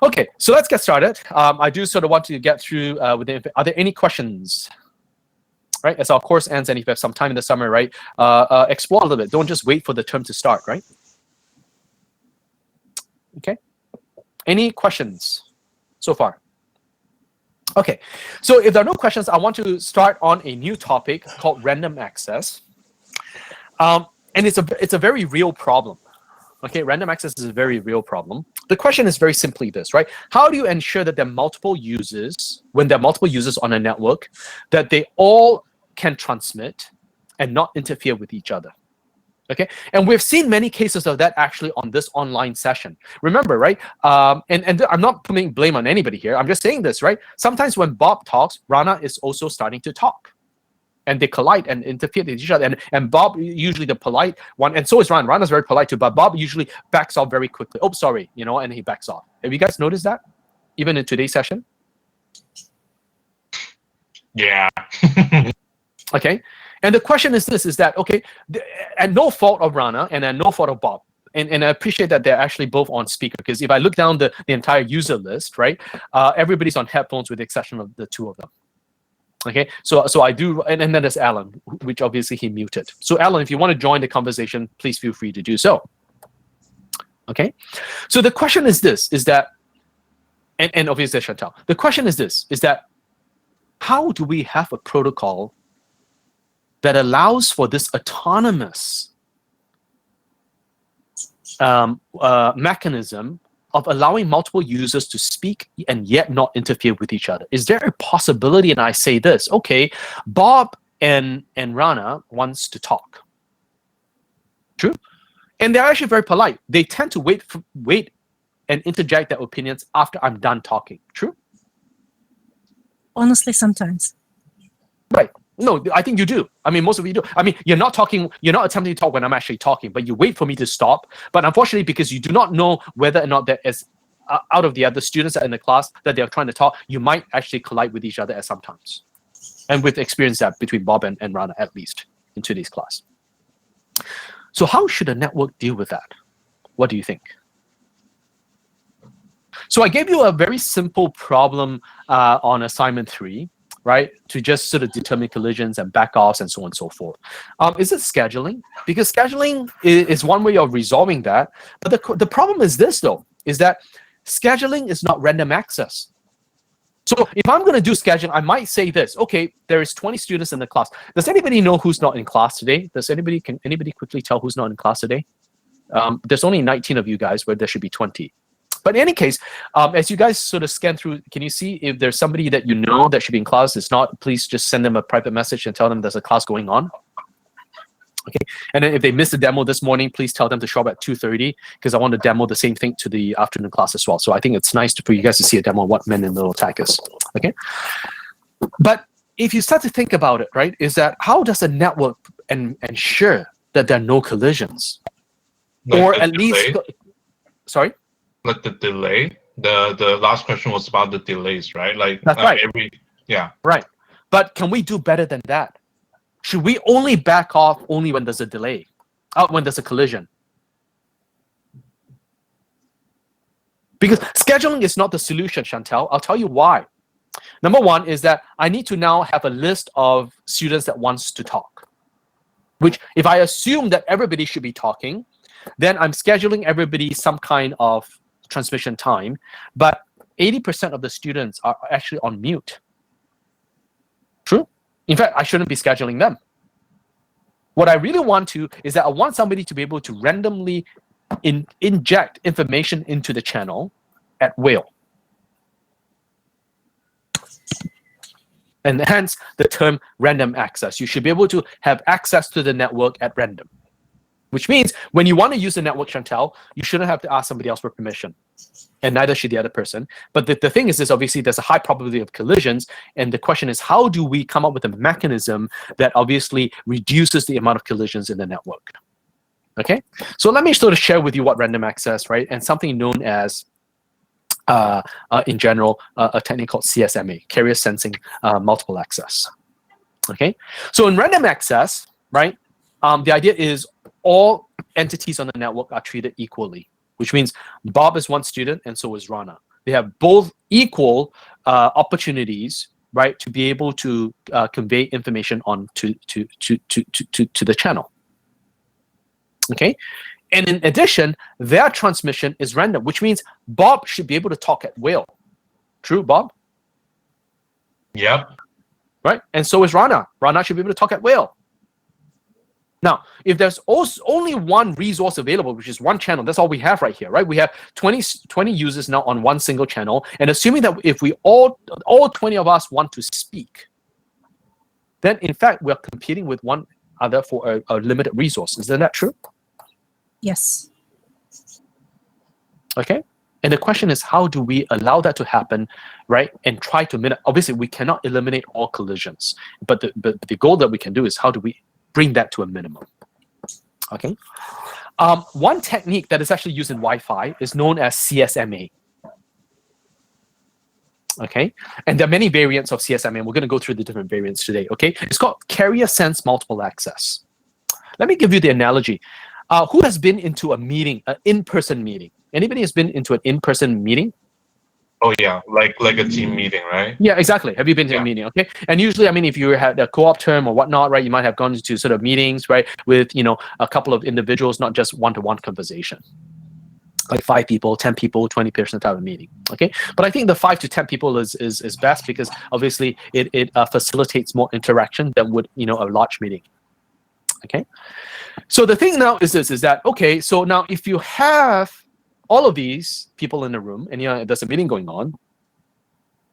Okay, so let's get started. I do sort of want to get through with the. Are there any questions? Right, as our course ends, and if you have some time in the summer, right, explore a little bit. Don't just wait for the term to start, right? Okay. Any questions so far? Okay, so if there are no questions, I want to start on a new topic called random access, and it's a very real problem. Okay, random access is a very real problem. The question is very simply this, right? How do you ensure that there are multiple users, when there are multiple users on a network, that they all can transmit and not interfere with each other? Okay, and we've seen many cases of that actually on this online session. Remember, right? And I'm not putting blame on anybody here. I'm just saying this, right? Sometimes when Bob talks, Rana is also starting to talk, and they collide and interfere with each other. And Bob, usually the polite one, and so is Rana. Rana's very polite too, but Bob usually backs off very quickly. Oh, sorry, and he backs off. Have you guys noticed that, even in today's session? Yeah. Okay. And the question is this, is that, okay, and no fault of Rana and no fault of Bob. And I appreciate that they're actually both on speaker, because if I look down the entire user list, right, everybody's on headphones with the exception of the two of them. Okay, so I do, and then there's Alan, which obviously he muted. So Alan, if you want to join the conversation, please feel free to do so. Okay, so the question is this, is that, and obviously Chantal, the question is this, is that how do we have a protocol that allows for this autonomous mechanism of allowing multiple users to speak and yet not interfere with each other? Is there a possibility, and I say this, okay, Bob and Rana wants to talk. True? And they're actually very polite. They tend to wait and interject their opinions after I'm done talking. True? Honestly, sometimes. Right. No, I think you do. I mean, most of you do. I mean, you're not attempting to talk when I'm actually talking, but you wait for me to stop. But unfortunately, because you do not know whether or not there is, out of the other students that are in the class that they're trying to talk, you might actually collide with each other at sometimes. And we've experienced that between Bob and Rana, at least, in today's class. So how should a network deal with that? What do you think? So I gave you a very simple problem on assignment 3. Right, to just sort of determine collisions and backoffs and so on and so forth. Is it scheduling? Because scheduling is one way of resolving that. But the problem is this, though, is that scheduling is not random access. So if I'm going to do scheduling, I might say this. Okay, there is 20 students in the class. Does anybody know who's not in class today? Can anybody quickly tell who's not in class today? There's only 19 of you guys, where there should be 20. But in any case, as you guys sort of scan through, can you see if there's somebody that you know that should be in class? If not, please just send them a private message and tell them there's a class going on. Okay, and then if they missed the demo this morning, please tell them to show up at 2:30, because I want to demo the same thing to the afternoon class as well. So I think it's nice for you guys to see a demo of what men in little attack is. Okay, but if you start to think about it, right, is that how does a network ensure that there are no collisions, or at least, sorry. Like the delay. The last question was about the delays, right? Like that's right. Yeah. Right. But can we do better than that? Should we only back off only when there's a delay, when there's a collision? Because scheduling is not the solution, Chantal. I'll tell you why. Number one is that I need to now have a list of students that wants to talk. Which, if I assume that everybody should be talking, then I'm scheduling everybody some kind of transmission time, but 80% of the students are actually on mute. True? In fact, I shouldn't be scheduling them. What I really want to is that I want somebody to be able to randomly inject information into the channel at will. And hence the term random access. You should be able to have access to the network at random. Which means when you want to use the network, Chantal, you shouldn't have to ask somebody else for permission. And neither should the other person. But the thing is obviously there's a high probability of collisions. And the question is, how do we come up with a mechanism that obviously reduces the amount of collisions in the network? Okay, so let me sort of share with you what random access, right, and something known as in general, a technique called CSMA, carrier sensing multiple access. Okay, so in random access, right, the idea is all entities on the network are treated equally, which means Bob is one student and so is Rana. They have both equal opportunities, right, to be able to convey information on to the channel. Okay, and in addition, their transmission is random, which means Bob should be able to talk at will. True, Bob? Yep. Right, and so is Rana. Rana should be able to talk at will. Now, if there's also only one resource available, which is one channel, that's all we have right here, right? We have 20 users now on one single channel, and assuming that if we all 20 of us want to speak, then in fact we're competing with one other for a limited resource. Isn't that true? Yes. Okay. And the question is, how do we allow that to happen, right? And try to minimize. Obviously, we cannot eliminate all collisions, but the goal that we can do is how do we bring that to a minimum. Okay. One technique that is actually used in Wi-Fi is known as CSMA. Okay, and there are many variants of CSMA. We're going to go through the different variants today. Okay, it's called carrier sense multiple access. Let me give you the analogy. Who has been into a meeting, an in-person meeting? Anybody has been into an in-person meeting? Oh yeah, like a team meeting, right? Yeah, exactly. Have you been to a meeting? Okay, and usually, I mean, if you had a co-op term or whatnot, right, you might have gone to sort of meetings, right, with a couple of individuals, not just one-to-one conversation, like 5 people, 10 people, 20 person type of meeting. Okay, but I think the 5 to 10 people is best because obviously it facilitates more interaction than would a large meeting. Okay, so the thing now is this: is that okay? So now if you have all of these people in the room, and there's a meeting going on.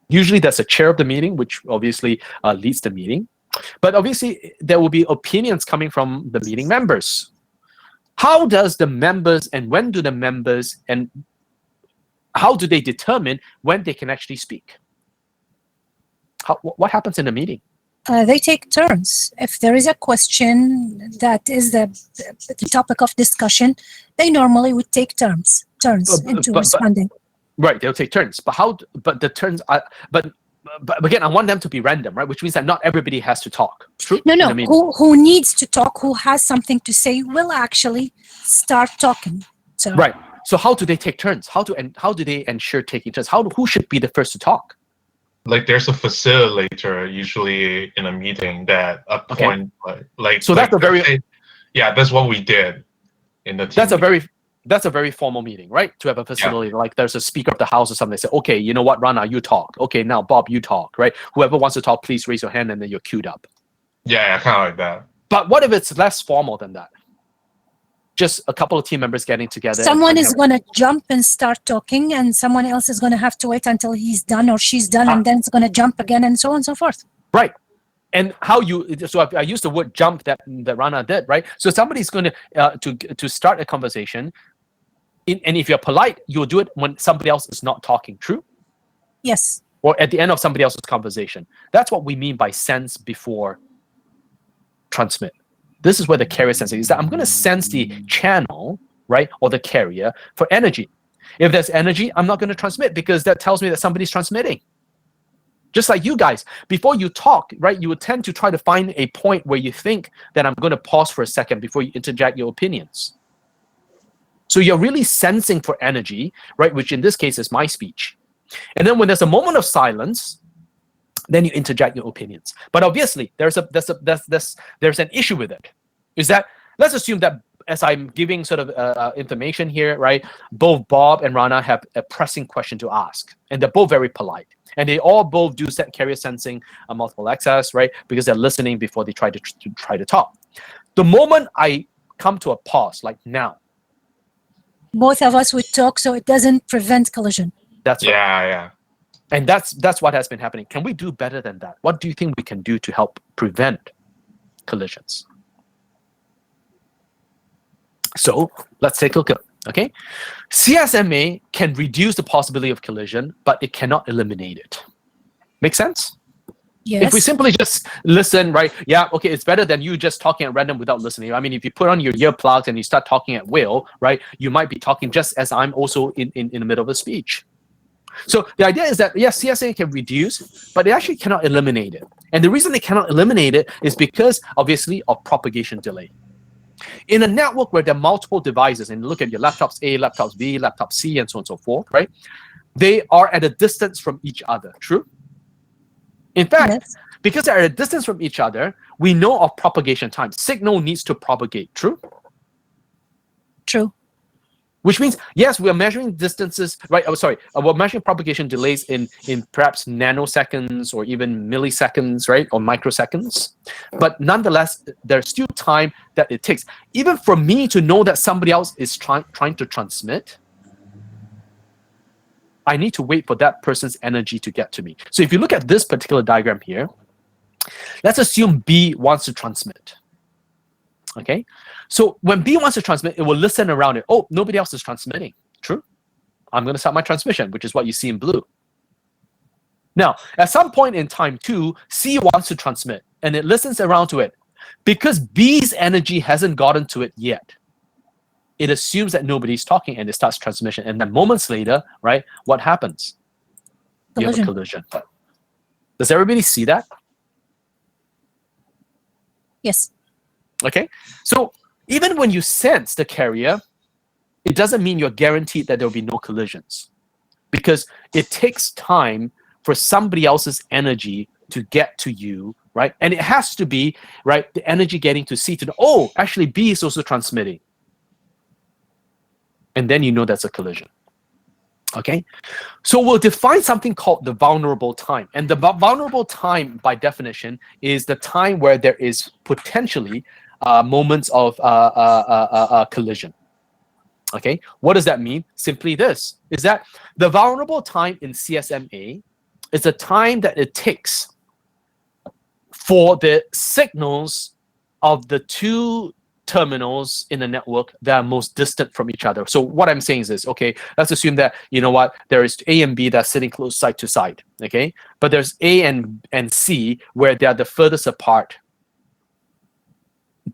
Usually, there's a chair of the meeting, which obviously leads the meeting. But obviously, there will be opinions coming from the meeting members. How does the members and when do the members and how do they determine when they can actually speak? What happens in the meeting? They take turns. If there is a question that is the topic of discussion, they normally would take turns into responding. Right, they'll take turns. But how? But the turns are. But again, I want them to be random, right? Which means that not everybody has to talk. True? No. Who needs to talk? Who has something to say will actually start talking. So right. So how do they take turns? How do they ensure taking turns? Who should be the first to talk? Like there's a facilitator usually in a meeting that appoint like. So that's a very that's what we did in the team. That's a very formal meeting, right? To have a facilitator, like there's a speaker of the house or something. They say, okay, you know what, Rana, you talk. Okay, now Bob, you talk, right? Whoever wants to talk, please raise your hand, and then you're queued up. Yeah, kind of like that. But what if it's less formal than that? Just a couple of team members getting together. Someone is going to jump and start talking, and someone else is going to have to wait until he's done or she's done, and then it's going to jump again, and so on and so forth. Right. And so I used the word jump that Rana did, right? So somebody's going to start a conversation, and if you're polite, you'll do it when somebody else is not talking. True? Yes. Or at the end of somebody else's conversation. That's what we mean by sense before transmit. This is where the carrier sensing is. That I'm going to sense the channel, right, or the carrier for energy. If there's energy, I'm not going to transmit because that tells me that somebody's transmitting. Just like you guys, before you talk, right, you would tend to try to find a point where you think that I'm going to pause for a second before you interject your opinions. So you're really sensing for energy, right, which in this case is my speech. And then when there's a moment of silence, then you interject your opinions. But obviously, there's an issue with it. Is that, let's assume that as I'm giving sort of information here, right, both Bob and Rana have a pressing question to ask. And they're both very polite. And they both do carrier sensing multiple access, right, because they're listening before they try to talk. The moment I come to a pause, like now. Both of us would talk, so it doesn't prevent collision. That's right. Yeah. And that's what has been happening. Can we do better than that? What do you think we can do to help prevent collisions? So let's take a look at it. Okay, CSMA can reduce the possibility of collision, but it cannot eliminate it. Make sense? Yes. If we simply just listen, right? Yeah, okay, it's better than you just talking at random without listening. I mean, if you put on your earplugs and you start talking at will, right, you might be talking just as I'm also in the middle of a speech. So the idea is that, yes, CSMA can reduce, but they actually cannot eliminate it. And the reason they cannot eliminate it is because, obviously, of propagation delay. In a network where there are multiple devices, and look at your laptops A, laptops B, laptop C, and so on and so forth, right? They are at a distance from each other, true? In fact, Yes. because they're at a distance from each other, we know of propagation time. Signal needs to propagate, true? True. Which means, yes, we are measuring distances, right? Oh, sorry, we're measuring propagation delays in perhaps nanoseconds or even milliseconds, right? Or microseconds. But nonetheless, there's still time that it takes. Even for me to know that somebody else is trying to transmit, I need to wait for that person's energy to get to me. So if you look at this particular diagram here, let's assume B wants to transmit. Okay, so when B wants to transmit, it will listen around it. Oh, nobody else is transmitting. True. I'm going to start my transmission, which is what you see in blue. Now, at some point in time too, C wants to transmit, and it listens around to it. Because B's energy hasn't gotten to it yet, it assumes that nobody's talking, and it starts transmission. And then moments later, right, what happens? You have a collision. Does everybody see that? Yes. Okay, so even when you sense the carrier, it doesn't mean you're guaranteed that there will be no collisions, because it takes time for somebody else's energy to get to you, right? And it has to be, right, the energy getting to C to know, oh, actually B is also transmitting. And then you know that's a collision. Okay, so we'll define something called the vulnerable time. And the vulnerable time, by definition, is the time where there is potentially moments of collision. Okay, what does that mean? Simply this, is that the vulnerable time in CSMA is the time that it takes for the signals of the two terminals in the network that are most distant from each other. So what I'm saying is this, okay, let's assume that, you know what, there is A and B that's sitting close side to side, okay? But there's A and C where they are the furthest apart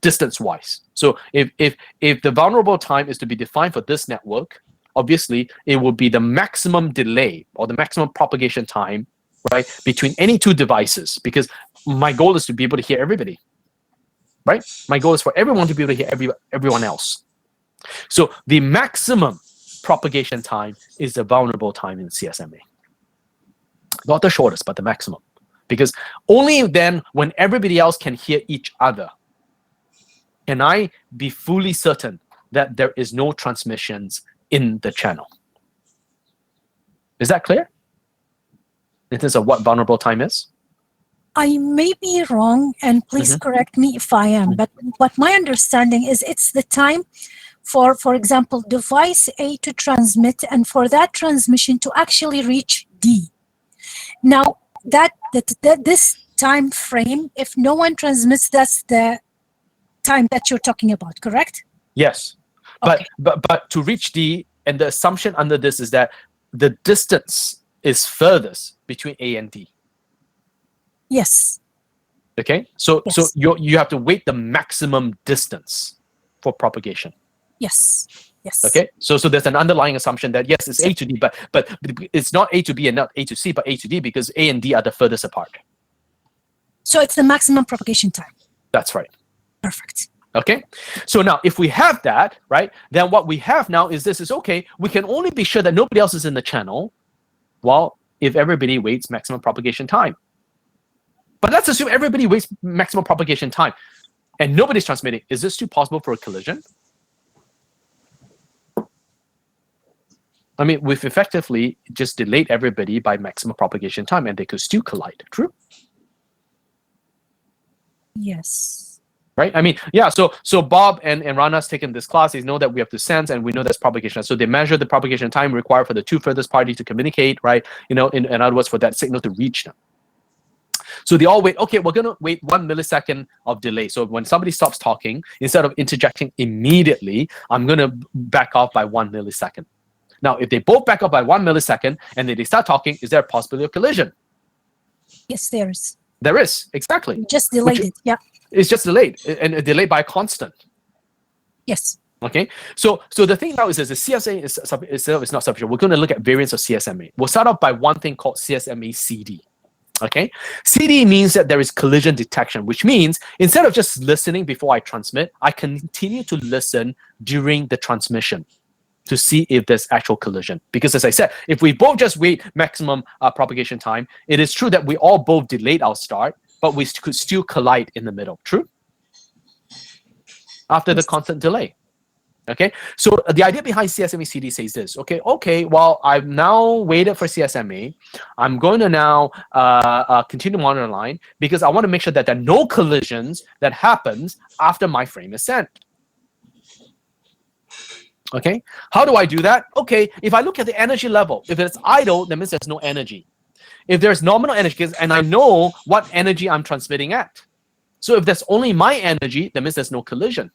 distance-wise. So if the vulnerable time is to be defined for this network, obviously it will be the maximum delay or the maximum propagation time, right, between any two devices, because my goal is to be able to hear everybody. Right? My goal is for everyone to be able to hear everyone else. So the maximum propagation time is the vulnerable time in CSMA. Not the shortest, but the maximum. Because only then, when everybody else can hear each other, can I be fully certain that there is no transmissions in the channel. Is that clear? In terms of what vulnerable time is? I may be wrong, and please correct me if I am, but what my understanding is, it's the time for example, device A to transmit, and for that transmission to actually reach D. Now, this time frame, if no one transmits, that's the time that you're talking about, correct? Yes, Okay. but to reach D, and the assumption under this is that the distance is furthest between A and D. Yes. Okay, so Yes. you have to wait the maximum distance for propagation. Yes. Yes. Okay, so there's an underlying assumption that yes, it's A to D, but it's not A to B and not A to C, but A to D, because A and D are the furthest apart. So it's the maximum propagation time. That's right. Perfect. Okay, so now if we have that, right, then what we have now is this is okay, we can only be sure that nobody else is in the channel, well, if everybody waits maximum propagation time. But let's assume everybody waits maximum propagation time and nobody's transmitting. Is this still possible for a collision? I mean, we've effectively just delayed everybody by maximum propagation time and they could still collide. True? Yes. Right? I mean, yeah, so Bob and Rana's taken this class. They know that we have to sense and we know that's propagation. So they measure the propagation time required for the two furthest parties to communicate, right? You know, in other words, for that signal to reach them. So they all wait, okay, we're going to wait 1 millisecond of delay. So when somebody stops talking, instead of interjecting immediately, I'm going to back off by 1 millisecond. Now, if they both back up by 1 millisecond and then they start talking, is there a possibility of collision? Yes, there is. There is, exactly. You just delayed it. Yeah. It's just delayed, and delayed by a constant. Yes. Okay, so the thing now is the CSMA itself is not sufficient. We're going to look at variants of CSMA. We'll start off by one thing called CSMA CD. Okay, CD means that there is collision detection, which means instead of just listening before I transmit, I continue to listen during the transmission to see if there's actual collision. Because as I said, if we both just wait maximum propagation time, it is true that we all both delayed our start, but we could still collide in the middle. True? After the constant delay. Okay, so the idea behind CSMA CD says this. Okay, well, I've now waited for CSMA. I'm going to now continue to monitor the line because I want to make sure that there are no collisions that happens after my frame is sent. Okay, how do I do that? Okay, if I look at the energy level, if it's idle, that means there's no energy. If there's nominal energy, and I know what energy I'm transmitting at. So if there's only my energy, that means there's no collision.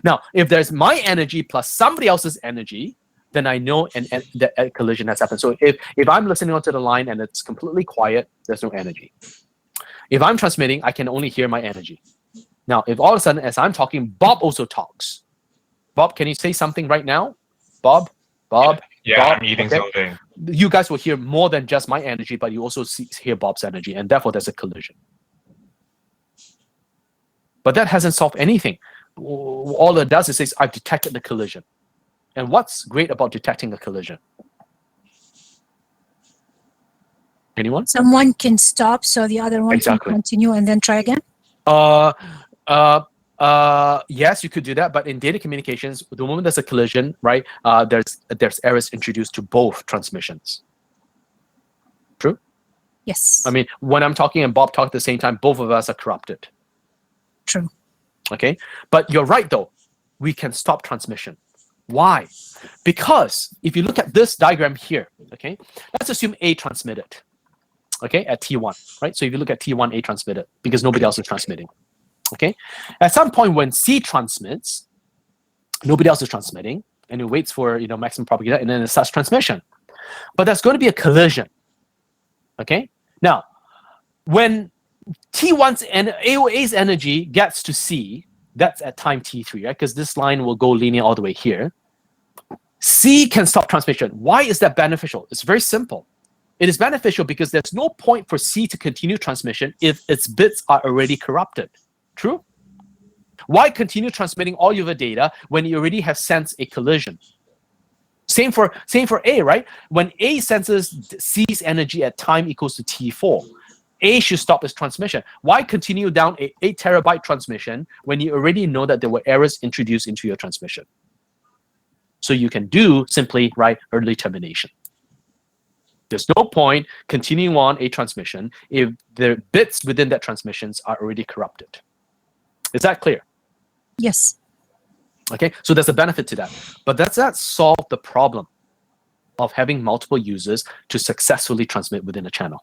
Now, if there's my energy plus somebody else's energy, then I know the collision has happened. So if I'm listening onto the line and it's completely quiet, there's no energy. If I'm transmitting, I can only hear my energy. Now, if all of a sudden, as I'm talking, Bob also talks. Bob, can you say something right now? Bob? Yeah, Bob? I'm eating something. You guys will hear more than just my energy, but you also hear Bob's energy, and therefore there's a collision. But that hasn't solved anything. All it does is says, I've detected the collision. And what's great about detecting a collision? Anyone? Someone can stop so the other one Exactly. can continue and then try again? Yes, you could do that, but in data communications, the moment there's a collision, right, there's errors introduced to both transmissions. True? Yes. I mean, when I'm talking and Bob talk at the same time, both of us are corrupted. True. Okay, but you're right though. We can stop transmission. Why? Because if you look at this diagram here, okay, let's assume A transmitted, okay, at T1, right? So if you look at T1, A transmitted because nobody else is transmitting, okay? At some point when C transmits, nobody else is transmitting, and it waits for maximum propagation, and then it starts transmission. But there's going to be a collision, okay? Now, when T1's and AOA's energy gets to C, that's at time T3, right? Because this line will go linear all the way here. C can stop transmission. Why is that beneficial? It's very simple. It is beneficial because there's no point for C to continue transmission if its bits are already corrupted. True? Why continue transmitting all of the data when you already have sensed a collision? Same for A, right? When A senses C's energy at time equals to T4, A should stop its transmission. Why continue down a 8 terabyte transmission when you already know that there were errors introduced into your transmission? So you can do simply early termination. There's no point continuing on a transmission if the bits within that transmissions are already corrupted. Is that clear? Yes. Okay, so there's a benefit to that. But does that solve the problem of having multiple users to successfully transmit within a channel?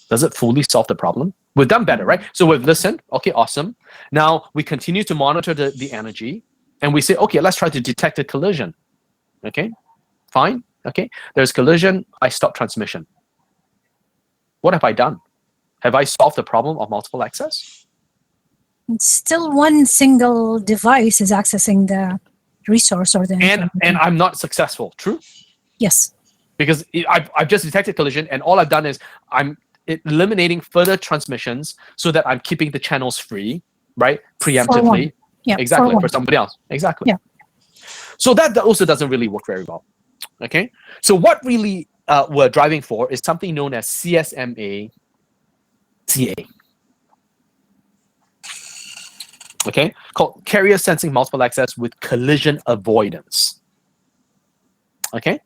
Does it fully solve the problem? We've done better, right? So we've listened. Okay, awesome. Now we continue to monitor the energy, and we say, okay, let's try to detect a collision. Okay, fine. Okay, there's collision. I stop transmission. What have I done? Have I solved the problem of multiple access? Still one single device is accessing the resource or the and I'm not successful. True? Yes. Because I've just detected collision, and all I've done is I'm eliminating further transmissions so that I'm keeping the channels free, right? Preemptively. Yeah, exactly. For somebody else. Exactly. Yeah. So that also doesn't really work very well. Okay. So what really we're driving for is something known as CSMA CA. Okay, called carrier sensing multiple access with collision avoidance. Okay,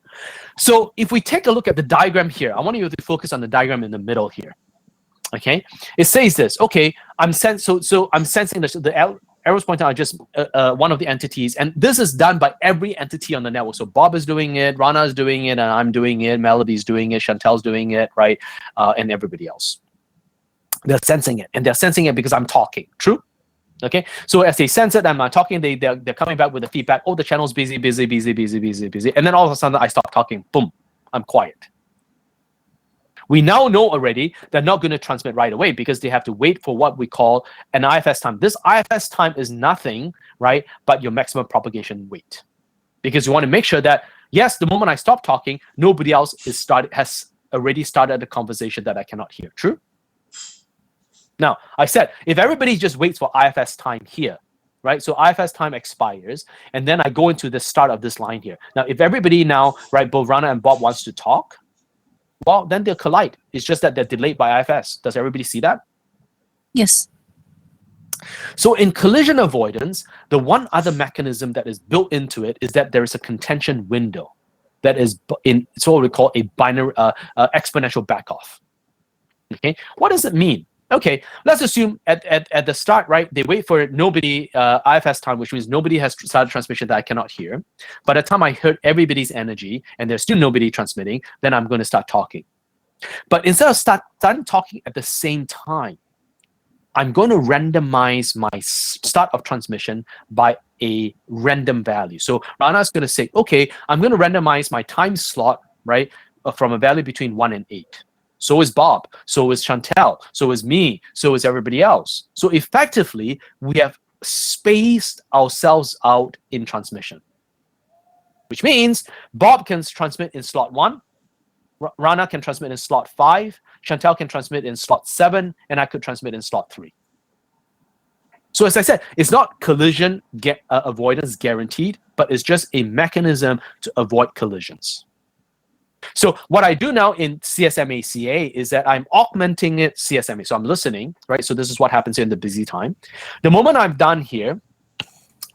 so if we take a look at the diagram here, I want you to focus on the diagram in the middle here. Okay, it says this. Okay, I'm sensing the arrows pointing out just one of the entities, and this is done by every entity on the network. So Bob is doing it, Rana is doing it, and I'm doing it, Melody's doing it, Chantel's doing it, right, and everybody else. They're sensing it, and they're sensing it because I'm talking. True. Okay, so as they sense it, I'm talking, they're coming back with the feedback. Oh, the channel's busy, and then all of a sudden I stop talking. Boom, I'm quiet. We now know already they're not going to transmit right away because they have to wait for what we call an IFS time. This IFS time is nothing, right, but your maximum propagation wait. Because you want to make sure that, yes, the moment I stop talking, nobody else has already started a conversation that I cannot hear. True? Now, I said, if everybody just waits for IFS time here, right? So IFS time expires, and then I go into the start of this line here. Now, if everybody now, right, both Rana and Bob wants to talk, well, then they'll collide. It's just that they're delayed by IFS. Does everybody see that? Yes. So in collision avoidance, the one other mechanism that is built into it is that there is a contention window that is it's what we call a binary exponential backoff. Okay, what does it mean? Okay, let's assume at the start, right, they wait for nobody IFS time, which means nobody has started transmission that I cannot hear. By the time I heard everybody's energy and there's still nobody transmitting, then I'm going to start talking. But instead of starting talking at the same time, I'm going to randomize my start of transmission by a random value. So Rana is going to say, okay, I'm going to randomize my time slot, right, from a value between 1 and 8. So is Bob, so is Chantel, so is me, so is everybody else. So effectively, we have spaced ourselves out in transmission, which means Bob can transmit in slot 1, Rana can transmit in slot 5, Chantel can transmit in slot 7, and I could transmit in slot 3. So as I said, it's not collision avoidance guaranteed, but it's just a mechanism to avoid collisions. So what I do now in CSMA-CA is that I'm augmenting it CSMA. So I'm listening, right? So this is what happens in the busy time. The moment I'm done here,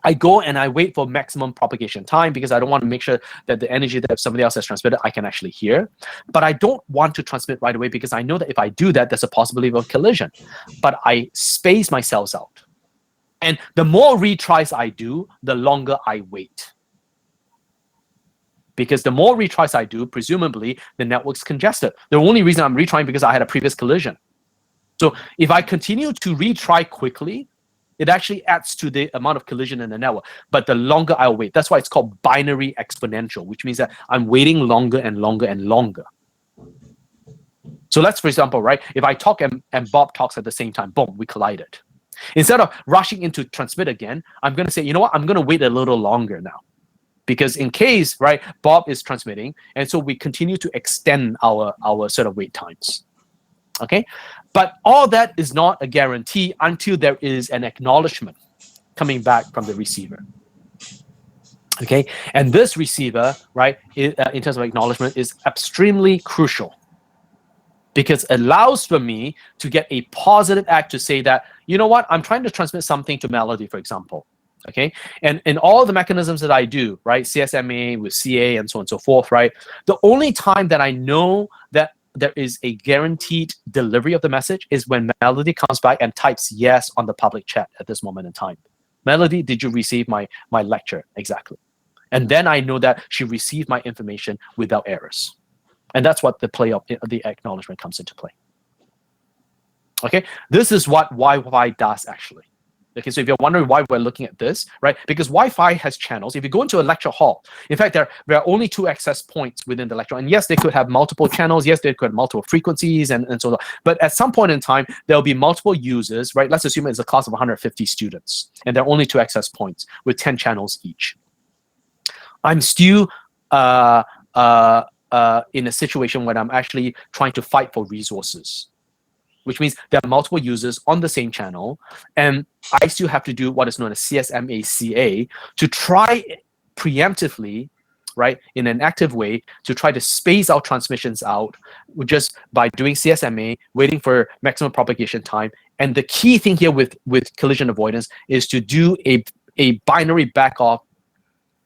I go and I wait for maximum propagation time because I don't want to make sure that the energy that somebody else has transmitted, I can actually hear. But I don't want to transmit right away because I know that if I do that, there's a possibility of a collision. But I space my cells out. And the more retries I do, the longer I wait. Because the more retries I do, presumably, the network's congested. The only reason I'm retrying because I had a previous collision. So if I continue to retry quickly, it actually adds to the amount of collision in the network. But the longer I'll wait, that's why it's called binary exponential, which means that I'm waiting longer and longer and longer. So let's, for example, right, if I talk and Bob talks at the same time, boom, we collided. Instead of rushing into transmit again, I'm going to say, you know what, I'm going to wait a little longer now. Because in case, right, Bob is transmitting, and so we continue to extend our sort of wait times. Okay, but all that is not a guarantee until there is an acknowledgement coming back from the receiver. Okay, and this receiver, right, in terms of acknowledgement, is extremely crucial because it allows for me to get a positive act to say that, you know what, I'm trying to transmit something to Melody, for example. Okay, and in all the mechanisms that I do, right, CSMA with CA and so on and so forth, right, the only time that I know that there is a guaranteed delivery of the message is when Melody comes back and types yes on the public chat at this moment in time. Melody, did you receive my lecture? Exactly. And then I know that she received my information without errors. And that's what the play of the acknowledgement comes into play. Okay, this is what Wi-Fi does actually. Okay, so if you're wondering why we're looking at this, right? Because Wi-Fi has channels. If you go into a lecture hall, in fact, there are only 2 access points within the lecture. And yes, they could have multiple channels. Yes, they could have multiple frequencies and so on. But at some point in time, there'll be multiple users, right? Let's assume it's a class of 150 students. And there are only 2 access points with 10 channels each. I'm still in a situation where I'm actually trying to fight for resources, which means there are multiple users on the same channel, and I still have to do what is known as CSMA-CA to try preemptively, right, in an active way, to try to space our transmissions out just by doing CSMA, waiting for maximum propagation time. And the key thing here with collision avoidance is to do a binary backoff,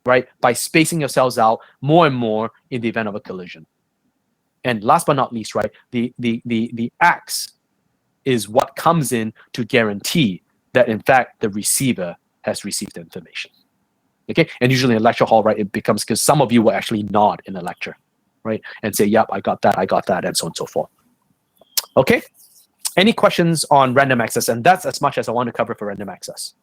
right, by spacing yourselves out more and more in the event of a collision. And last but not least, right, the acts is what comes in to guarantee that, in fact, the receiver has received the information. Okay, and usually in a lecture hall, right, it becomes because some of you will actually nod in a lecture, right, and say, yep, I got that, and so on and so forth. Okay, any questions on random access? And that's as much as I want to cover for random access.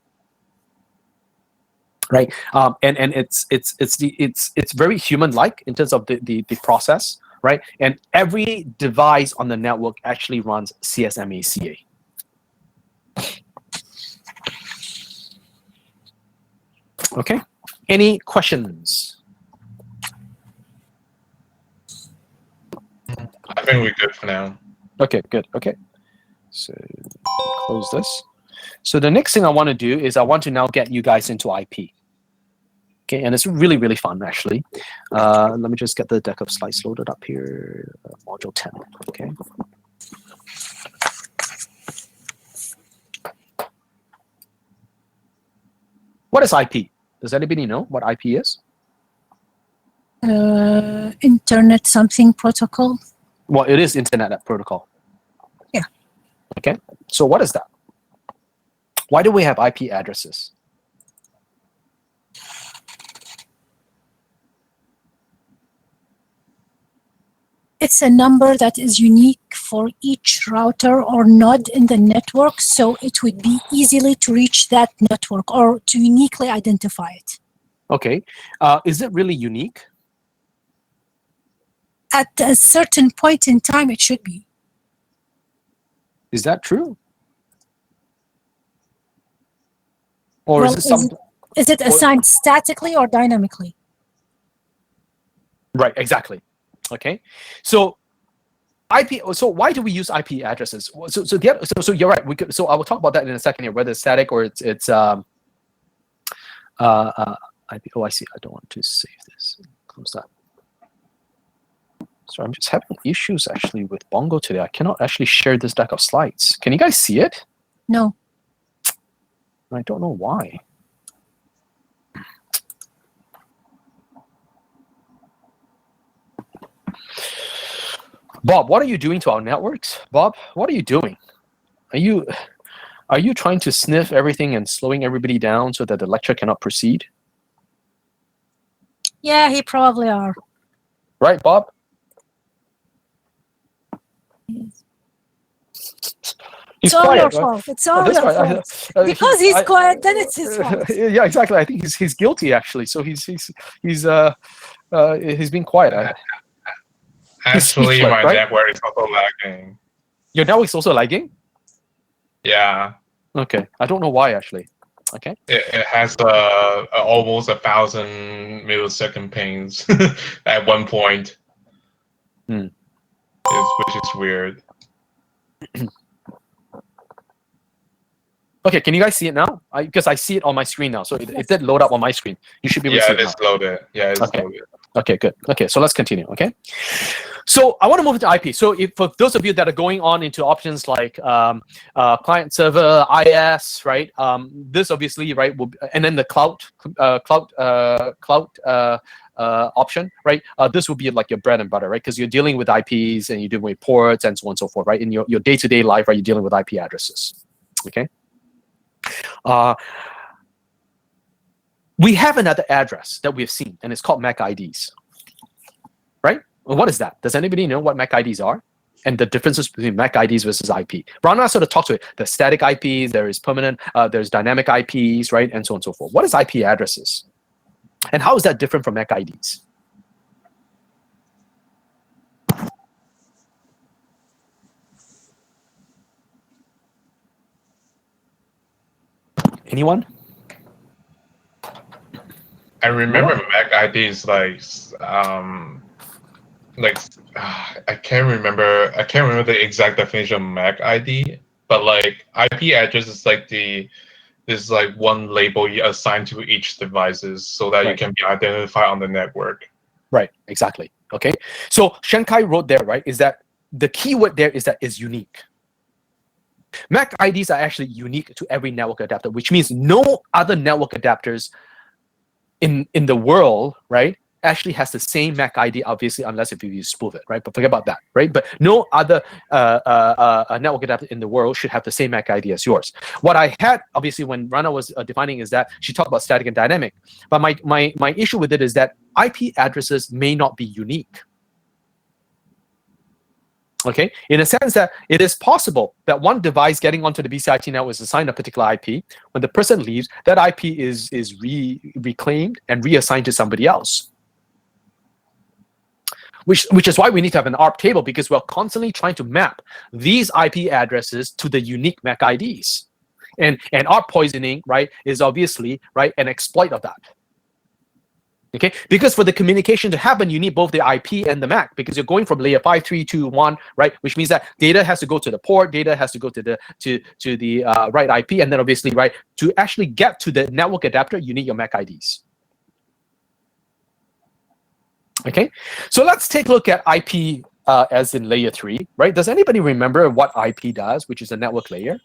Right, and it's very human-like in terms of the process. right? And every device on the network actually runs CSMA-CA. Okay. Any questions? I think we're good for now. Okay, good. Okay. So close this. So the next thing I want to do is I want to now get you guys into IP. Okay, and it's really, really fun, actually. Let me just get the deck of slides loaded up here. Module 10, okay. What is IP? Does anybody know what IP is? Internet something protocol. Well, it is Internet Protocol. Yeah. Okay, so what is that? Why do we have IP addresses? It's a number that is unique for each router or node in the network, so it would be easily to reach that network or to uniquely identify it. Okay, is it really unique? At a certain point in time, it should be. Is that true? Or Well, is it something? is it assigned statically or dynamically? Right, exactly. Okay, so IP. So why do we use IP addresses? So you're right. So I will talk about that in a second here, whether it's static or it's IP. Oh, I see. I don't want to save this. Close that. So I'm just having issues actually with Bongo today. I cannot actually share this deck of slides. Can you guys see it? No. I don't know why. Bob, what are you doing to our networks? Bob, what are you doing? Are you trying to sniff everything and slowing everybody down so that the lecture cannot proceed? Yeah, he probably are. Right, Bob? He's It's all quiet, your right? fault. It's all That's your right. fault. Because he's quiet, then it's his fault. Yeah, exactly. I think he's guilty actually. So he's being quiet. Actually, speechless, my right? network is also lagging. Your network is also lagging? Yeah. Okay. I don't know why actually. Okay. It has almost 1,000 millisecond pings at one point. Hmm. Which is weird. Okay, can you guys see it now? Because I see it on my screen now. So it did load up on my screen. You should be able to see Yeah, it it's loaded. Yeah, it's loaded. Okay, good. Okay, so let's continue, okay? So I want to move into IP. So for those of you that are going on into options like client server, IS, right? This obviously, right, will, and then the cloud option, right? This will be like your bread and butter, right? Because you're dealing with IPs and you're dealing with ports and so on and so forth, right? In your day-to-day life, right, you're dealing with IP addresses, okay? We have another address that we've seen, and it's called MAC IDs, right? Well, what is that? Does anybody know what MAC IDs are? And the differences between MAC IDs versus IP? Rana sort of talked to it. There's static IPs, there is permanent, there's dynamic IPs, right? And so on and so forth. What is IP addresses? And how is that different from MAC IDs? Anyone? I remember MAC IDs I can't remember the exact definition of MAC ID, but like IP address is like one label you assign to each devices so that you can be identified on the network. Right, exactly. Okay. So Shankai wrote there, right, is that the keyword there is that is unique. MAC IDs are actually unique to every network adapter, which means no other network adapters in the world, right, actually has the same MAC ID, obviously, unless if you spoof it, right? But forget about that, right? But no other network adapter in the world should have the same MAC ID as yours. What I had, obviously, when Rana was defining is that she talked about static and dynamic. But my issue with it is that IP addresses may not be unique. Okay, in a sense that it is possible that one device getting onto the BCIT network is assigned a particular IP. When the person leaves, that IP is reclaimed and reassigned to somebody else. which is why we need to have an ARP table, because we're constantly trying to map these IP addresses to the unique MAC IDs. And ARP poisoning, right, is obviously, right, an exploit of that. Okay, because for the communication to happen, you need both the IP and the MAC, because you're going from layer 5, 3, 2, 1, right, which means that data has to go to the port, data has to go to the right IP, and then obviously, right, to actually get to the network adapter, you need your MAC IDs. Okay, so let's take a look at IP as in layer 3, right? Does anybody remember what IP does, which is a network layer?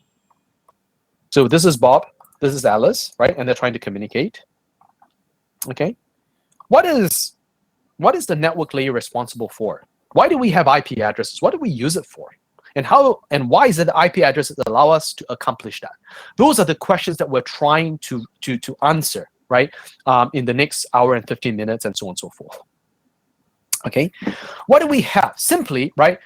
So this is Bob, this is Alice, right? And they're trying to communicate. Okay, what is the network layer responsible for? Why do we have IP addresses? What do we use it for? And how and why is it the IP addresses that allow us to accomplish that? Those are the questions that we're trying to answer, right? In the next hour and 15 minutes and so on and so forth. Okay, what do we have? Simply, right,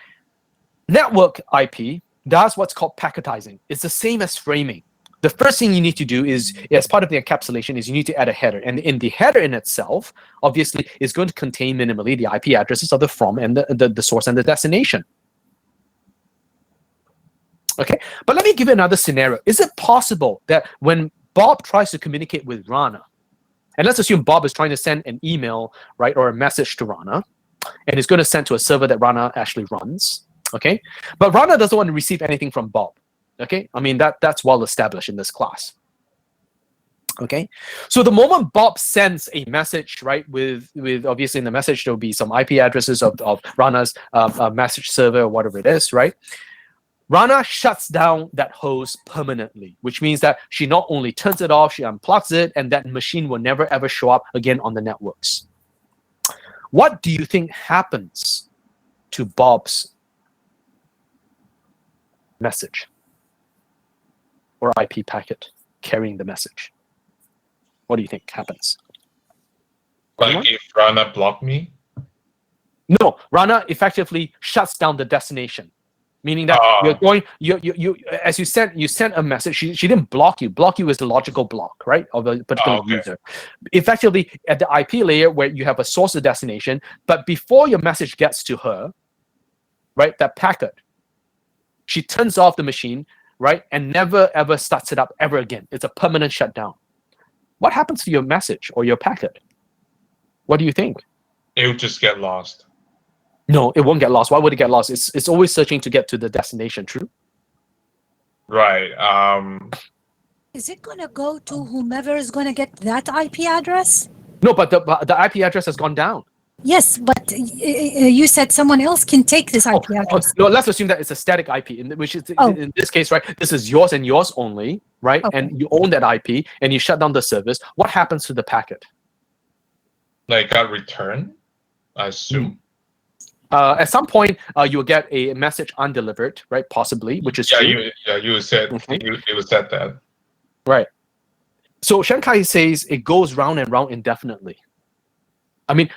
network IP does what's called packetizing. It's the same as framing. The first thing you need to do is, as part of the encapsulation, is you need to add a header. And in the header in itself, obviously, is going to contain minimally the IP addresses of the from and the source and the destination. Okay, but let me give you another scenario. Is it possible that when Bob tries to communicate with Rana, and let's assume Bob is trying to send an email, right, or a message to Rana, and it's going to send to a server that Rana actually runs, okay? But Rana doesn't want to receive anything from Bob, okay? I mean, that's well established in this class, okay? So the moment Bob sends a message, right, with obviously in the message, there'll be some IP addresses of Rana's message server or whatever it is, right? Rana shuts down that host permanently, which means that she not only turns it off, she unplugs it, and that machine will never ever show up again on the networks. What do you think happens to Bob's message or IP packet carrying the message? What do you think happens? Like if Rana blocked me? No, Rana effectively shuts down the destination. Meaning that you're going, as you sent a message. She didn't block you. Block you is the logical block, right, of a particular user. Effectively, at the IP layer where you have a source to destination, but before your message gets to her, right, that packet, she turns off the machine, right, and never ever starts it up ever again. It's a permanent shutdown. What happens to your message or your packet? What do you think? It would just get lost. No, it won't get lost. Why would it get lost? It's always searching to get to the destination, true? Right. Is it going to go to whomever is going to get that IP address? No, but the IP address has gone down. Yes, but you said someone else can take this IP address. No, let's assume that it's a static IP, which is in this case, right? This is yours and yours only, right? Okay. And you own that IP, and you shut down the service. What happens to the packet? Like got returned, I assume. At some point, you will get a message undelivered, right? Possibly, which is true. You said you said that. Right. So Shankai says it goes round and round indefinitely. I mean,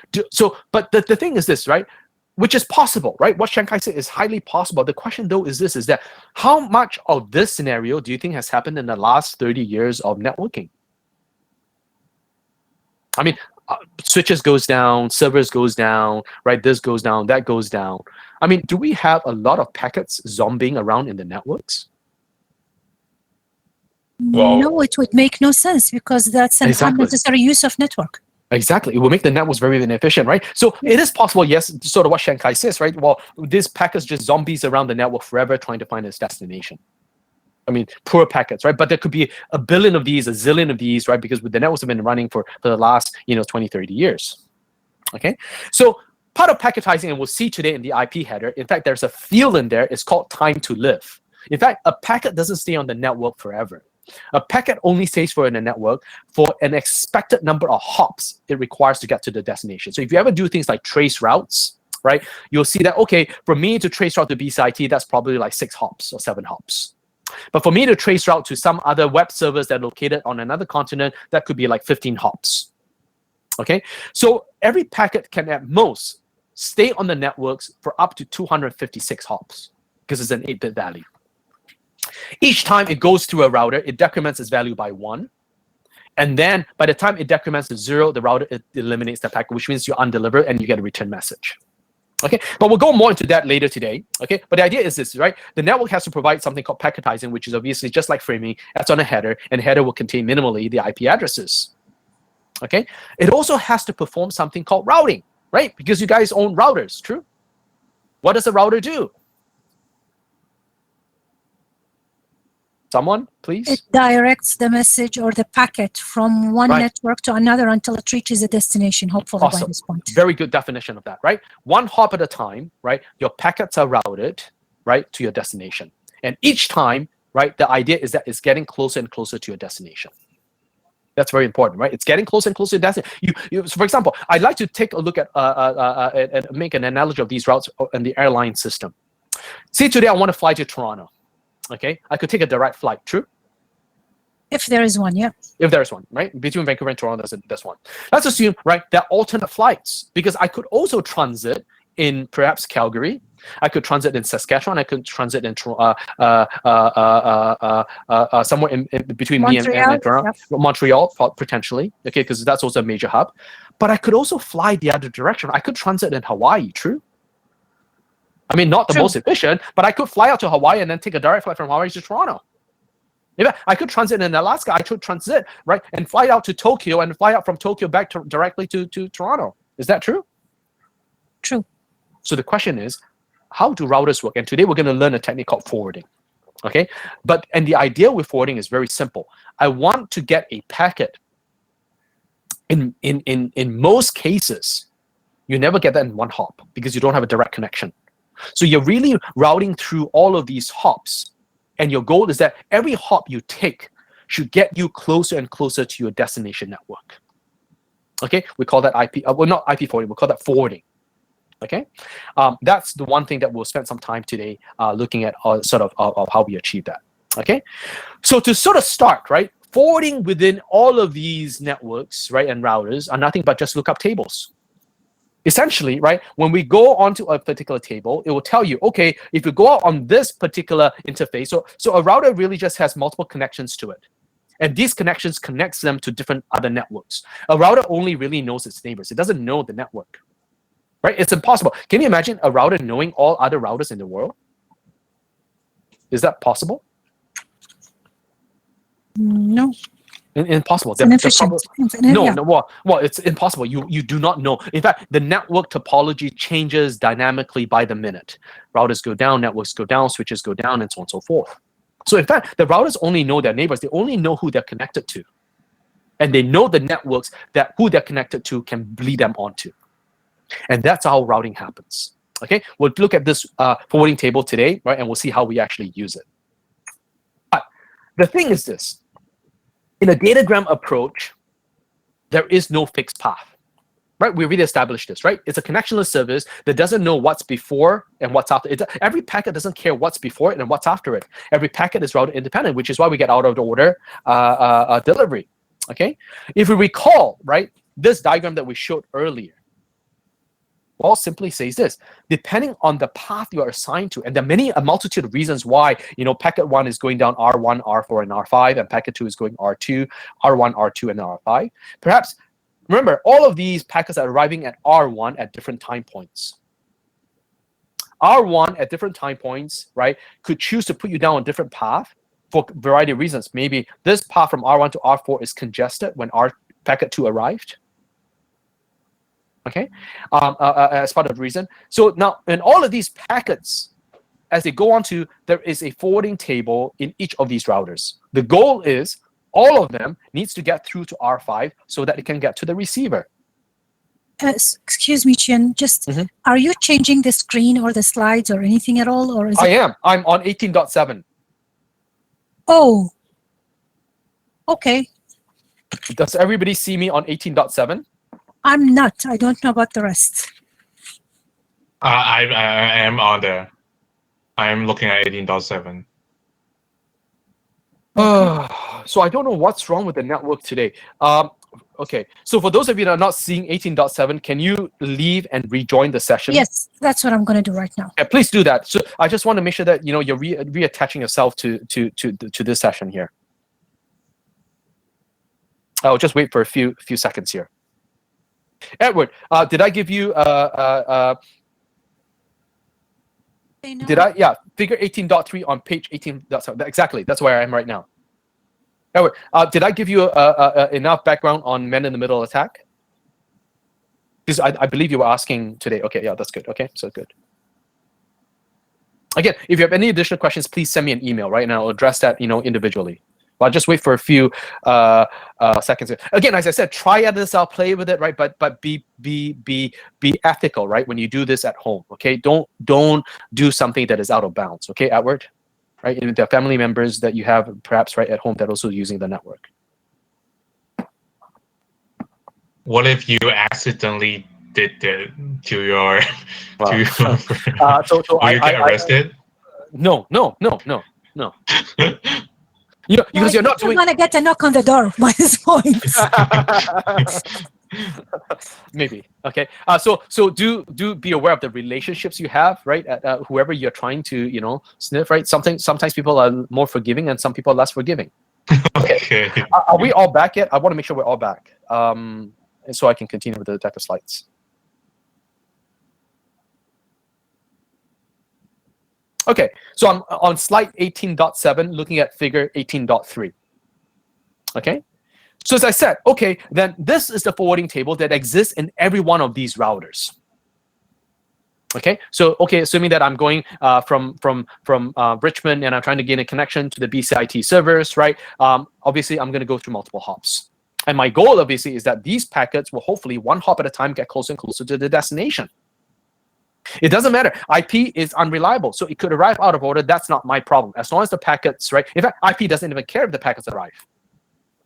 but the thing is this, right? Which is possible, right? What Shankai said is highly possible. The question though is this: is that how much of this scenario do you think has happened in the last 30 years of networking? I mean, switches goes down, servers goes down, right? This goes down, that goes down. I mean, do we have a lot of packets zombieing around in the networks? Well, no, it would make no sense because that's an unnecessary use of network. Exactly. It will make the networks very inefficient, right? So it is possible, yes, sort of what Shankai says, right? Well, this packets just zombies around the network forever trying to find its destination. I mean, poor packets, right? But there could be a billion of these, a zillion of these, right? Because the networks have been running for the last, 20, 30 years. Okay? So part of packetizing, and we'll see today in the IP header, in fact, there's a field in there. It's called time to live. In fact, a packet doesn't stay on the network forever. A packet only stays for in a network for an expected number of hops it requires to get to the destination. So if you ever do things like trace routes, right, you'll see that, okay, for me to trace route to BCIT, that's probably like 6 hops or 7 hops. But for me to trace route to some other web servers that are located on another continent, that could be like 15 hops. Okay, so every packet can at most stay on the networks for up to 256 hops because it's an 8-bit value. Each time it goes through a router, it decrements its value by 1. And then by the time it decrements to 0, the router eliminates the packet, which means you're undelivered and you get a return message. Okay, but we'll go more into that later today. Okay, but the idea is this, right? The network has to provide something called packetizing, which is obviously just like framing. That's on a header, and the header will contain minimally the IP addresses. Okay, it also has to perform something called routing, right? Because you guys own routers, true? What does a router do? Someone, please? It directs the message or the packet from one Right. network to another until it reaches a destination, hopefully by Awesome. this point. Very good definition of that, right? One hop at a time, right? Your packets are routed, right, to your destination. And each time, right, the idea is that it's getting closer and closer to your destination. That's very important, right? It's getting closer and closer to destination. So for example, I'd like to take a look at and make an analogy of these routes in the airline system. See, today I want to fly to Toronto. Okay, I could take a direct flight, true? If there is one, yeah. If there's one, right? Between Vancouver and Toronto, there's one. Let's assume, right, there are alternate flights, because I could also transit in perhaps Calgary. I could transit in Saskatchewan. I could transit in somewhere in between Montreal, me and Toronto. yep. Montreal, potentially, okay, because that's also a major hub. But I could also fly the other direction. I could transit in Hawaii, true? I mean, not the True. most efficient, but I could fly out to Hawaii and then take a direct flight from Hawaii to Toronto. I could transit in Alaska. I could transit, right, and fly out to Tokyo and fly out from Tokyo back directly to Toronto. Is that true? True. So the question is, how do routers work? And today we're going to learn a technique called forwarding. Okay, and the idea with forwarding is very simple. I want to get a packet. In most cases, you never get that in one hop because you don't have a direct connection. So you're really routing through all of these hops, and your goal is that every hop you take should get you closer and closer to your destination network. Okay, we call that IP. Well, not IP forwarding. We call that forwarding. Okay, that's the one thing that we'll spend some time today looking at, sort of how we achieve that. Okay, so to sort of start, right, forwarding within all of these networks, right, and routers are nothing but just lookup tables. Essentially, right, when we go onto a particular table, it will tell you, okay, if you go out on this particular interface, so a router really just has multiple connections to it. And these connections connects them to different other networks. A router only really knows its neighbors. It doesn't know the network, right? It's impossible. Can you imagine a router knowing all other routers in the world? Is that possible? No. Impossible. It's inefficient. No, Yeah. no, well, it's impossible. You do not know. In fact, the network topology changes dynamically by the minute. Routers go down, networks go down, switches go down, and so on and so forth. So in fact, the routers only know their neighbors. They only know who they're connected to. And they know the networks that who they're connected to can bleed them onto. And that's how routing happens. Okay, we'll look at this forwarding table today, right? And we'll see how we actually use it. But the thing is this. In a datagram approach, there is no fixed path, right? We really established this, right? It's a connectionless service that doesn't know what's before and what's after. Every packet doesn't care what's before it and what's after it. Every packet is routed independent, which is why we get out of the order delivery, okay? If we recall, right, this diagram that we showed earlier, well, simply says this: depending on the path you are assigned to, and there are a multitude of reasons why, packet 1 is going down R1, R4, and R5, and packet 2 is going R2, R1, R2, and R5. Perhaps, remember, all of these packets are arriving at R1 at different time points. R1 at different time points, right, could choose to put you down a different path for a variety of reasons. Maybe this path from R1 to R4 is congested when packet 2 arrived. Okay, as part of the reason. So now, in all of these packets, as they go on to, there is a forwarding table in each of these routers. The goal is all of them needs to get through to R5 so that it can get to the receiver. Excuse me, Chien, just, are you changing the screen or the slides or anything at all? Or is I am. I'm on 18.7. Oh, okay. Does everybody see me on 18.7? I'm not. I don't know about the rest. I am on there. I'm looking at 18.7. So I don't know what's wrong with the network today. Okay, so for those of you that are not seeing 18.7, can you leave and rejoin the session? Yes, that's what I'm going to do right now. Yeah, please do that. So I just want to make sure that you're reattaching yourself to this session here. I'll just wait for a few seconds here. Edward, did I give you Did I? Yeah, figure 18.3 on page 18.7. Exactly, that's where I am right now. Anyway, did I give you enough background on man-in-the-middle attack? Because I believe you were asking today. Okay, yeah, that's good. Okay, so good. Again, if you have any additional questions, please send me an email, right? And I'll address that, individually. But I'll just wait for a few seconds. Again, as I said, try this out, play with it, right? But be ethical, right? When you do this at home, okay? Don't do something that is out of bounds, okay, Edward? Right? And the family members that you have perhaps right at home that are also using the network. What if you accidentally did that to your Wow. to your So will you get arrested? No. Because you're not doing. Want to get a knock on the door by this point. Maybe. Okay. So do be aware of the relationships you have, right? Whoever you're trying to, sniff, right? Sometimes people are more forgiving and some people are less forgiving. Okay. Are we all back yet? I want to make sure we're all back. And so I can continue with the deck of slides. Okay, so I'm on slide 18.7, looking at figure 18.3. Okay, so as I said, okay, then this is the forwarding table that exists in every one of these routers. Okay, so assuming that I'm going from Richmond and I'm trying to gain a connection to the BCIT servers, right? Obviously, I'm going to go through multiple hops. And my goal, obviously, is that these packets will hopefully one hop at a time get closer and closer to the destination. It doesn't matter. IP is unreliable, so it could arrive out of order. That's not my problem. As long as the packets, right? In fact, IP doesn't even care if the packets arrive.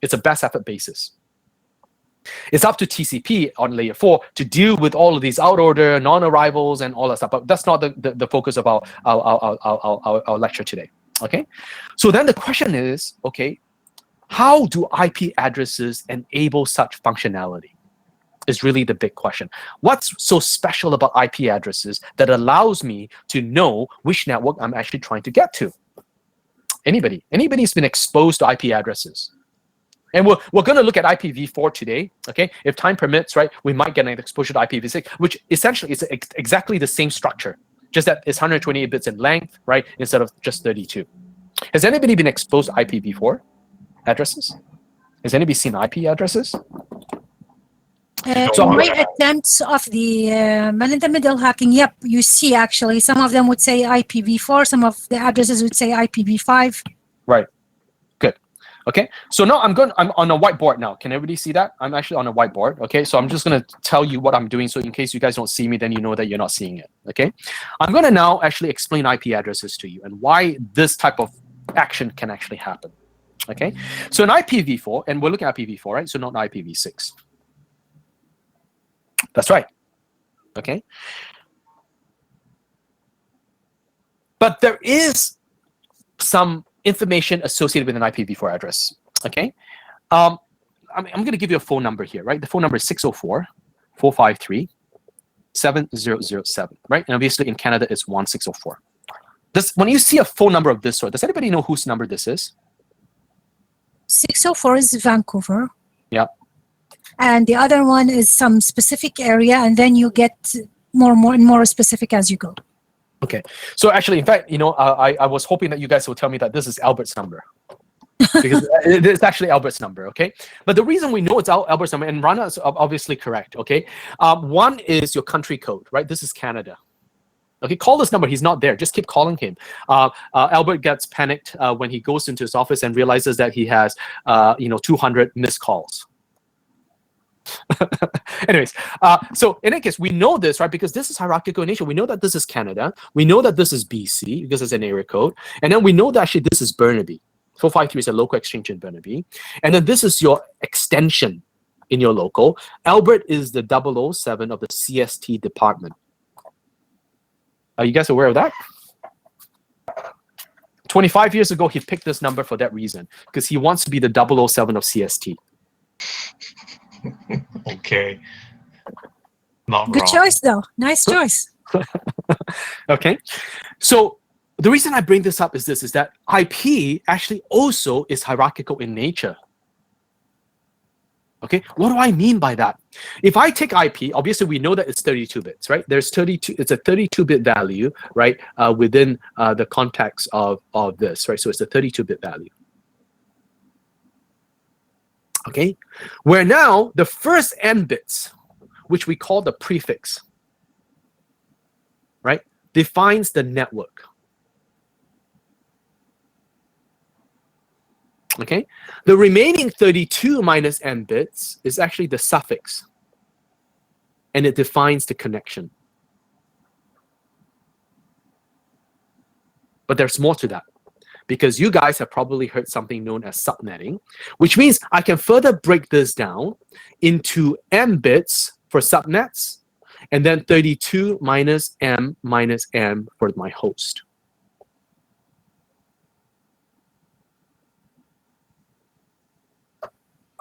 It's a best effort basis. It's up to TCP on layer 4 to deal with all of these out order, non-arrivals, and all that stuff. But that's not the focus of our lecture today. Okay. So then the question is, okay, how do IP addresses enable such functionality? Is really the big question. What's so special about IP addresses that allows me to know which network I'm actually trying to get to? Anybody? Anybody's been exposed to IP addresses? And we're going to look at IPv4 today, okay? If time permits, right, we might get an exposure to IPv6, which essentially is exactly the same structure, just that it's 128 bits in length, right, instead of just 32. Has anybody been exposed to IPv4 addresses? Has anybody seen IP addresses? In my attempts of the man-in-the-middle hacking, yep, you see actually some of them would say IPv4, some of the addresses would say IPv5. Right. Good. Okay. So now I'm on a whiteboard now. Can everybody see that? I'm actually on a whiteboard. Okay. So I'm just going to tell you what I'm doing. So in case you guys don't see me, then you know that you're not seeing it. Okay. I'm going to now actually explain IP addresses to you and why this type of action can actually happen. Okay. So in IPv4, and we're looking at IPv4, right? So not IPv6. That's right. Okay. But there is some information associated with an IPv4 address. Okay. I'm going to give you a phone number here, right? The phone number is 604-453-7007, right? And obviously in Canada, it's 1604. When you see a phone number of this sort, does anybody know whose number this is? 604 is Vancouver. Yeah. And the other one is some specific area, and then you get more and more specific as you go. Okay. So actually, in fact, I was hoping that you guys will tell me that this is Albert's number. Because it's actually Albert's number, okay? But the reason we know it's Albert's number, and Rana is obviously correct, okay? One is your country code, right? This is Canada. Okay, call this number. He's not there. Just keep calling him. Albert gets panicked when he goes into his office and realizes that he has, 200 missed calls. Anyways, so in any case, we know this, right? Because this is hierarchical in nature. We know that this is Canada. We know that this is BC because it's an area code. And then we know that actually this is Burnaby. 453 is a local exchange in Burnaby. And then this is your extension in your local. Albert is the 007 of the CST department. Are you guys aware of that? 25 years ago, he picked this number for that reason, because he wants to be the 007 of CST. Okay. Not Good wrong. choice, though. Nice choice. Okay. So the reason I bring this up is that IP actually also is hierarchical in nature. Okay, what do I mean by that? If I take IP, obviously we know that it's 32 bits, right? There's 32. It's a 32-bit value, right? Within the context of this, right? So it's a 32-bit value. Okay, where now the first n bits, which we call the prefix, right, defines the network. Okay, the remaining 32 minus n bits is actually the suffix, and it defines the connection. But there's more to that, because you guys have probably heard something known as subnetting, which means I can further break this down into m bits for subnets, and then 32 minus m for my host.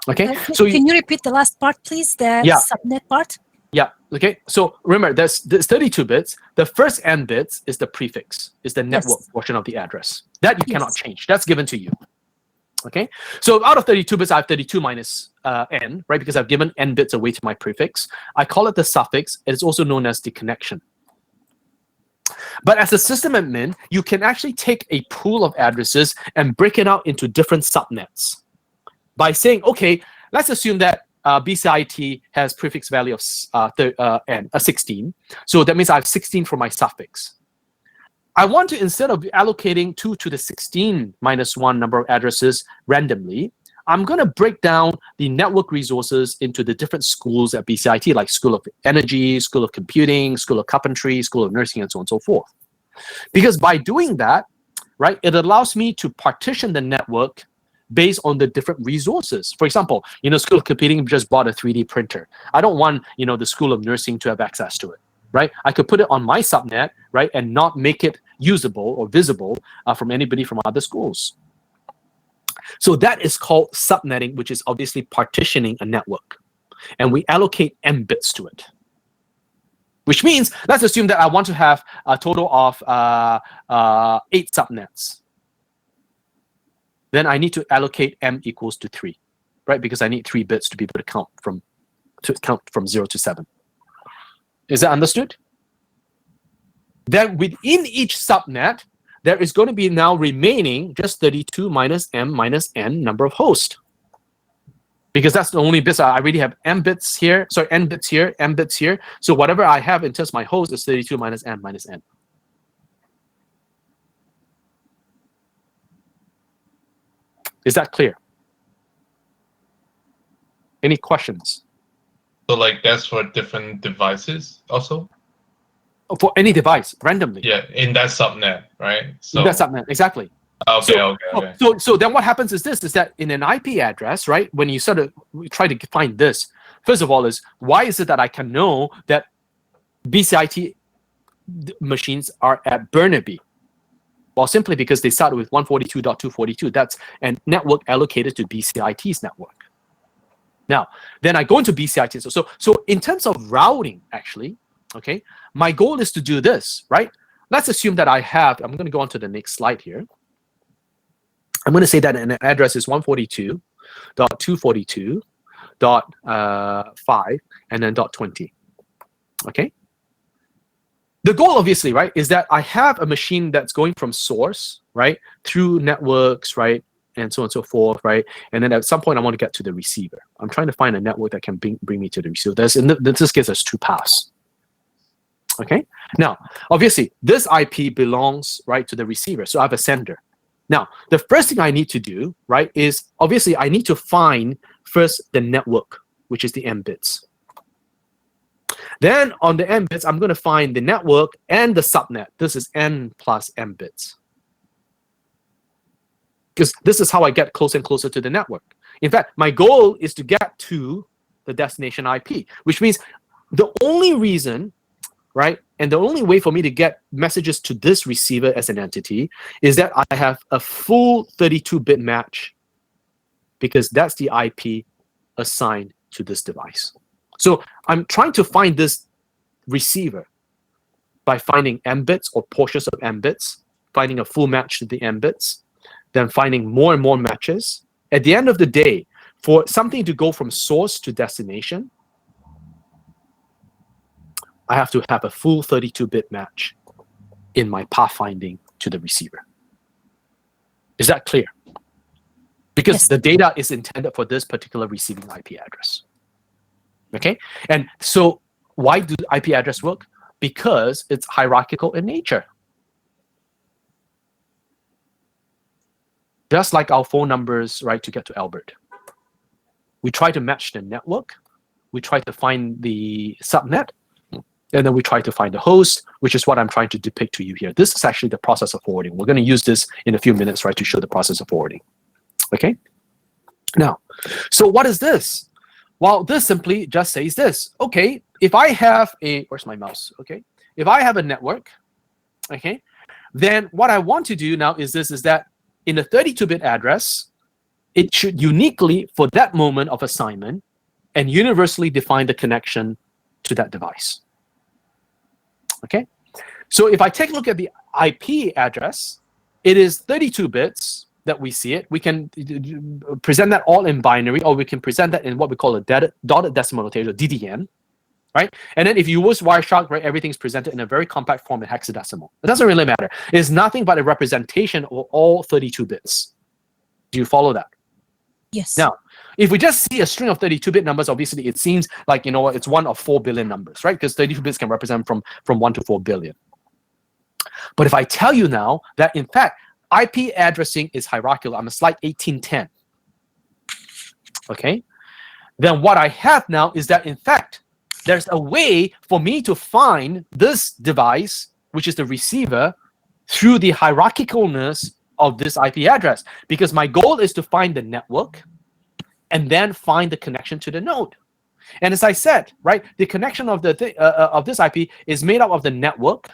Okay, so can you repeat the last part, please? The Yeah. subnet part. Yeah, okay. So remember, there's 32 bits. The first n bits is the prefix, is the network portion of the address. That you cannot change. That's given to you. Okay, so out of 32 bits, I have 32 minus n, right? Because I've given n bits away to my prefix. I call it the suffix. It is also known as the connection. But as a system admin, you can actually take a pool of addresses and break it out into different subnets by saying, okay, let's assume that BCIT has prefix value of 16. So that means I have 16 for my suffix. I want to, instead of allocating 2 to the 16 minus 1 number of addresses randomly, I'm going to break down the network resources into the different schools at BCIT, like School of Energy, School of Computing, School of Carpentry, School of Nursing, and so on and so forth. Because by doing that, right, it allows me to partition the network based on the different resources. For example, School of Computing just bought a 3D printer. I don't want, the School of Nursing to have access to it, right? I could put it on my subnet, right, and not make it usable or visible from anybody from other schools. So that is called subnetting, which is obviously partitioning a network. And we allocate m bits to it. Which means, let's assume that I want to have a total of 8 subnets. Then I need to allocate m equals to 3, right? Because I need 3 bits to be able to count from 0 to 7. Is that understood? Then within each subnet, there is going to be now remaining just 32 minus m minus n number of hosts. Because that's the only bits. I already have m bits here, sorry, n bits here, m bits here. So whatever I have in terms of my host is 32 minus m minus n. Is that clear? Any questions? So like that's for different devices also? For any device, randomly. Yeah, in that subnet, right? So That's subnet, exactly. okay. So then what happens is this, is that in an IP address, right, when you sort of try to find this, first of all is, why is it that I can know that BCIT machines are at Burnaby? Well, simply because they started with 142.242. That's a network allocated to BCIT's network. Now, then I go into BCIT. So in terms of routing, actually, okay, my goal is to do this, right? Let's assume that I have, I'm going to go on to the next slide here. I'm going to say that an address is 142.242.5 and then .20. Okay. The goal, obviously, right, is that I have a machine that's going from source, right, through networks, right, and so on and so forth, right, and then at some point I want to get to the receiver. I'm trying to find a network that can bring me to the receiver. In this case, there's 2 paths. Okay. Now, obviously, this IP belongs, right, to the receiver. So I have a sender. Now, the first thing I need to do, right, is obviously I need to find first the network, which is the m bits. Then on the m bits, I'm going to find the network and the subnet. This is n plus m bits. Because this is how I get closer and closer to the network. In fact, my goal is to get to the destination IP, which means the only reason, right, and the only way for me to get messages to this receiver as an entity is that I have a full 32-bit match, because that's the IP assigned to this device. So I'm trying to find this receiver by finding m bits or portions of m bits, finding a full match to the m bits, then finding more and more matches. At the end of the day, for something to go from source to destination, I have to have a full 32-bit match in my pathfinding to the receiver. Is that clear? Because Yes. the data is intended for this particular receiving IP address. Okay? And so why do IP address work? Because it's hierarchical in nature. Just like our phone numbers, right, to get to Albert. We try to match the network. We try to find the subnet. And then we try to find the host, which is what I'm trying to depict to you here. This is actually the process of forwarding. We're going to use this in a few minutes, right, to show the process of forwarding. Okay? Now, so what is this? Well, this simply just says this. Okay, if I have a, where's my mouse? Okay, if I have a network, okay, then what I want to do now is this, is that in the 32-bit address, it should uniquely, for that moment of assignment, and universally define the connection to that device. Okay, so if I take a look at the IP address, it is 32 bits that we see it. We can present that all in binary, or we can present that in what we call a dotted decimal notation, or DDN, right? And then if you use Wireshark, right, everything's presented in a very compact form in hexadecimal. It doesn't really matter. It's nothing but a representation of all 32 bits. Do you follow that? Yes. Now, if we just see a string of 32-bit numbers, obviously it seems like, you know, it's one of 4 billion numbers, right? Because 32 bits can represent from 1 to 4 billion. But if I tell you now that, in fact, IP addressing is hierarchical, I'm on slide 1810. Okay? Then what I have now is that, in fact, there's a way for me to find this device, which is the receiver, through the hierarchicalness of this IP address. Because my goal is to find the network and then find the connection to the node. And as I said, right, the connection of of this IP is made up of the network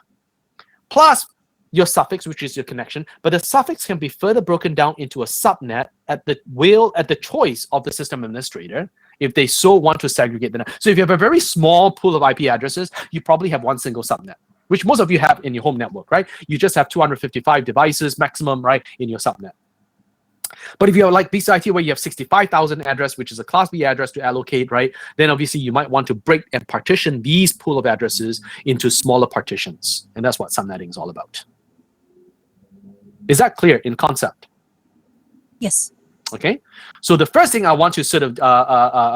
plus your suffix, which is your connection, but the suffix can be further broken down into a subnet at the choice of the system administrator, if they so want to segregate the net. So if you have a very small pool of IP addresses, you probably have one single subnet, which most of you have in your home network, right? You just have 255 devices maximum, right, in your subnet. But if you have like BCIT, where you have 65,000 address, which is a class B address to allocate, right, then obviously you might want to break and partition these pool of addresses into smaller partitions. And that's what subnetting is all about. Is that clear in concept? Yes. Okay. So the first thing I want to sort of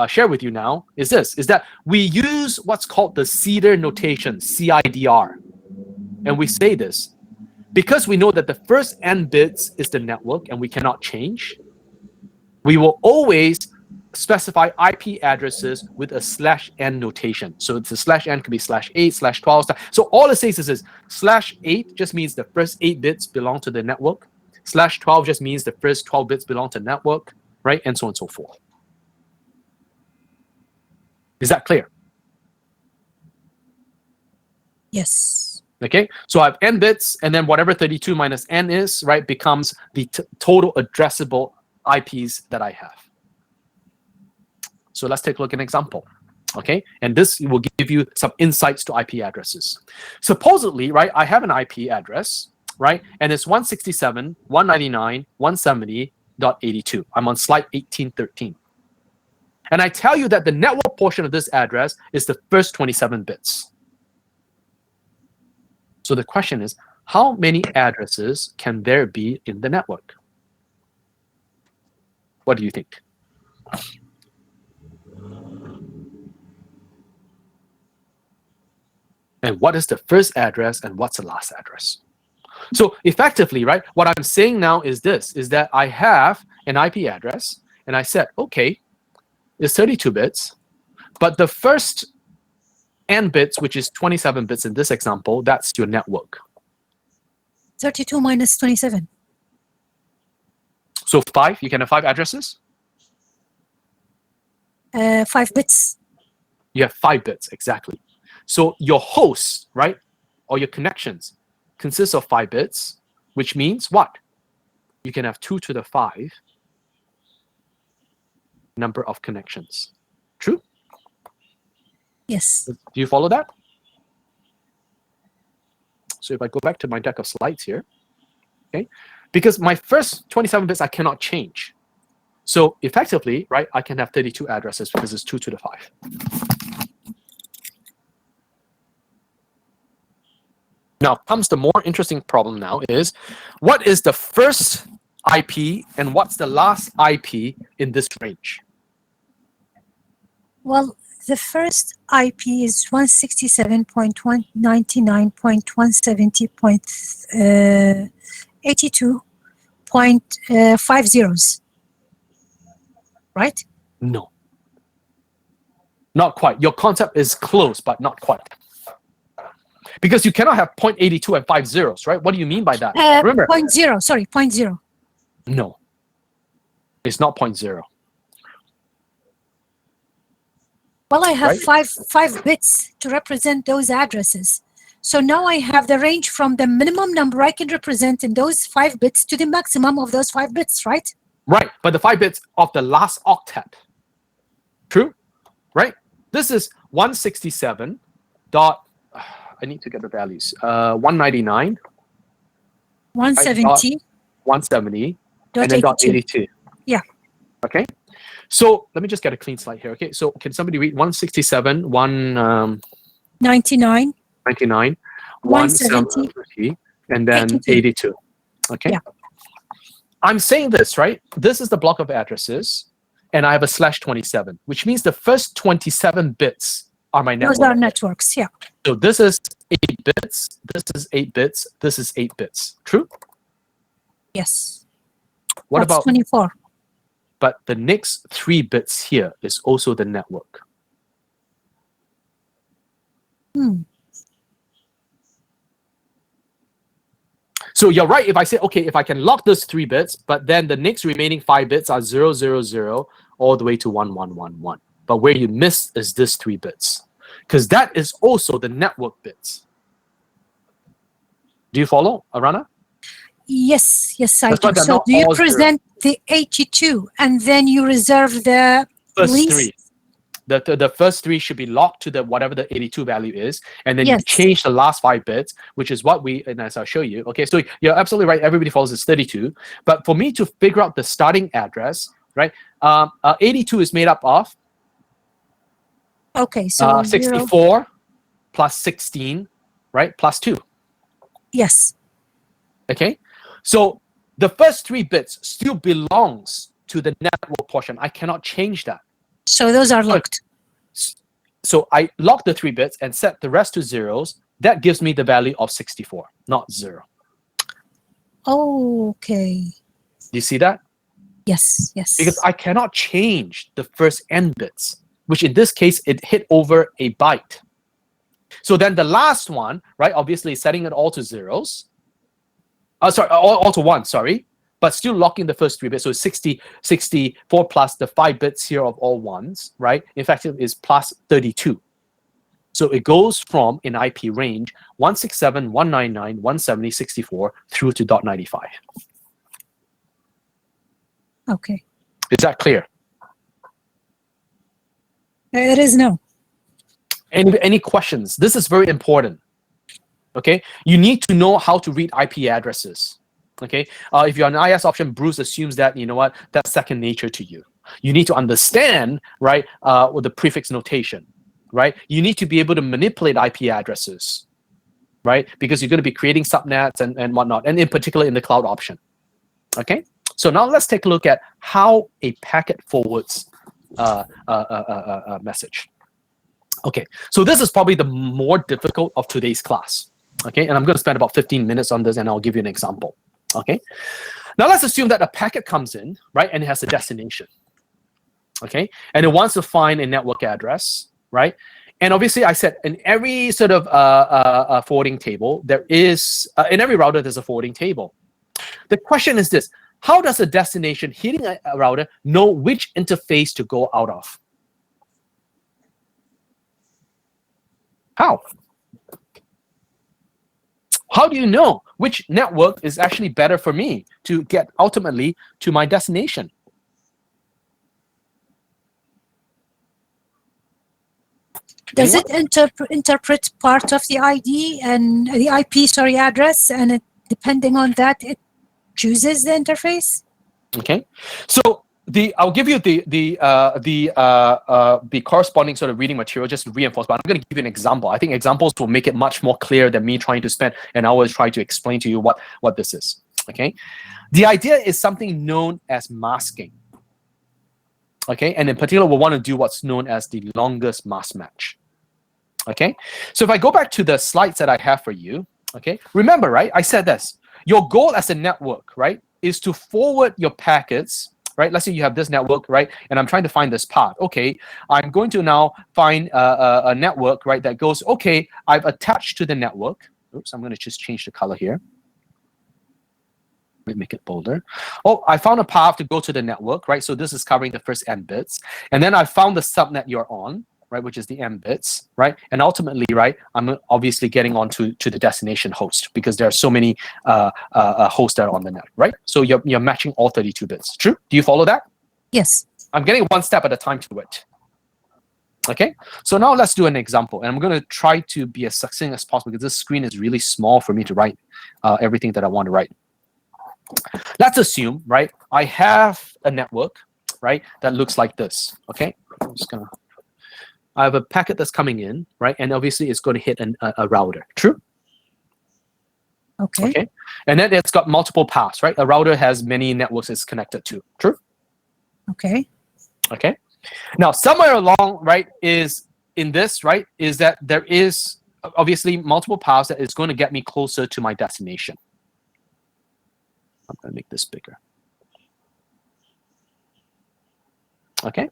share with you now is this, is that we use what's called the CIDR notation, CIDR. And we say this because we know that the first n bits is the network and we cannot change. We will always specify IP addresses with a /n notation. So it's a /n could be /8, /12. So all it says is /8 just means the first 8 bits belong to the network. /12 just means the first 12 bits belong to the network, right? And so on and so forth. Is that clear? Yes. Okay, so I have n bits, and then whatever 32 minus n is, right, becomes the total addressable IPs that I have. So let's take a look at an example. Okay, and this will give you some insights to IP addresses. Supposedly, right, I have an IP address, right, and it's 167.199.170.82. I'm on slide 1813. And I tell you that the network portion of this address is the first 27 bits. So the question is, how many addresses can there be in the network? What do you think? And what is the first address and what's the last address? So effectively, right, what I'm saying now is this, is that I have an IP address and I said, okay, it's 32 bits, but the first n bits, which is 27 bits in this example, that's your network. 32 minus 27. So 5, you can have 5 addresses? 5 bits. You have 5 bits, exactly. So your hosts, right, or your connections consists of 5 bits, which means what? You can have 2 to the 5 number of connections. True? Yes. Do you follow that? So if I go back to my deck of slides here, okay, because my first 27 bits I cannot change. So effectively, right, I can have 32 addresses because it's 2 to the 5. Now comes the more interesting problem now is, what is the first IP and what's the last IP in this range? Well, the first IP is 167.199.170.82.50, right? No. Not quite. Your concept is close, but not quite. Because you cannot have 0.82 and 5 zeros, right? What do you mean by that? Remember, 0.0, sorry, 0.0. no. It's not 0.0. Well, I have Right. five bits to represent those addresses. So now I have the range from the minimum number I can represent in those 5 bits to the maximum of those 5 bits, right? Right, but the 5 bits of the last octet. True? Right? This is 167 dot, I need to get the values. 199, 170. 170, Dot and then dot 82. 82. Yeah. Okay. So let me just get a clean slide here. Okay. So can somebody read 167, 99, 199, 170, 170, and then 82. 82. Okay. Yeah. I'm saying this, right? This is the block of addresses, and I have a /27, which means the first 27 bits are my network. Those are networks, yeah. So this is 8 bits, this is 8 bits, this is 8 bits. True? Yes. What That's about, 24. but the next 3 bits here is also the network. So you're right if I say, okay, if I can lock those 3 bits, but then the next remaining 5 bits are 0, 0, 0, all the way to 1, 1, 1, 1. But where you miss is this 3 bits, because that is also the network bits. Do you follow, Arana? Yes, yes, I That's why do. they're So not do you all zero. present the 82 and then you reserve the First least? 3. The first 3 should be locked to the whatever the 82 value is, and then Yes. you change the last 5 bits, which is what we, and as I'll show you. Okay, so you're absolutely right. Everybody follows this 32, but for me to figure out the starting address, right? 82 is made up of Okay, so 64 plus 16, right? Plus 2. yes. Okay, so the first 3 bits still belongs to the network portion. I cannot change that. So those are locked. So I lock the 3 bits and set the rest to zeros. That gives me the value of 64, not 0. Okay. Do you see that? Yes, yes. Because I cannot change the first n bits, which in this case, it hit over a byte. So then the last one, right, obviously setting it all to zeros. Sorry, all to 1, sorry. But still locking the first 3 bits. So 64 plus the 5 bits here of all ones, right? In fact, it is plus 32. So it goes from an IP range 167, 199, 170, 64 through to .95. Okay. Is that clear? It is no. Any questions? This is very important. Okay, you need to know how to read IP addresses. Okay, if you're an IS option, Bruce assumes that, you know what, that's second nature to you. You need to understand, right, with the prefix notation, right? You need to be able to manipulate IP addresses, right? Because you're going to be creating subnets and whatnot, and in particular in the cloud option. Okay, so now let's take a look at how a packet forwards a message. Okay, so this is probably the more difficult of today's class. Okay, and I'm going to spend about 15 minutes on this, and I'll give you an example. Okay, now let's assume that a packet comes in, right, and it has a destination. Okay, and it wants to find a network address, right? And obviously, I said in every sort of forwarding table, there is in every router there's a forwarding table. The question is this: how does a destination hitting a router know which interface to go out of? How? How do you know which network is actually better for me to get ultimately to my destination? Does it interpret part of the ID and the IP, sorry, address, and depending on that, it chooses the interface? Okay, so I'll give you the corresponding sort of reading material just to reinforce, but I'm going to give you an example. I think examples will make it much more clear than me trying to spend an hour trying to explain to you what this is. Okay, the idea is something known as masking. Okay, and in particular, we'll want to do what's known as the longest mask match. Okay, so if I go back to the slides that I have for you, okay, remember, right? I said this. Your goal as a network, right, is to forward your packets. Right? Let's say you have this network, right? And I'm trying to find this path. Okay, I'm going to now find a network, right? That goes, okay, I've attached to the network. Oops, I'm going to just change the color here. Let me make it bolder. Oh, I found a path to go to the network, right? So this is covering the first n bits. And then I found the subnet you're on, right? Which is the m bits, right? And ultimately, right, I'm obviously getting onto the destination host because there are so many hosts that are on the net, right? So you're matching all 32 bits. True? Do you follow that? Yes. I'm getting one step at a time to it. Okay, so now let's do an example. And I'm going to try to be as succinct as possible because this screen is really small for me to write everything that I want to write. Let's assume, right, I have a network, right, that looks like this. Okay, I'm just going to... I have a packet that's coming in, right? And obviously it's going to hit a router. True? Okay. Okay. And then it's got multiple paths, right? A router has many networks it's connected to. True? Okay. Okay. Now, somewhere along, right, is in this, right, is that there is obviously multiple paths that is going to get me closer to my destination. I'm going to make this bigger. Okay.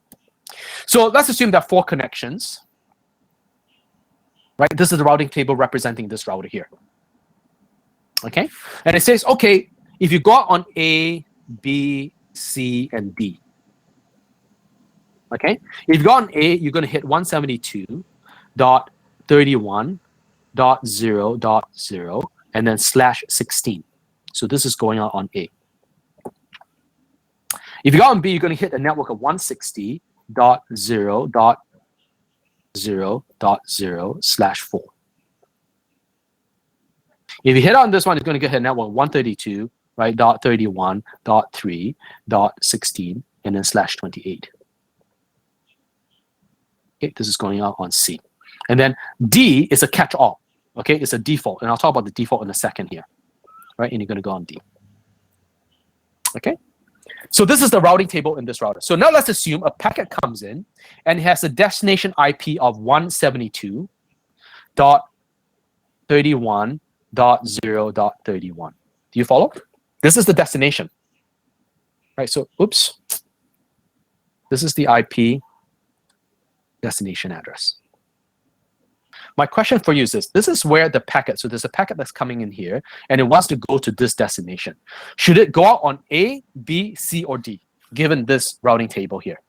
So let's assume there are 4 connections, right? This is the routing table representing this router here. Okay, and it says, okay, if you go on A, B, C, and D. Okay, if you go on A, you're going to hit 172.31.0.0 and then /16. So this is going out on A. If you go on B, you're going to hit a network of 160.0.0.0/4. If you hit on this one, it's going to get a network 132, right? .31.3.16 and then /28. Okay, this is going out on C. And then D is a catch-all. Okay, it's a default, and I'll talk about the default in a second here, right? And you're going to go on D. Okay. So this is the routing table in this router. So now let's assume a packet comes in and it has a destination IP of 172.31.0.31. Do you follow? This is the destination. Right, so oops. This is the IP destination address. My question for you is this. This is where the packet, so there's a packet that's coming in here, and it wants to go to this destination. Should it go out on A, B, C, or D, given this routing table here?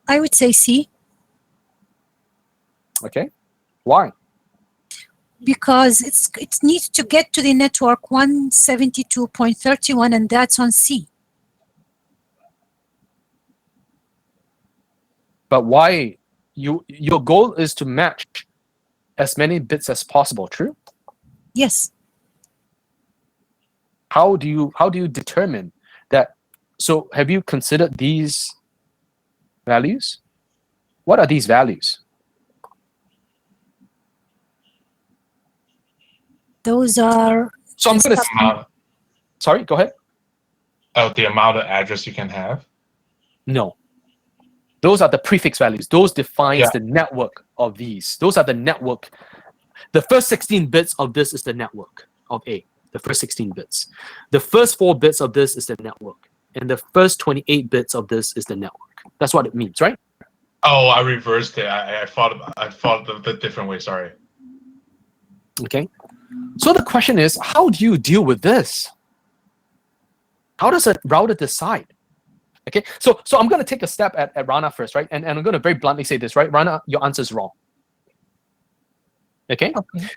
I would say C. Okay. Why? Because it needs to get to the network 172.31, and that's on C. But why? Your goal is to match as many bits as possible, true? Yes. How do you determine that? So have you considered these values? What are these values? Those are... So I'm going to... Sorry, go ahead. Oh, the amount of address you can have? No. Those are the prefix values. Those defines the network of these. Those are the network. The first 16 bits of this is the network of A. The first 16 bits. The first 4 bits of this is the network. And the first 28 bits of this is the network. That's what it means, right? Oh, I reversed it. I thought the different way. Sorry. Okay. So the question is, how do you deal with this? How does a router decide? Okay, so I'm going to take a step at Rana first, right? And I'm going to very bluntly say this, right? Rana, your answer is wrong. Okay?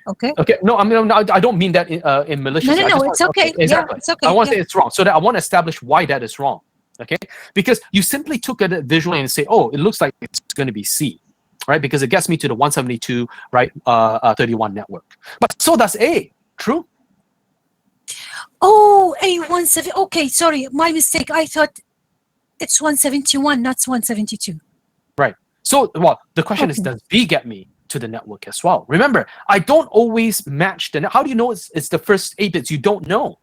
Okay. Okay, no, I mean, I don't mean that in malicious. No, it's okay. Exactly. Yeah, it's okay. I want to say it's wrong, so that I want to establish why that is wrong. Okay? Because you simply took it visually and say, oh, it looks like it's going to be C, right? Because it gets me to the 172, right, 31 network. But so does A, true? Oh, A17. Okay, sorry, my mistake. I thought it's 171, not 172. Right. So, well, the question is, Okay. does B get me to the network as well? Remember, I don't always match the. How do you know it's the first 8 bits? You don't know.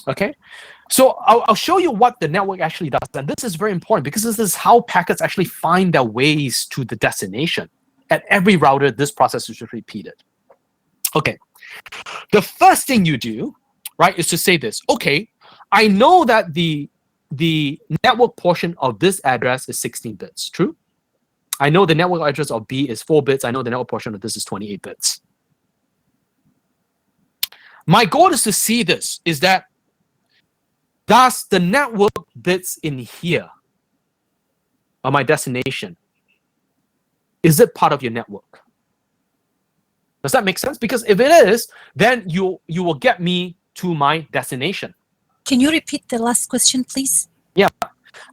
Okay. So I'll show you what the network actually does, and this is very important because this is how packets actually find their ways to the destination. At every router, this process is repeated. Okay. The first thing you do, right, is to say this. Okay, I know that the network portion of this address is 16 bits. True. I know the network address of B is 4 bits. I know the network portion of this is 28 bits. My goal is to see this, is that does the network bits in here, or my destination, is it part of your network? Does that make sense? Because if it is, then you will get me to my destination. Can you repeat the last question, please? Yeah.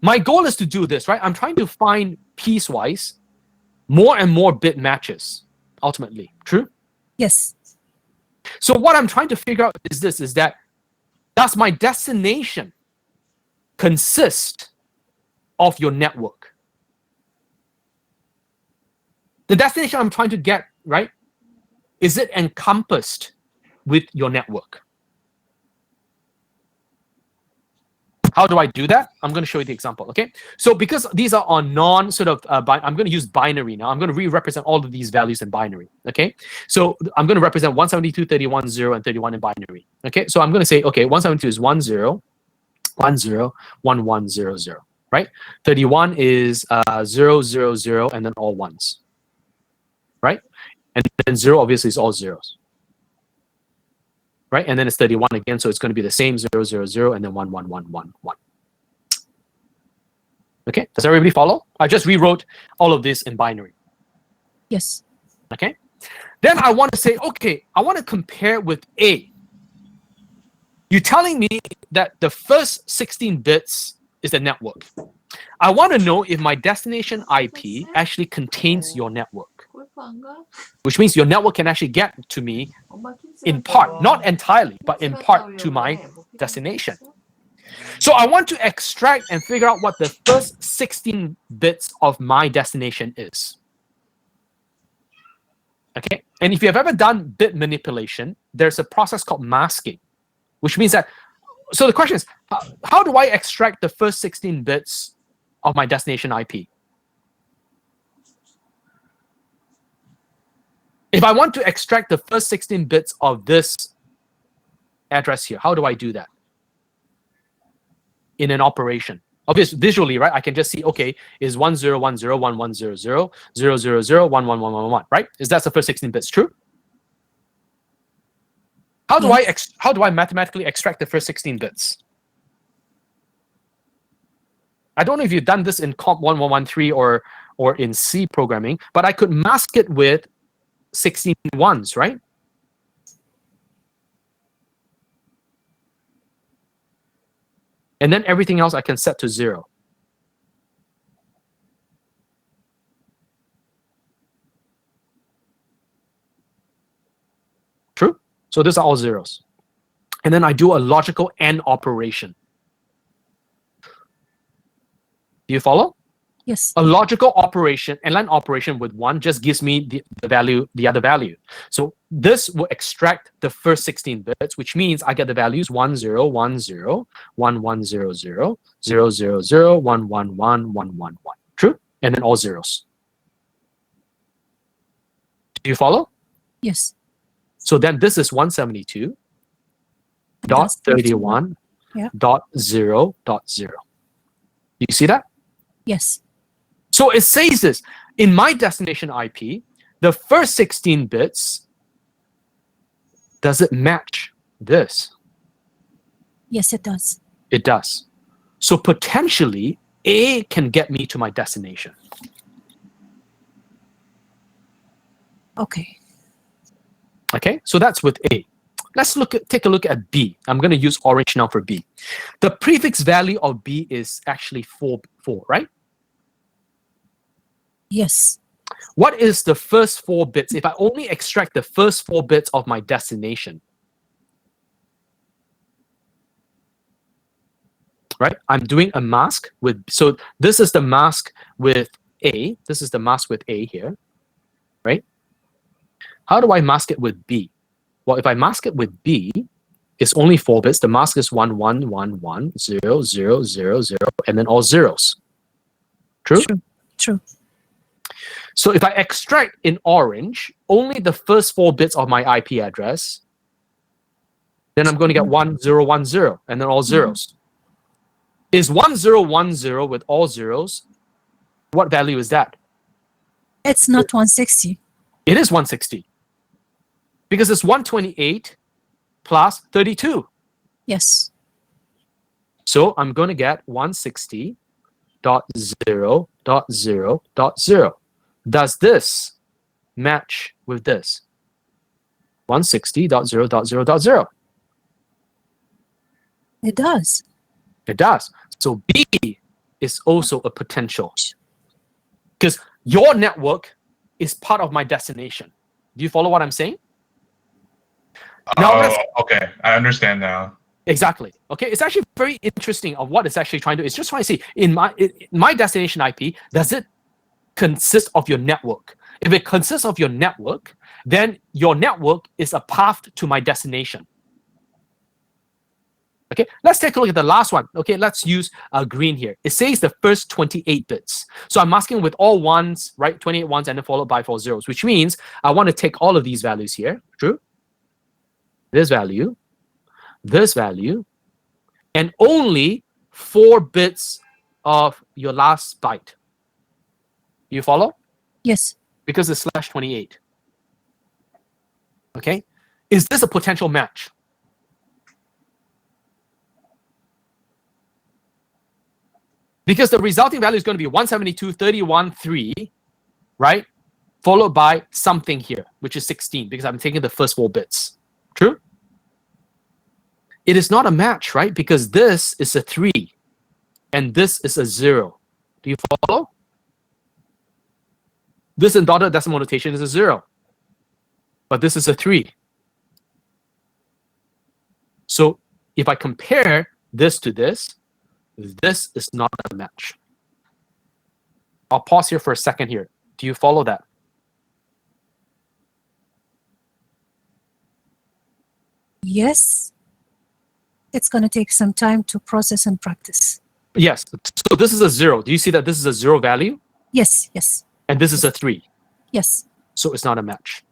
My goal is to do this, right? I'm trying to find piecewise more and more bit matches, ultimately. True? Yes. So what I'm trying to figure out is this, is that does my destination consist of your network? The destination I'm trying to get, right? Is it encompassed with your network? How do I do that? I'm going to show you the example, okay? So because these are on non sort of, I'm going to use binary now. I'm going to re-represent all of these values in binary, okay? So I'm going to represent 172, 31, 0, and 31 in binary, okay? So I'm going to say, okay, 172 is 10, 10, 1100, right? 31 is 0, 0, 0, and then all ones, right? And then 0 obviously is all zeros, right? And then it's 31 again, so it's going to be the same 0, 0, 0, and then 1, 1, 1, 1, 1. Okay, does everybody follow? I just rewrote all of this in binary. Yes. Okay, then I want to say, okay, I want to compare with A. You're telling me that the first 16 bits is the network. I want to know if my destination IP actually contains your network, which means your network can actually get to me in part, not entirely, but in part to my destination. So I want to extract and figure out what the first 16 bits of my destination is. Okay, and if you have ever done bit manipulation, there's a process called masking, which means that, so the question is, how do I extract the first 16 bits of my destination IP? If I want to extract the first 16 bits of this address here, how do I do that? In an operation. Obviously, visually, right? I can just see, okay, is 10101100 000111111, right? Is that the first 16 bits? True? How do I mathematically extract the first 16 bits? I don't know if you've done this in Comp 1113 or in C programming, but I could mask it with 16 ones, right? And then everything else I can set to 0. True? So these are all zeros. And then I do a logical AND operation. Do you follow? Yes. A logical operation, a LAN operation with 1 just gives me the value, the other value. So this will extract the first 16 bits, which means I get the values 1010, 1100, 00, 111, 111. True? And then all zeros. Do you follow? Yes. So then this is 172 dot 31 dot 0 dot 0. You see that? Yes. So it says this, in my destination IP, the first 16 bits, does it match this? Yes, it does. It does. So potentially, A can get me to my destination. Okay. Okay, so that's with A. Let's take a look at B. I'm going to use orange now for B. The prefix value of B is actually 4, right? Yes. What is the first 4 bits? If I only extract the first 4 bits of my destination, right? I'm doing a mask with, so this is the mask with A. This is the mask with A here, right? How do I mask it with B? Well, if I mask it with B, it's only 4 bits. The mask is 1, 1, 1, 1, 0, 0, 0, 0, and then all zeros. True? True. True. So if I extract in orange only the first 4 bits of my IP address, then I'm going to get 1, 0, 1, 0, and then all zeros. Is 1, 0, 1, 0 with all zeros? What value is that? It's not 160. It is 160. Because it's 128 plus 32. Yes. So I'm going to get 160.0.0.0. Does this match with this? 160.0.0.0. It does. It does. So B is also a potential. Because your network is part of my destination. Do you follow what I'm saying? Now Okay. I understand now. exactly. Okay, it's actually very interesting of what it's actually trying to do. It's just trying to see in my destination IP, does it consist of your network? If it consists of your network, then your network is a path to my destination. Okay, let's take a look at the last one. Okay, let's use green here. It says the first 28 bits. So I'm masking with all ones, right? 28 ones and then followed by 4 zeros, which means I want to take all of these values here. True? This value, and only 4 bits of your last byte. You follow? Yes. Because it's /28. Okay? Is this a potential match? Because the resulting value is going to be 172.31.3, right? Followed by something here, which is 16, because I'm taking the first 4 bits. True? It is not a match, right? Because this is a 3, and this is a 0. Do you follow? This in dotted decimal notation is a 0, but this is a 3. So if I compare this to this is not a match. I'll pause here for a second here. Do you follow that? Yes. It's going to take some time to process and practice. Yes. So this is a 0. Do you see that this is a 0 value? Yes. Yes. And this is a 3. Yes. So it's not a match.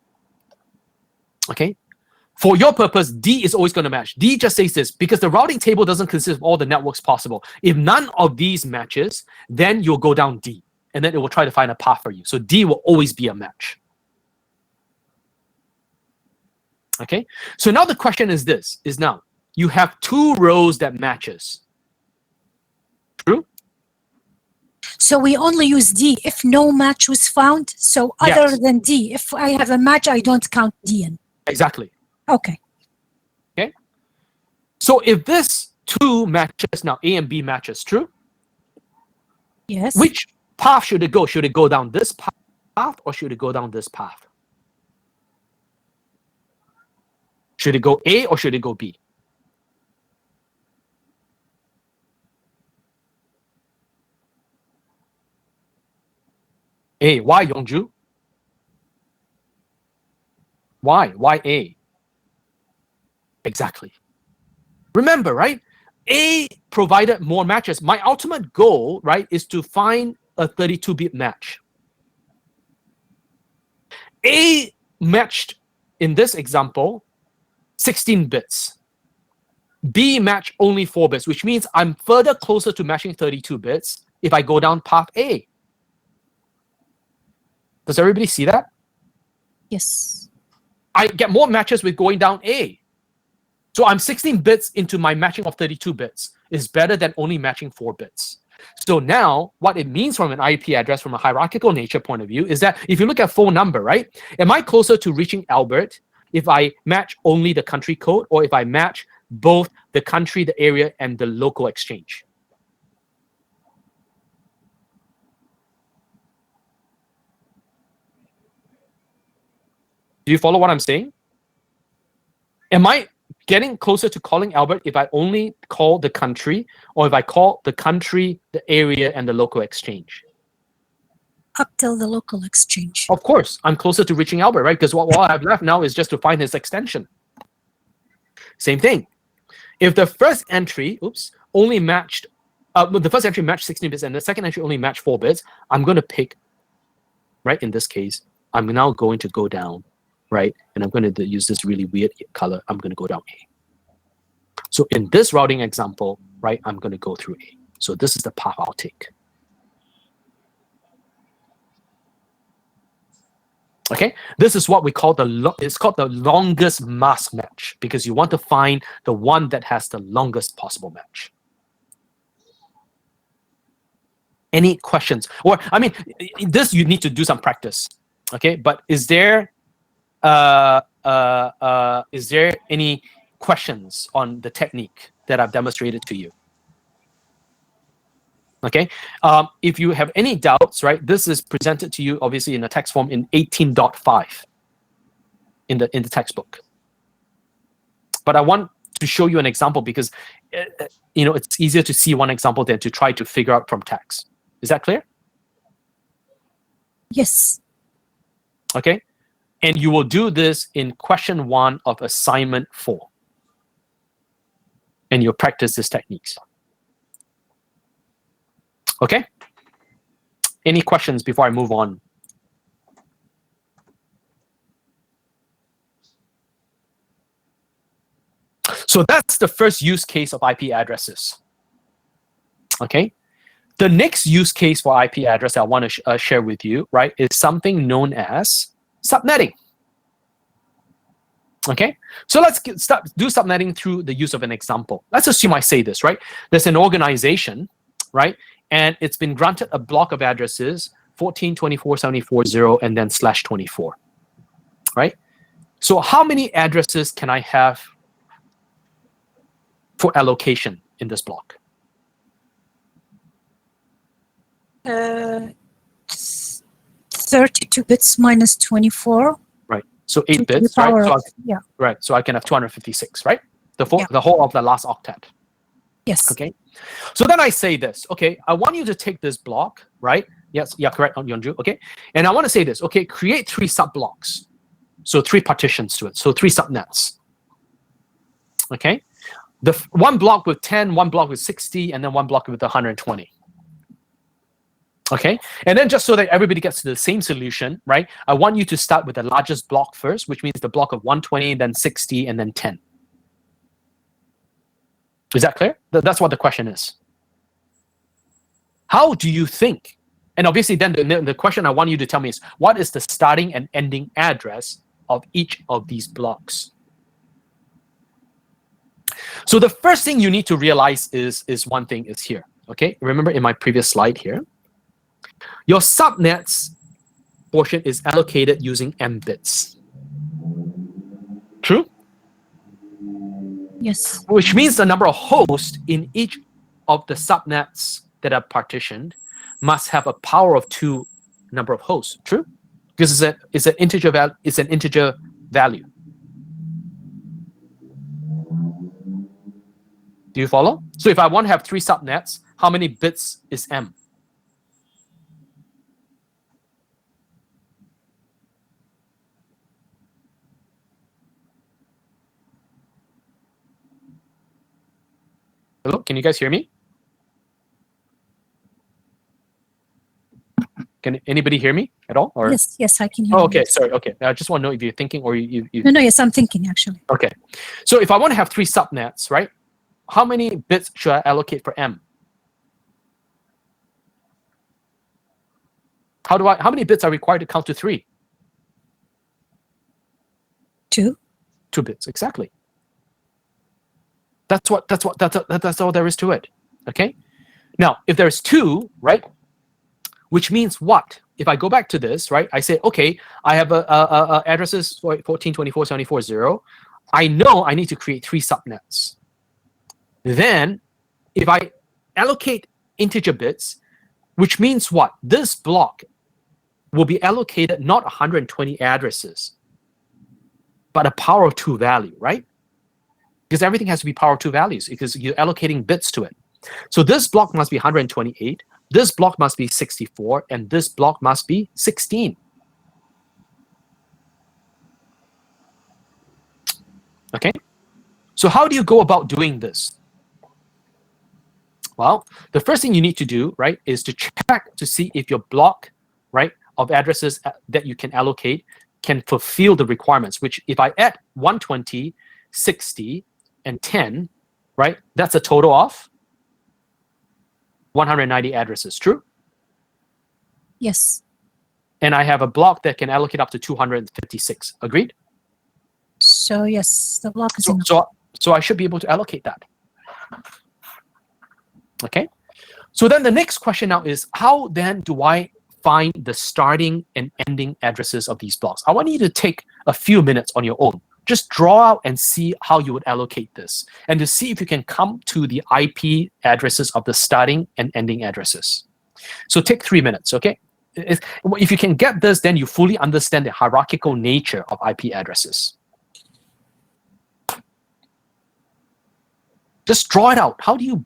Okay? For your purpose, D is always going to match. D just says this, because the routing table doesn't consist of all the networks possible. If none of these matches, then you'll go down D, and then it will try to find a path for you. So D will always be a match. Okay? So now the question is this, is now, you have 2 rows that matches. True? So we only use D if no match was found. So other Yes. than D, if I have a match, I don't count D in. Exactly. Okay. Okay? So if this 2 matches now, A and B matches, true? Yes. Which path should it go? Should it go down this path or should it go down this path? Should it go A or should it go B? A. Why, Yongju? Why? Why A? Exactly. Remember, right? A provided more matches. My ultimate goal, right, is to find a 32-bit match. A matched, in this example, 16 bits. B matched only 4 bits, which means I'm further closer to matching 32 bits if I go down path A. Does everybody see that? Yes. I get more matches with going down A. So I'm 16 bits into my matching of 32 bits. Is better than only matching 4 bits. So now, what it means from an IP address, from a hierarchical nature point of view, is that if you look at phone number, right? Am I closer to reaching Albert if I match only the country code, or if I match both the country, the area, and the local exchange? Do you follow what I'm saying? Am I getting closer to calling Albert if I only call the country, or if I call the country, the area, and the local exchange? Up till the local exchange. Of course, I'm closer to reaching Albert, right? Because what I have left now is just to find his extension. Same thing. If the first entry, only matched, the first entry matched 16 bits and the second entry only matched 4 bits, I'm going to pick, right, in this case, I'm now going to go down, right? And I'm going to use this really weird color. I'm going to go down A. So in this routing example, right, I'm going to go through A. So this is the path I'll take. Okay, this is what we call it's called the longest mask match, because you want to find the one that has the longest possible match. Any questions? Or I mean, this you need to do some practice. Okay, but is there any questions on the technique that I've demonstrated to you? Okay, if you have any doubts, right, this is presented to you obviously in a text form in 18.5 in the textbook. But I want to show you an example because it's easier to see one example than to try to figure out from text. Is that clear? Yes. Okay, and you will do this in question 1 of assignment 4, and you'll practice these techniques. Okay? Any questions before I move on? So that's the first use case of IP addresses. Okay? The next use case for IP address I want to share with you, right, is something known as subnetting. Okay? So let's do subnetting through the use of an example. Let's assume I say this, right? There's an organization, right? And it's been granted a block of addresses 14.24.74.0 and then /24, right? So how many addresses can I have for allocation in this block? 32 bits minus 24. Right. So 8 bits, right? So right. So I can have 256, right? The whole of the last octet. Yes. Okay. So then I say this. Okay. I want you to take this block, right? Yes. Yeah. Correct, Yeonju. Okay. And I want to say this. Okay. Create 3 sub blocks. So 3 partitions to it. So 3 subnets. Okay. The one block with 10, one block with 60, and then one block with 120. Okay, and then just so that everybody gets to the same solution, right? I want you to start with the largest block first, which means the block of 120, then 60, and then 10. Is that clear? That's what the question is. How do you think? And obviously, then the question I want you to tell me is, what is the starting and ending address of each of these blocks? So the first thing you need to realize is one thing is here. Okay, remember in my previous slide here, your subnets portion is allocated using m bits. True? Yes. Which means the number of hosts in each of the subnets that are partitioned must have a power of 2 number of hosts. True? Because it's an integer value. Do you follow? So if I want to have 3 subnets, how many bits is m? Hello, can you guys hear me? Can anybody hear me at all? Or? Yes, I can hear Oh, you. okay, sorry, okay. I just want to know if you're thinking or you. No, yes, I'm thinking actually. Okay, so if I want to have 3 subnets, right? How many bits should I allocate for m? How many bits are required to count to 3? 2. 2 bits, exactly. That's all there is to it. Okay. Now, if there's 2, right? Which means what? If I go back to this, right? I say, okay, I have addresses for 14.24.74.0. I know I need to create 3 subnets. Then, if I allocate integer bits, which means what? This block will be allocated not 120 addresses, but a power of 2 value, right? because everything has to be power 2 values because you're allocating bits to it. So this block must be 128, this block must be 64, and this block must be 16. Okay? So how do you go about doing this? Well, the first thing you need to do, right, is to check to see if your block, right, of addresses that you can allocate can fulfill the requirements, which if I add 120, 60, and 10, right, that's a total of 190 addresses, true? Yes. And I have a block that can allocate up to 256, agreed? So yes, the block is So, enough. so I should be able to allocate that. Okay? So then the next question now is, how then do I find the starting and ending addresses of these blocks? I want you to take a few minutes on your own. Just draw out and see how you would allocate this, and to see if you can come to the IP addresses of the starting and ending addresses. So take 3 minutes, okay? If you can get this, then you fully understand the hierarchical nature of IP addresses. Just draw it out. How do you...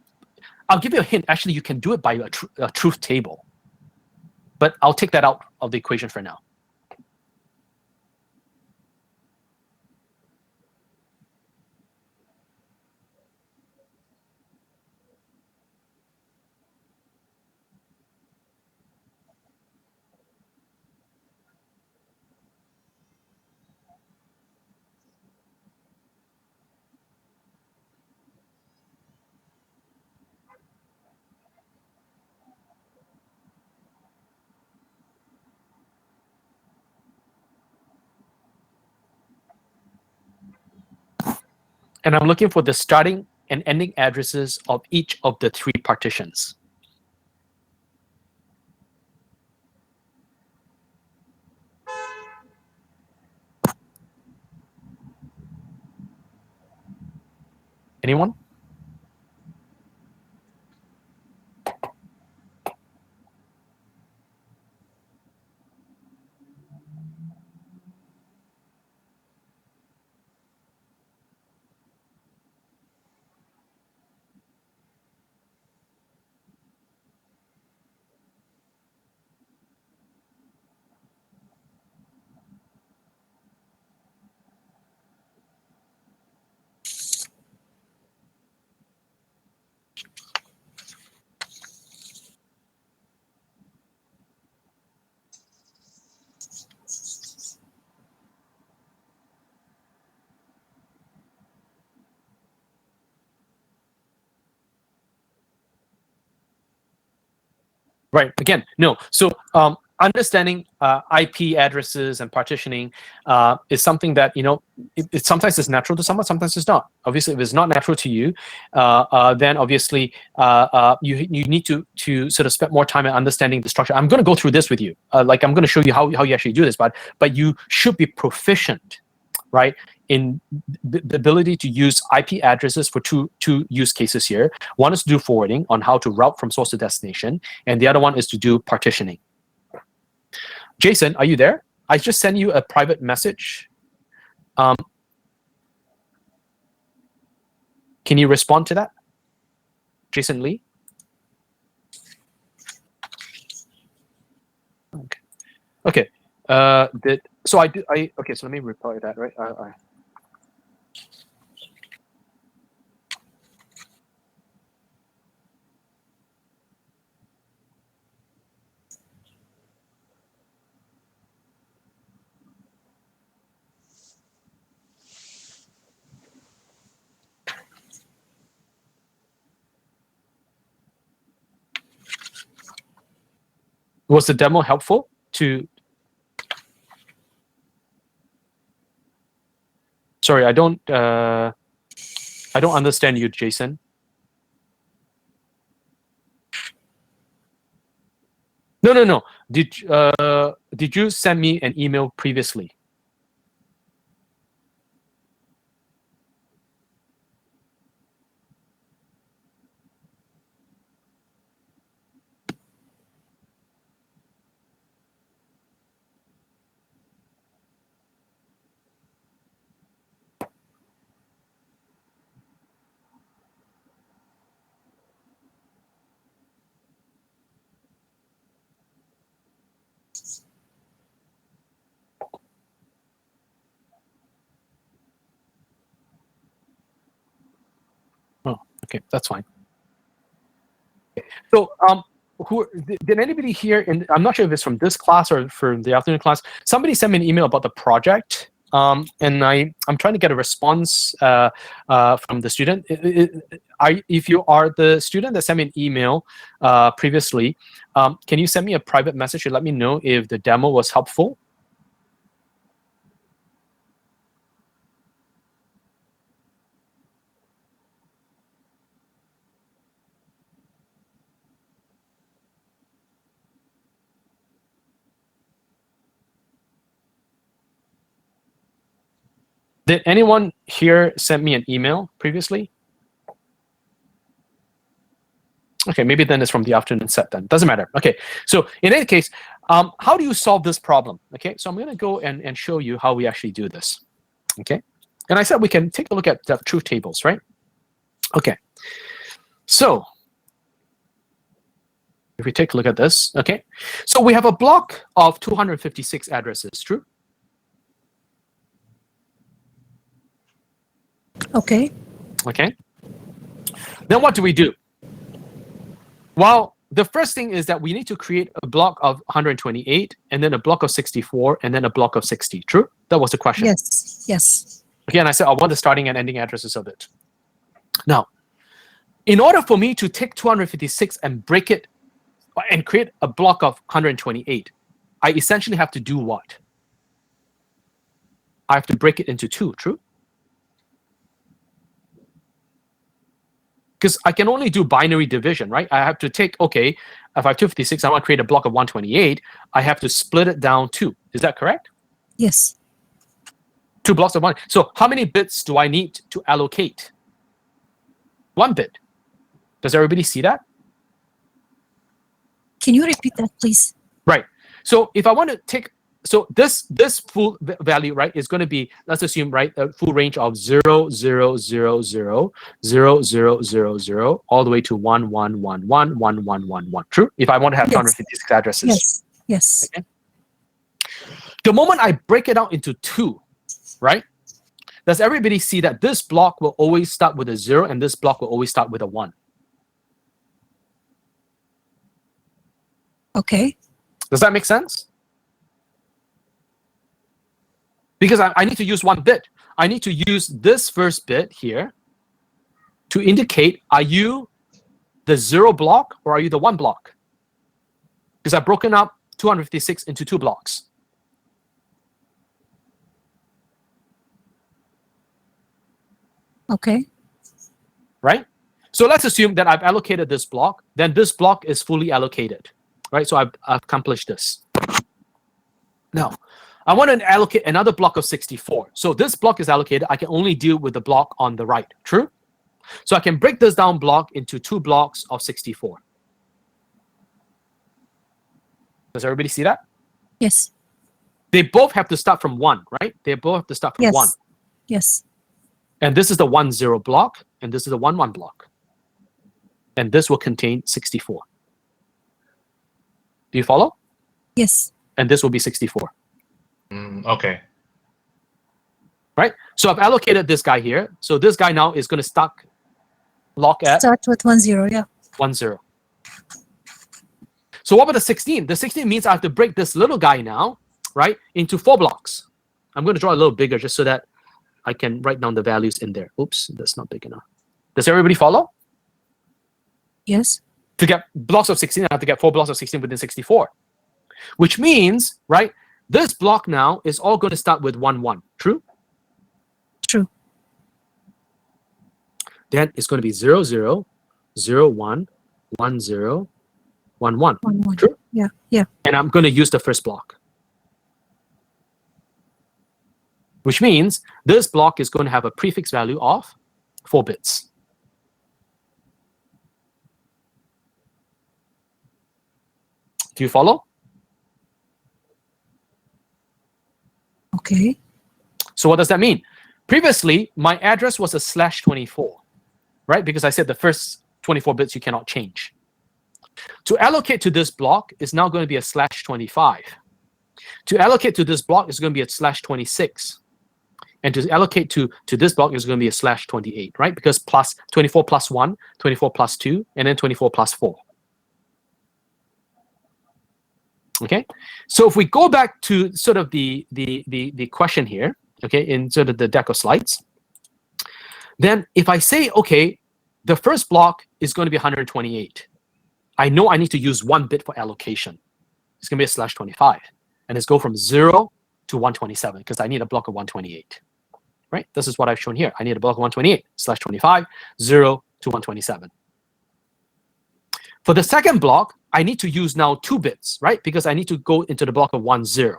I'll give you a hint. Actually, you can do it by a truth table. But I'll take that out of the equation for now. And I'm looking for the starting and ending addresses of each of the 3 partitions. Anyone? Right. Again, no. So understanding IP addresses and partitioning is something that, you know, it sometimes is natural to someone, sometimes it's not. Obviously, if it's not natural to you, then obviously you need to sort of spend more time in understanding the structure. I'm going to go through this with you. Like I'm going to show you how you actually do this, but you should be proficient, right, in the ability to use IP addresses for two use cases here. One is to do forwarding on how to route from source to destination, and the other one is to do partitioning. Jason, are you there? I just sent you a private message. Can you respond to that? Jason Lee? Okay. Okay. Okay, so let me reply that, right? Was the demo helpful to... Sorry, I don't understand you, Jason. No. Did you send me an email previously? Okay, that's fine. So, did anybody here? I'm not sure if it's from this class or from the afternoon class. Somebody sent me an email about the project, and I'm trying to get a response from the student. If you are the student that sent me an email previously, can you send me a private message to let me know if the demo was helpful? Did anyone here send me an email previously? Okay, maybe then it's from the afternoon set then. Doesn't matter. Okay, so in any case, how do you solve this problem? Okay, so I'm going to go and show you how we actually do this. Okay, and I said we can take a look at the truth tables, right? Okay, so if we take a look at this, okay, so we have a block of 256 addresses, true? Okay. Okay. Then what do we do? Well, the first thing is that we need to create a block of 128, and then a block of 64, and then a block of 60. True? That was the question. Yes. Yes. Okay, and I said I want the starting and ending addresses of it. Now, in order for me to take 256 and break it and create a block of 128, I essentially have to do what? I have to break it into two. True? Because I can only do binary division, right? I have to take, okay, if I have 256, I want to create a block of 128, I have to split it down two. Is that correct? Yes. 2 blocks of 1. So how many bits do I need to allocate? 1 bit. Does everybody see that? Can you repeat that, please? Right. So if I want to take, so this full value, right, is going to be, let's assume, right, a full range of 0, 0, 0, 0, 0, 0, 0, 0, all the way to 1, 1, 1, 1, 1, 1, 1, 1. True? If I want to have 256 addresses. Yes. Yes. Okay. The moment I break it out into 2, right, does everybody see that this block will always start with a 0 and this block will always start with a 1? Okay. Does that make sense? Because I need to use 1 bit. I need to use this first bit here to indicate, are you the 0 block or are you the 1 block? Because I've broken up 256 into 2 blocks. Okay. Right? So let's assume that I've allocated this block. Then this block is fully allocated. Right? So I've accomplished this. Now, I want to allocate another block of 64. So this block is allocated. I can only deal with the block on the right. True? So I can break this down block into 2 blocks of 64. Does everybody see that? Yes. They both have to start from 1, right? They both have to start from 1. Yes. And this is the 1, 0 block, and this is the 1, 1 block. And this will contain 64. Do you follow? Yes. And this will be 64. Okay. Right? So I've allocated this guy here. So this guy now is going to start at Start with 1, 0, yeah. 1, 0. So what about the 16? The 16 means I have to break this little guy now, right, into 4 blocks. I'm going to draw a little bigger just so that I can write down the values in there. Oops, that's not big enough. Does everybody follow? Yes. To get blocks of 16, I have to get 4 blocks of 16 within 64. Which means, right, this block now is all going to start with 1, 1. True? True. Then it's going to be 0, 0, 0, 1, 1, 0, 1, 1. 1, 1. True? Yeah. Yeah. And I'm going to use the first block. Which means this block is going to have a prefix value of 4 bits. Do you follow? Okay. So what does that mean? Previously, my address was a /24, right? Because I said the first 24 bits you cannot change. To allocate to this block is now going to be a /25. To allocate to this block is going to be a /26. And to allocate to this block is going to be a /28, right? Because plus 24 plus 1, 24 plus 2, and then 24 plus 4. Okay, so if we go back to sort of the question here, okay, in sort of the deck of slides, then if I say, okay, the first block is going to be 128, I know I need to use 1 bit for allocation. It's going to be a /25, and it's go from 0 to 127 because I need a block of 128. Right? This is what I've shown here. I need a block of 128 /25, 0 to 127. For the second block, I need to use now 2 bits, right? Because I need to go into the block of 10.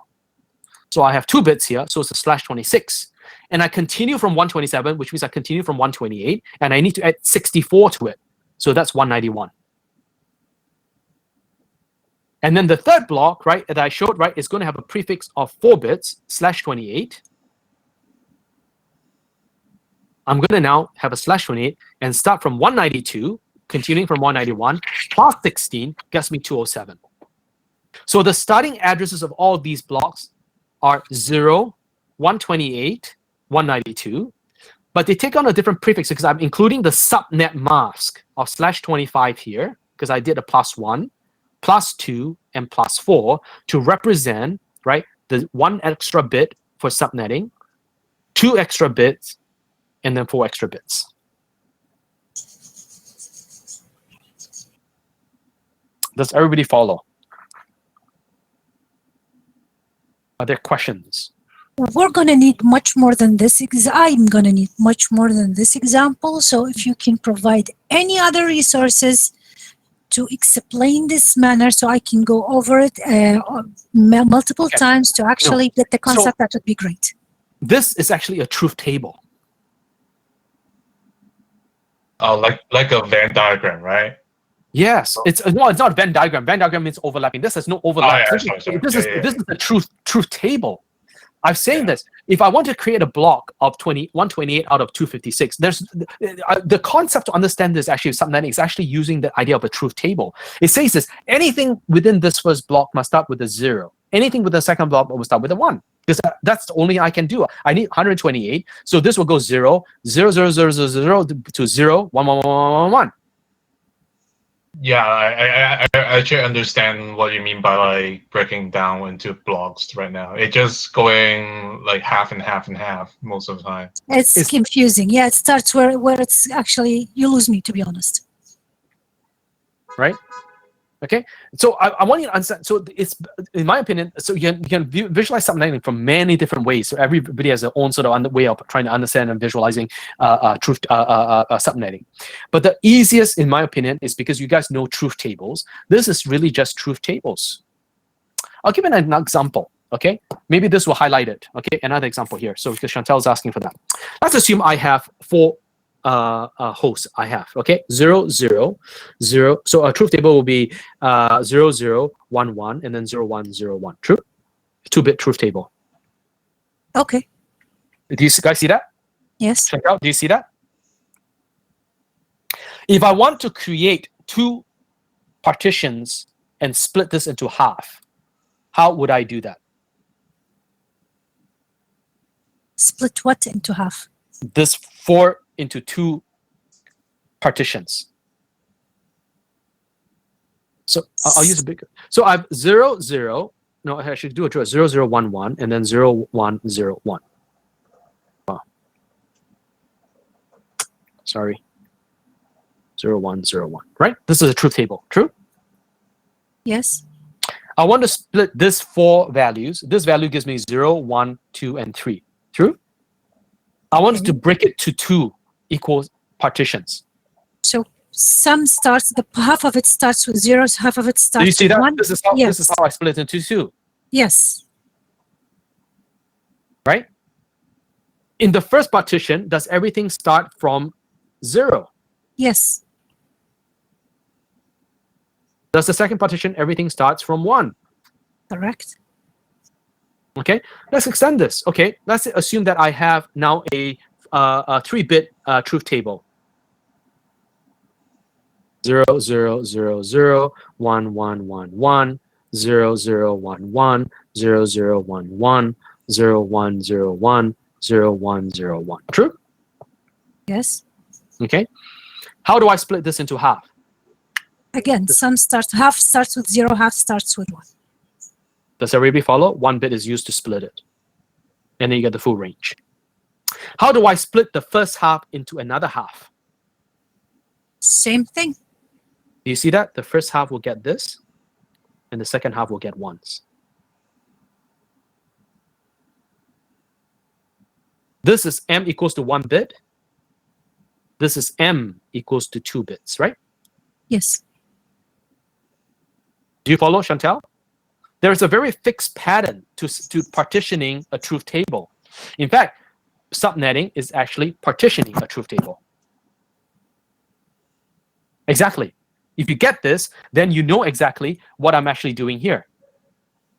So I have 2 bits here, so it's a /26. And I continue from 127, which means I continue from 128, and I need to add 64 to it. So that's 191. And then the third block, right, that I showed, right, is going to have a prefix of 4 bits /28. I'm going to now have a /28 and start from 192, continuing from 191, plus 16 gets me 207. So the starting addresses of all these blocks are 0, 128, 192, but they take on a different prefix because I'm including the subnet mask of /25 here because I did a +1, +2, and +4 to represent, right, the 1 extra bit for subnetting, 2 extra bits, and then 4 extra bits. Does everybody follow? Are there questions? We're going to need much more than this. I'm going to need much more than this example. So if you can provide any other resources to explain this manner so I can go over it multiple times to actually get the concept, that would be great. This is actually a truth table. Oh, like a Venn diagram, right? Yes, it's not a Venn diagram. Venn diagram means overlapping. This has no overlap. Oh, yeah, sorry. This is a truth table. I've saying this. If I want to create a block of 128 out of 256, there's the concept to understand this actually subnetting is actually using the idea of a truth table. It says this: anything within this first block must start with a 0. Anything with the second block will start with a 1. Because that's the only I can do. I need 128, so this will go 0, 0, 0, 0, 0, 0 to 0, 1, 1, 1, 1, 1. Yeah, I actually understand what you mean by like breaking down into blocks right now. It's just going like half and half and half most of the time. It's confusing. Yeah, it starts where it's actually, you lose me, to be honest. Right? Okay, so I want you to understand. So it's, in my opinion, so you can visualize subnetting from many different ways. So everybody has their own sort of way of trying to understand and visualizing truth subnetting. But the easiest, in my opinion, is because you guys know truth tables. This is really just truth tables. I'll give an example. Okay, maybe this will highlight it. Okay, another example here. So because Chantel is asking for that, let's assume I have 4 hosts I have, okay, 0, 0, 0. So a truth table will be 0, 0, 1, 1, and then 0, 1, 0, 1. True? 2-bit truth table. Okay. Do you guys see that? Yes. Check out. Do you see that? If I want to create 2 partitions and split this into half, how would I do that? Split what into half? This 4 into 2 partitions. So I'll use a big. So I have 0, 0. No, I should do a 0, 0, 1, 1, and then 0, 1, 0, 1. Oh. Sorry. 0, 1, 0, 1. Right? This is a truth table. True? Yes. I want to split this 4 values. This value gives me 0, 1, 2, and 3. True? I wanted to break it to 2 equal partitions. So some starts, half of it starts with 0s, half of it starts Do you see with that? 1. This is how I split it into 2. Yes. Right? In the first partition, does everything start from 0? Yes. Does the second partition, everything starts from 1? Correct. Okay, let's extend this. Okay, let's assume that I have now a 3-bit truth table. 0, 0, 0, 0, 1, 1, 1, 1, 0, 0, 1, 1, 0, 0, 1, 1, 0, 1, 0, 1, 0, 1, 0, 1. True? Yes. Okay. How do I split this into half? Again, half starts with 0, half starts with 1. Does everybody follow? 1 bit is used to split it. And then you get the full range. How do I split the first half into another half? Same thing. Do you see that? The first half will get this, and the second half will get 1s. This is m equals to 1 bit. This is m equals to 2 bits, right? Yes. Do you follow, Chantal? There is a very fixed pattern to partitioning a truth table. In fact, subnetting is actually partitioning a truth table. Exactly. If you get this, then you know exactly what I'm actually doing here.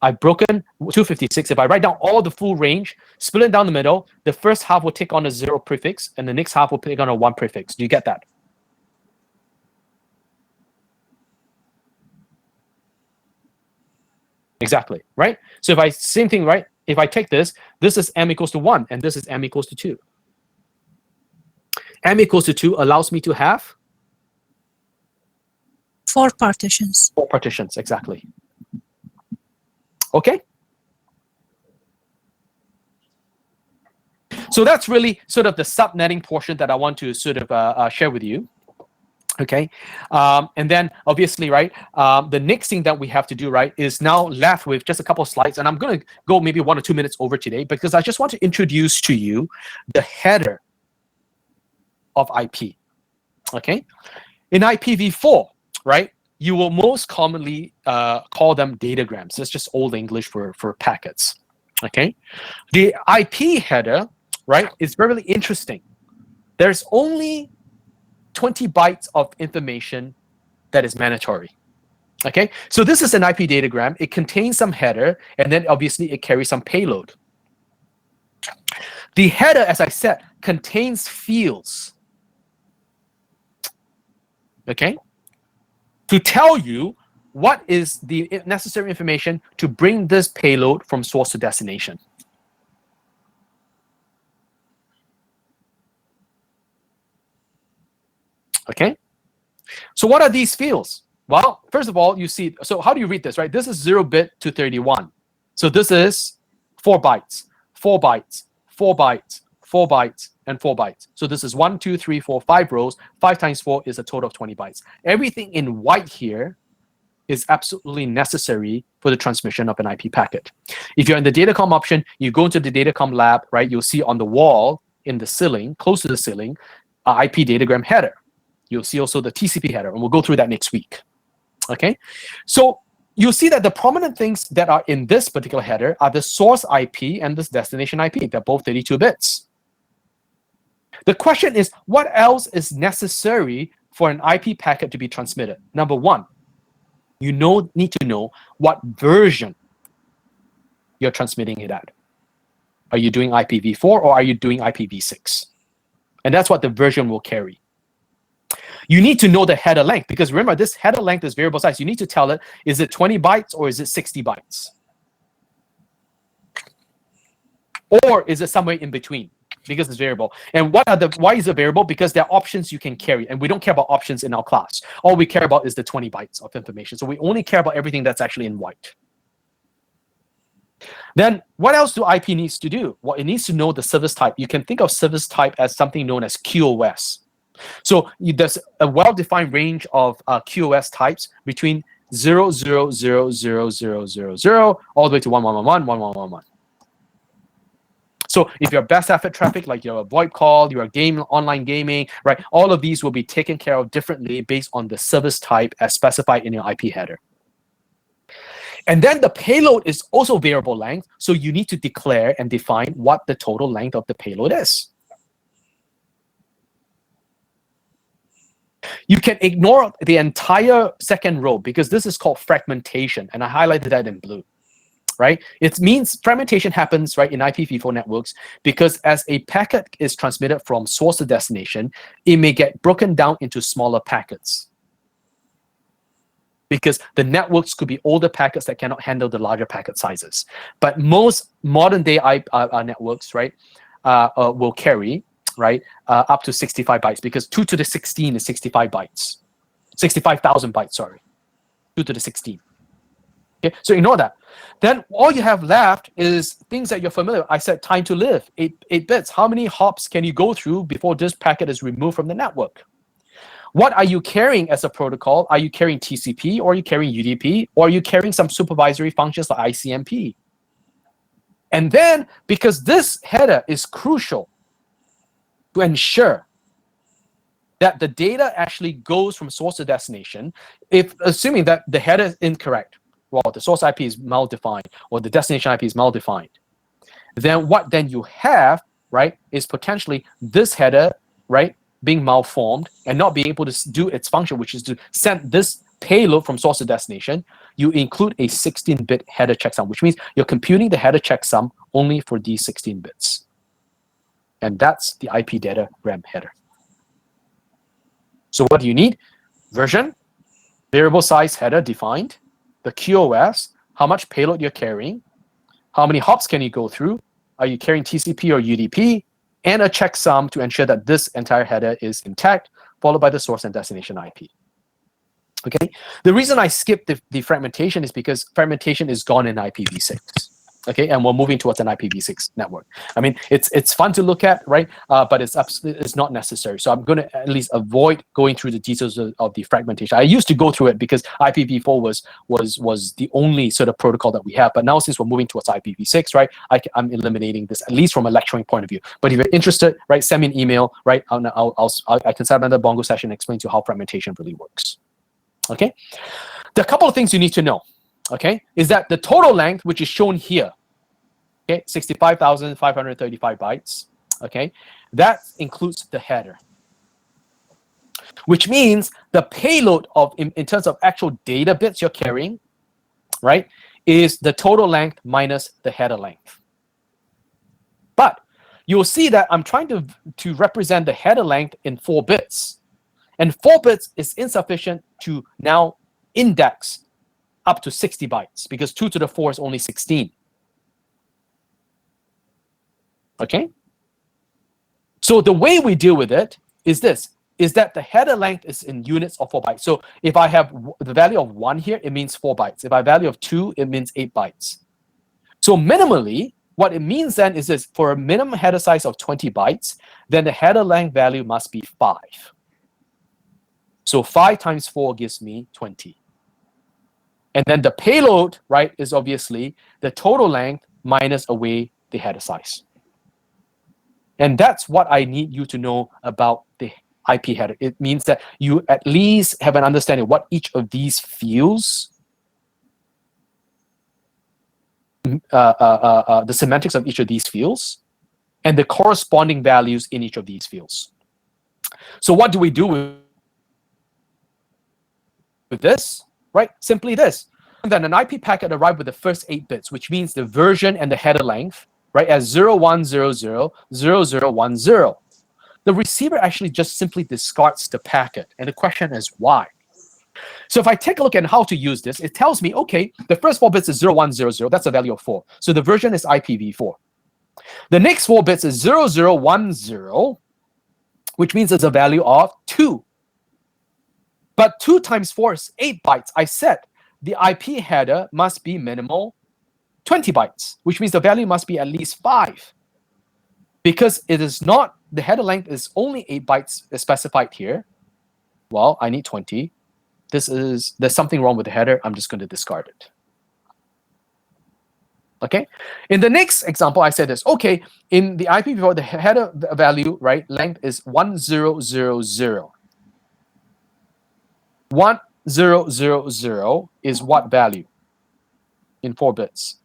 I've broken 256. If I write down all the full range, split it down the middle, the first half will take on a 0 prefix, and the next half will take on a 1 prefix. Do you get that? Exactly, right? So if I, same thing, right? If I take this, this is m equals to 1, and this is m equals to 2. M equals to 2 allows me to have 4 partitions. 4 partitions, exactly. Okay? So that's really sort of the subnetting portion that I want to sort of share with you. Okay, and then obviously, right, the next thing that we have to do, right, is now left with just a couple of slides, and I'm going to go maybe 1 or 2 minutes over today because I just want to introduce to you the header of IP. Okay, in IPv4, right, you will most commonly call them datagrams. It's just old English for packets. Okay, the IP header, right, is very interesting. There's only 20 bytes of information that is mandatory. Okay, so this is an IP datagram. It contains some header, and then obviously it carries some payload. The header, as I said, contains fields. Okay, to tell you what is the necessary information to bring this payload from source to destination. Okay, so what are these fields? Well, first of all, you see, so how do you read this, right? This is 0 bit to 31. So this is 4 bytes, 4 bytes, 4 bytes, 4 bytes, and 4 bytes. So this is 1, 2, 3, 4, 5 rows. 5 times 4 is a total of 20 bytes. Everything in white here is absolutely necessary for the transmission of an IP packet. If you're in the datacom option, you go into the datacom lab, right? You'll see on the wall, in the ceiling, close to the ceiling, IP datagram header. You'll see also the TCP header, and we'll go through that next week. Okay, so you'll see that the prominent things that are in this particular header are the source IP and this destination IP. They're both 32 bits. The question is, what else is necessary for an IP packet to be transmitted? Number one, you need to know what version you're transmitting it at. Are you doing IPv4 or are you doing IPv6? And that's what the version will carry. You need to know the header length, because remember, this header length is variable size. You need to tell it, is it 20 bytes or is it 60 bytes? Or is it somewhere in between? Because it's variable. And why is it variable? Because there are options you can carry, and we don't care about options in our class. All we care about is the 20 bytes of information. So we only care about everything that's actually in white. Then what else do IP needs to do? Well, it needs to know the service type. You can think of service type as something known as QoS. So there's a well-defined range of QoS types between 0, 0, 0, 0, 0, 0, 0, all the way to 1, 1, 1, 1, 1, 1, 1, 1. So if you're best effort traffic, like you're a VoIP call, you're online gaming, right? All of these will be taken care of differently based on the service type as specified in your IP header. And then the payload is also variable length, so you need to declare and define what the total length of the payload is. You can ignore the entire second row because this is called fragmentation, and I highlighted that in blue, right? It means fragmentation happens, right, in IPv4 networks because as a packet is transmitted from source to destination, it may get broken down into smaller packets. Because the networks could be older packets that cannot handle the larger packet sizes. But most modern day networks, right, will carry, right, up to 65 bytes, because 2 to the 16 is 65 bytes. 65,000 bytes, sorry. 2 to the 16. Okay, so ignore that. Then all you have left is things that you're familiar with. I said time to live, 8 bits. How many hops can you go through before this packet is removed from the network? What are you carrying as a protocol? Are you carrying TCP, or are you carrying UDP, or are you carrying some supervisory functions like ICMP? And then, because this header is crucial to ensure that the data actually goes from source to destination, if assuming that the header is incorrect, well, the source IP is mal-defined or the destination IP is mal-defined, then what then you have, right, is potentially this header, right, being malformed and not being able to do its function, which is to send this payload from source to destination. You include a 16-bit header checksum, which means you're computing the header checksum only for these 16 bits. And that's the IP data gram header. So what do you need? Version, variable size header defined, the QoS, how much payload you're carrying, how many hops can you go through, are you carrying TCP or UDP, and a checksum to ensure that this entire header is intact, followed by the source and destination IP. Okay, the reason I skipped the fragmentation is because fragmentation is gone in IPv6. Okay, and we're moving towards an IPv6 network. I mean, it's fun to look at, right? But it's not necessary. So I'm going to at least avoid going through the details of the fragmentation. I used to go through it because IPv4 was the only sort of protocol that we have. But now since we're moving towards IPv6, right, I'm eliminating this, at least from a lecturing point of view. But if you're interested, right, send me an email, right? I can set up another Bongo session and explain to you how fragmentation really works. Okay, the couple of things you need to know, okay, is that the total length, which is shown here, okay, 65,535 bytes, okay, that includes the header, which means the payload of, in terms of actual data bits you're carrying, right, is the total length minus the header length. But you'll see that I'm trying to represent the header length in 4 bits. And 4 bits is insufficient to now index up to 60 bytes because 2 to the 4 is only 16. Okay? So the way we deal with it is this, is that the header length is in units of 4 bytes. So if I have the value of 1 here, it means 4 bytes. If I have value of 2, it means 8 bytes. So minimally, what it means then is this, for a minimum header size of 20 bytes, then the header length value must be 5. So 5 times 4 gives me 20. And then the payload, right, is obviously the total length minus away the header size. And that's what I need you to know about the IP header. It means that you at least have an understanding of what each of these fields, the semantics of each of these fields, and the corresponding values in each of these fields. So what do we do with this? Right? Simply this. And then an IP packet arrived with the first 8 bits, which means the version and the header length, right, as 01000010. The receiver actually just simply discards the packet. And the question is why? So if I take a look at how to use this, it tells me, okay, the first 4 bits is 0100. That's a value of 4. So the version is IPv4. The next 4 bits is 0010, which means it's a value of 2. But 2 times 4 is 8 bytes. I said the IP header must be minimal 20 bytes, which means the value must be at least 5. Because it is not, the header length is only 8 bytes specified here. Well, I need 20. There's something wrong with the header. I'm just going to discard it. Okay. In the next example, I said this. Okay, in the IPv4, the header value, right, length is 1000. 1000 is what value in 4 bits?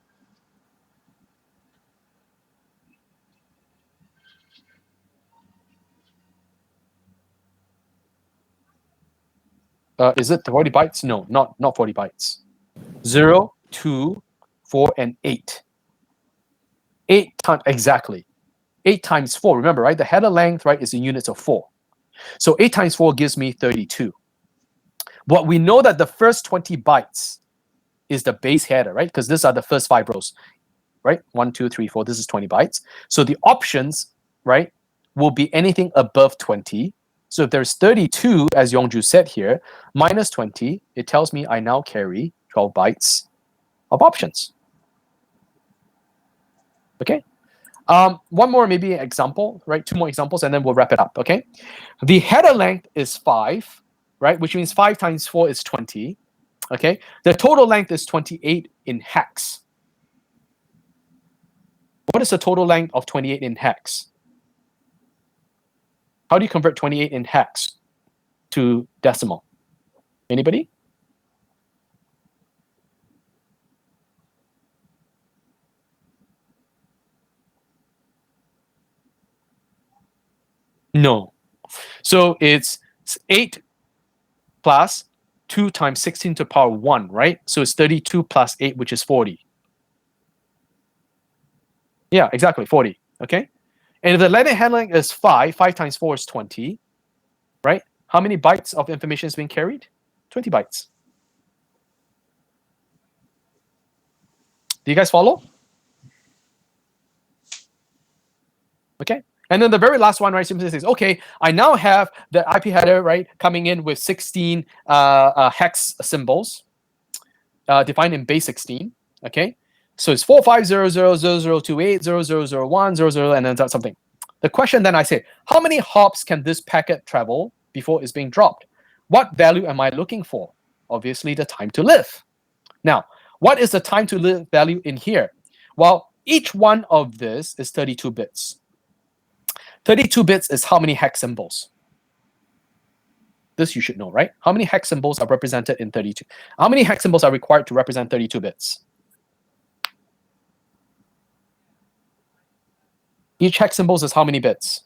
Is it 40 bytes? No, not 40 bytes. 0, 2, 4, and 8. 8 times, exactly. 8 times 4, remember, right? The header length, right, is in units of 4. So 8 times 4 gives me 32. But we know that the first 20 bytes is the base header, right? Because these are the first 5 rows. right? 1, 2, 3, 4. This is 20 bytes. So the options, right, will be anything above 20. So if there's 32, as Yongju said here, minus 20, it tells me I now carry 12 bytes of options. Okay. One more maybe example, right? 2 more examples, and then we'll wrap it up. Okay. The header length is 5, right? Which means 5 times 4 is 20. Okay. The total length is 28 in hex. What is the total length of 28 in hex? How do you convert 28 in hex to decimal? Anybody? No. So it's 8 plus 2 times 16 to the power 1, right? So it's 32 plus 8, which is 40. Yeah, exactly, 40. Okay. And if the letter handling is 5 times 4 is 20, right? How many bytes of information is being carried? 20 bytes. Do you guys follow? Okay. And then the very last one, right, simply says, okay, I now have the IP header, right, coming in with 16 hex symbols defined in base 16. Okay. So it's 45000028000100 and then something. The question then I say, how many hops can this packet travel before it's being dropped? What value am I looking for? Obviously, the time to live. Now, what is the time to live value in here? Well, each one of this is 32 bits. 32 bits is how many hex symbols? This you should know, right? How many hex symbols are represented in 32? How many hex symbols are required to represent 32 bits? Each hex symbol is how many bits?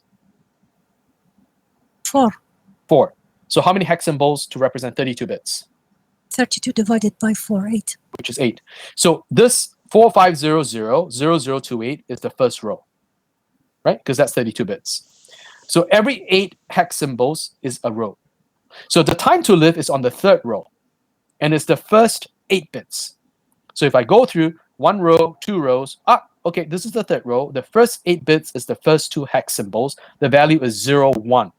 4. 4. So how many hex symbols to represent 32 bits? 32 divided by 4, 8. Which is 8. So this 45000028 is the first row, right? Because that's 32 bits. So every 8 hex symbols is a row. So the time to live is on the third row, and it's the first 8 bits. So if I go through 1 row, 2 rows, okay, this is the third row. The first 8 bits is the first 2 hex symbols. The value is 0, 1.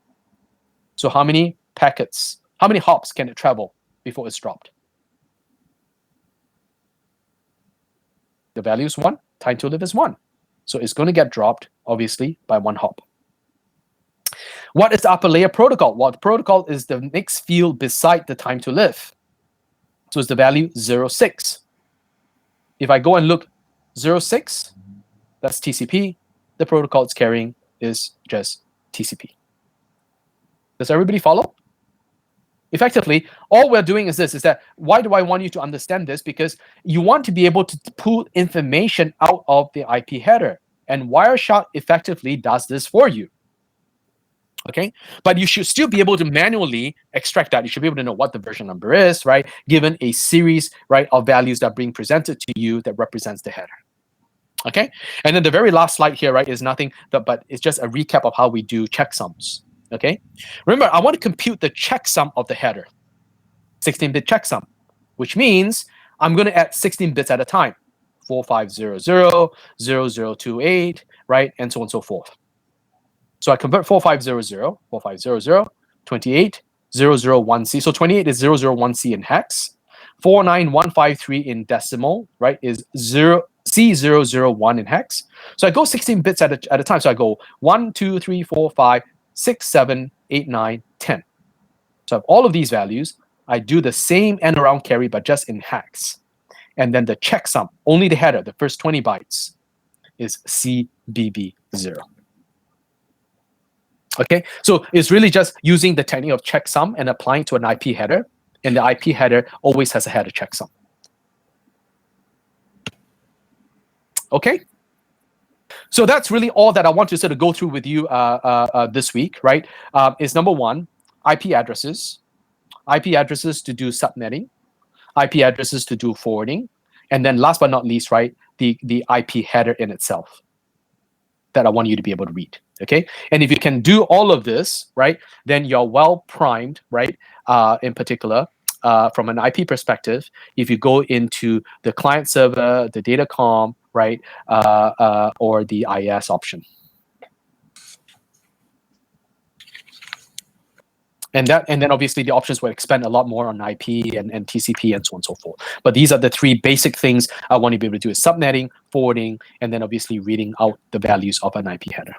So how many packets, how many hops can it travel before it's dropped? The value is 1. Time to live is 1. So it's going to get dropped, obviously, by 1 hop. What is the upper layer protocol? Well, the protocol is the next field beside the time to live. So it's the value 06. If I go and look 06, that's TCP. The protocol it's carrying is just TCP. Does everybody follow? Effectively, all we're doing is this, is that, why do I want you to understand this? Because you want to be able to pull information out of the IP header. And Wireshark effectively does this for you. Okay, but you should still be able to manually extract that. You should be able to know what the version number is, right? Given a series, right, of values that are being presented to you that represents the header. Okay, and then the very last slide here, right, is nothing but it's just a recap of how we do checksums. Okay, remember, I want to compute the checksum of the header, 16-bit checksum, which means I'm going to add 16 bits at a time, 4500, 0028, right, and so on and so forth. So I convert 4500, 28, 001C. So 28 is 001C in hex. 49153 in decimal, right, is C001 in hex. So I go 16 bits at a time. So I go 1, 2, 3, 4, 5, 6, 7, 8, 9, 10. So I have all of these values. I do the same end around carry, but just in hex. And then the checksum, only the header, the first 20 bytes, is CBB0. Okay, so it's really just using the technique of checksum and applying to an IP header, and the IP header always has a header checksum. Okay, so that's really all that I want to sort of go through with you this week, right? Is number 1, IP addresses to do subnetting, IP addresses to do forwarding, and then last but not least, right, the IP header in itself that I want you to be able to read. Okay, and if you can do all of this, right, then you're well primed, right? In particular, from an IP perspective, if you go into the client server, the datacom, right, or the IS option. And then obviously the options will expand a lot more on IP and TCP and so on and so forth. But these are the three basic things I want to be able to do: is subnetting, forwarding, and then obviously reading out the values of an IP header.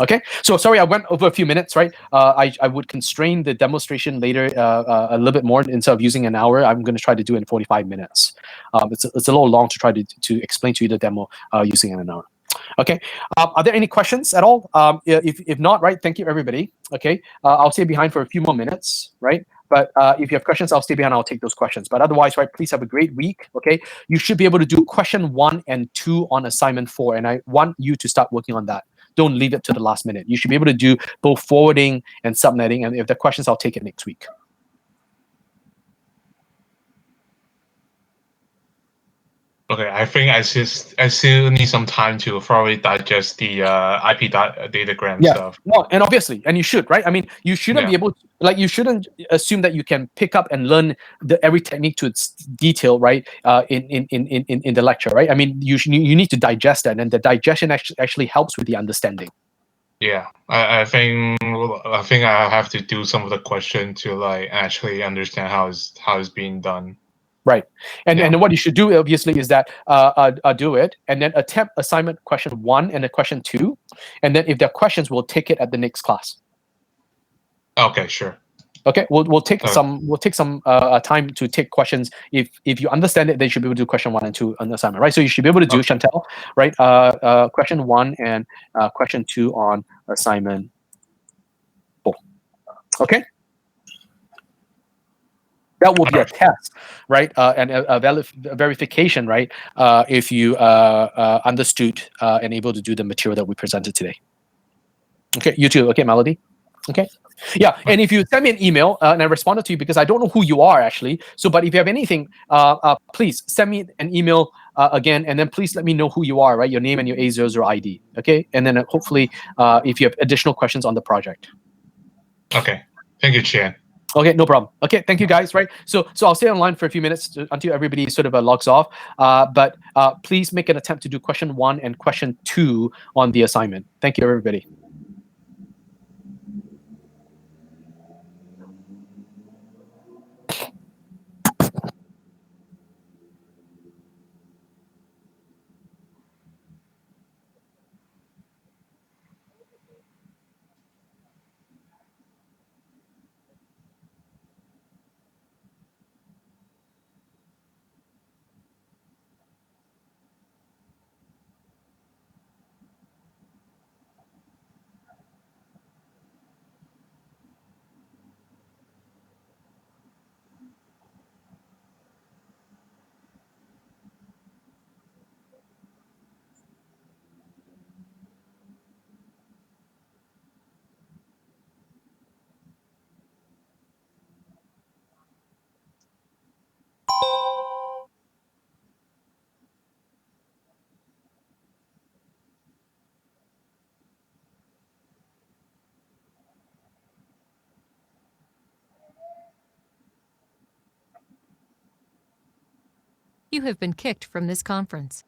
Okay, so sorry I went over a few minutes, right? I would constrain the demonstration later a little bit more. Instead of using an hour, I'm going to try to do it in 45 minutes. It's a little long to try to explain to you the demo using an hour. Okay, are there any questions at all? If not, right, thank you everybody. Okay, I'll stay behind for a few more minutes, right? But if you have questions, I'll stay behind. I'll take those questions. But otherwise, right, please have a great week. Okay, you should be able to do question 1 and 2 on assignment 4, and I want you to start working on that. Don't leave it to the last minute. You should be able to do both forwarding and subnetting. And if there are questions, I'll take it next week. Okay, I think I still need some time to probably digest the IP datagram stuff. Well, and obviously, and you should, right? I mean, you shouldn't be able to, like, you shouldn't assume that you can pick up and learn every technique to its detail, right? In the lecture, right? I mean, you need to digest that, and the digestion actually helps with the understanding. Yeah, I think I have to do some of the question to like actually understand how it's being done. Right, and then what you should do obviously is that do it, and then attempt assignment question 1 and a question 2, and then if there are questions, we'll take it at the next class. Okay, sure. Okay, we'll take some time to take questions. If you understand it, then you should be able to do question 1 and 2 on the assignment, right? So you should be able to do Chantel, right? Question 1 and question 2 on assignment 4. Okay. That will be a test, right? And a verification, right? If you understood and able to do the material that we presented today. Okay, you too. Okay, Melody. Okay. Yeah, and if you send me an email and I responded to you because I don't know who you are actually. So, but if you have anything, please send me an email again, and then please let me know who you are, right? Your name and your A00 ID. Okay, and then hopefully, if you have additional questions on the project. Okay. Thank you, Chen. Okay, no problem. Okay, thank you guys, right? So I'll stay online for a few minutes until everybody sort of logs off. But please make an attempt to do question 1 and question 2 on the assignment. Thank you, everybody. You have been kicked from this conference.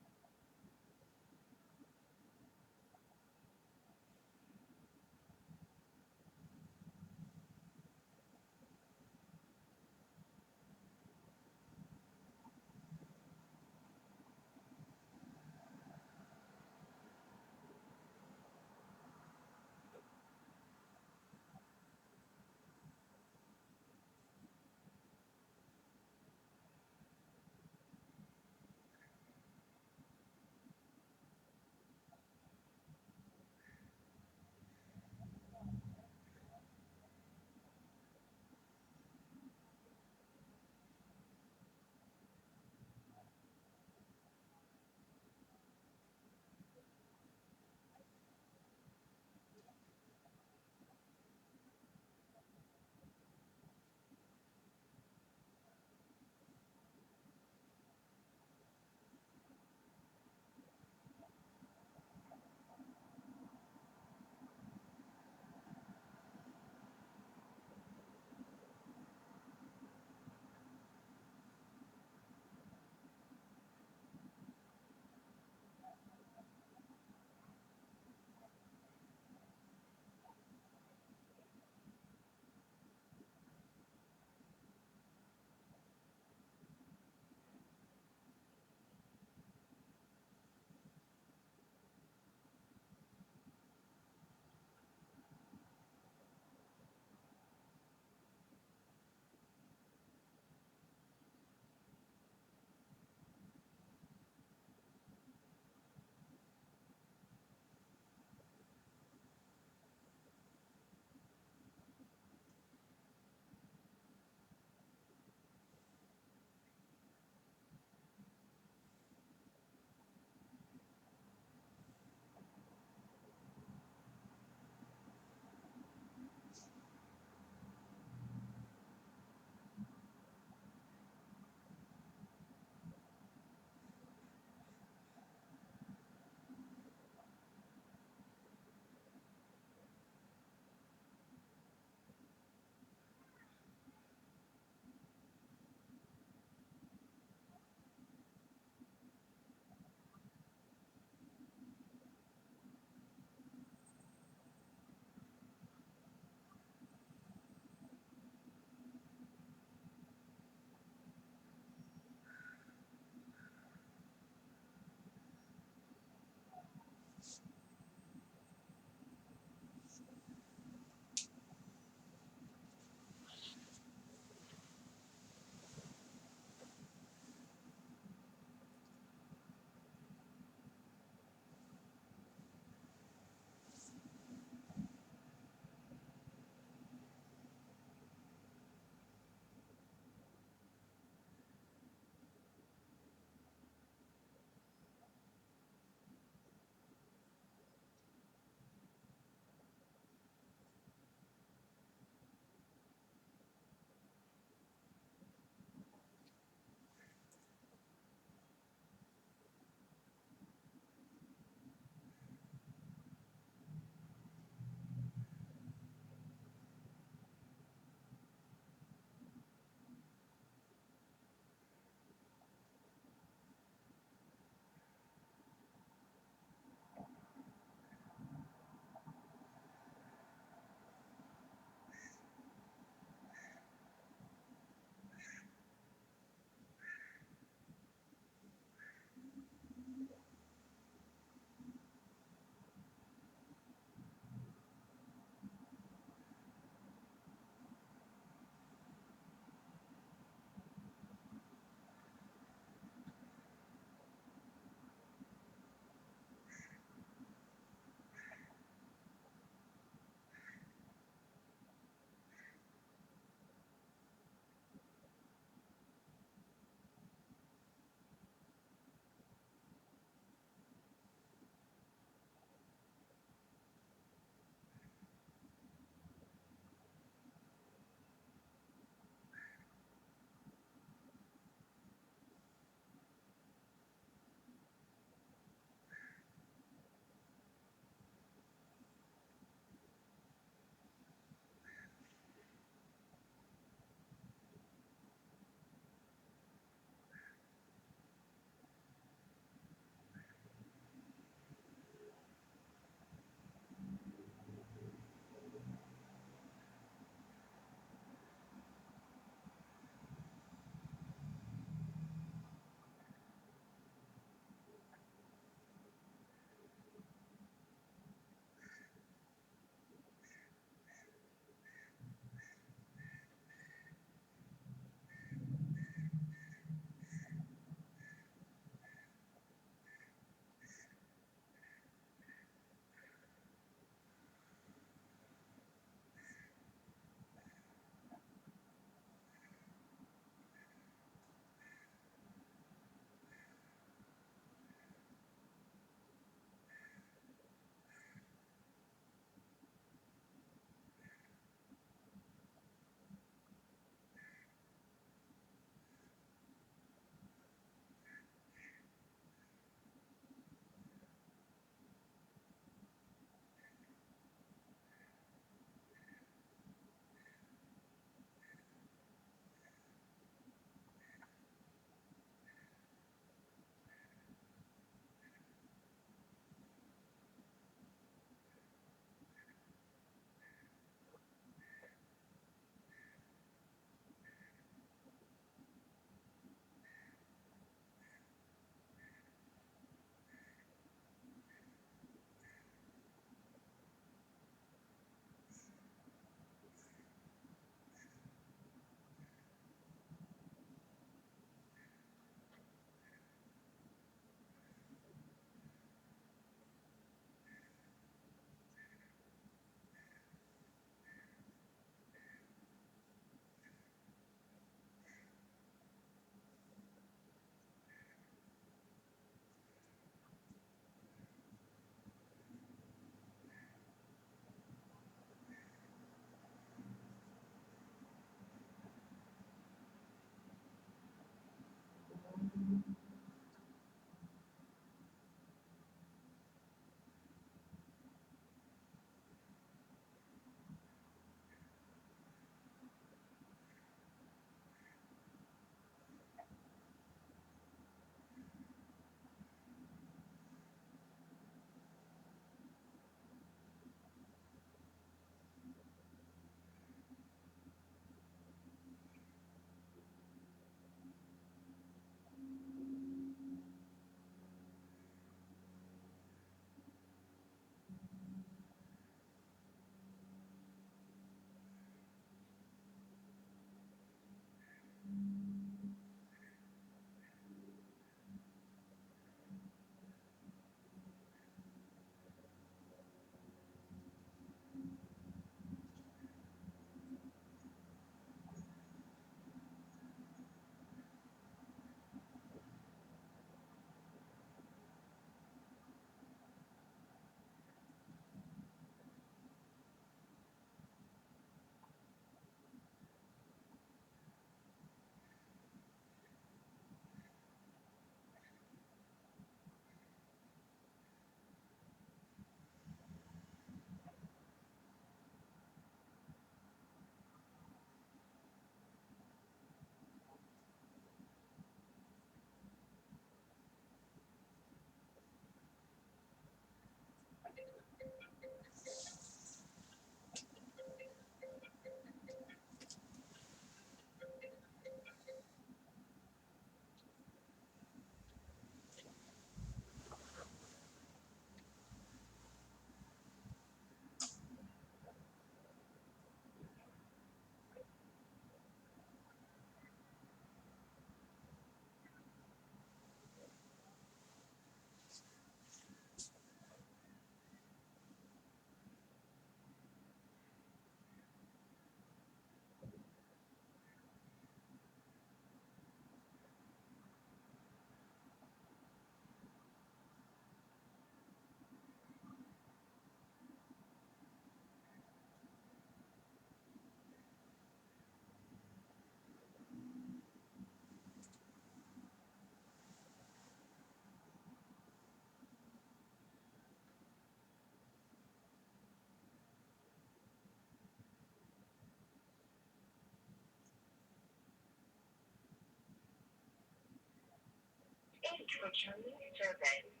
Returning survey.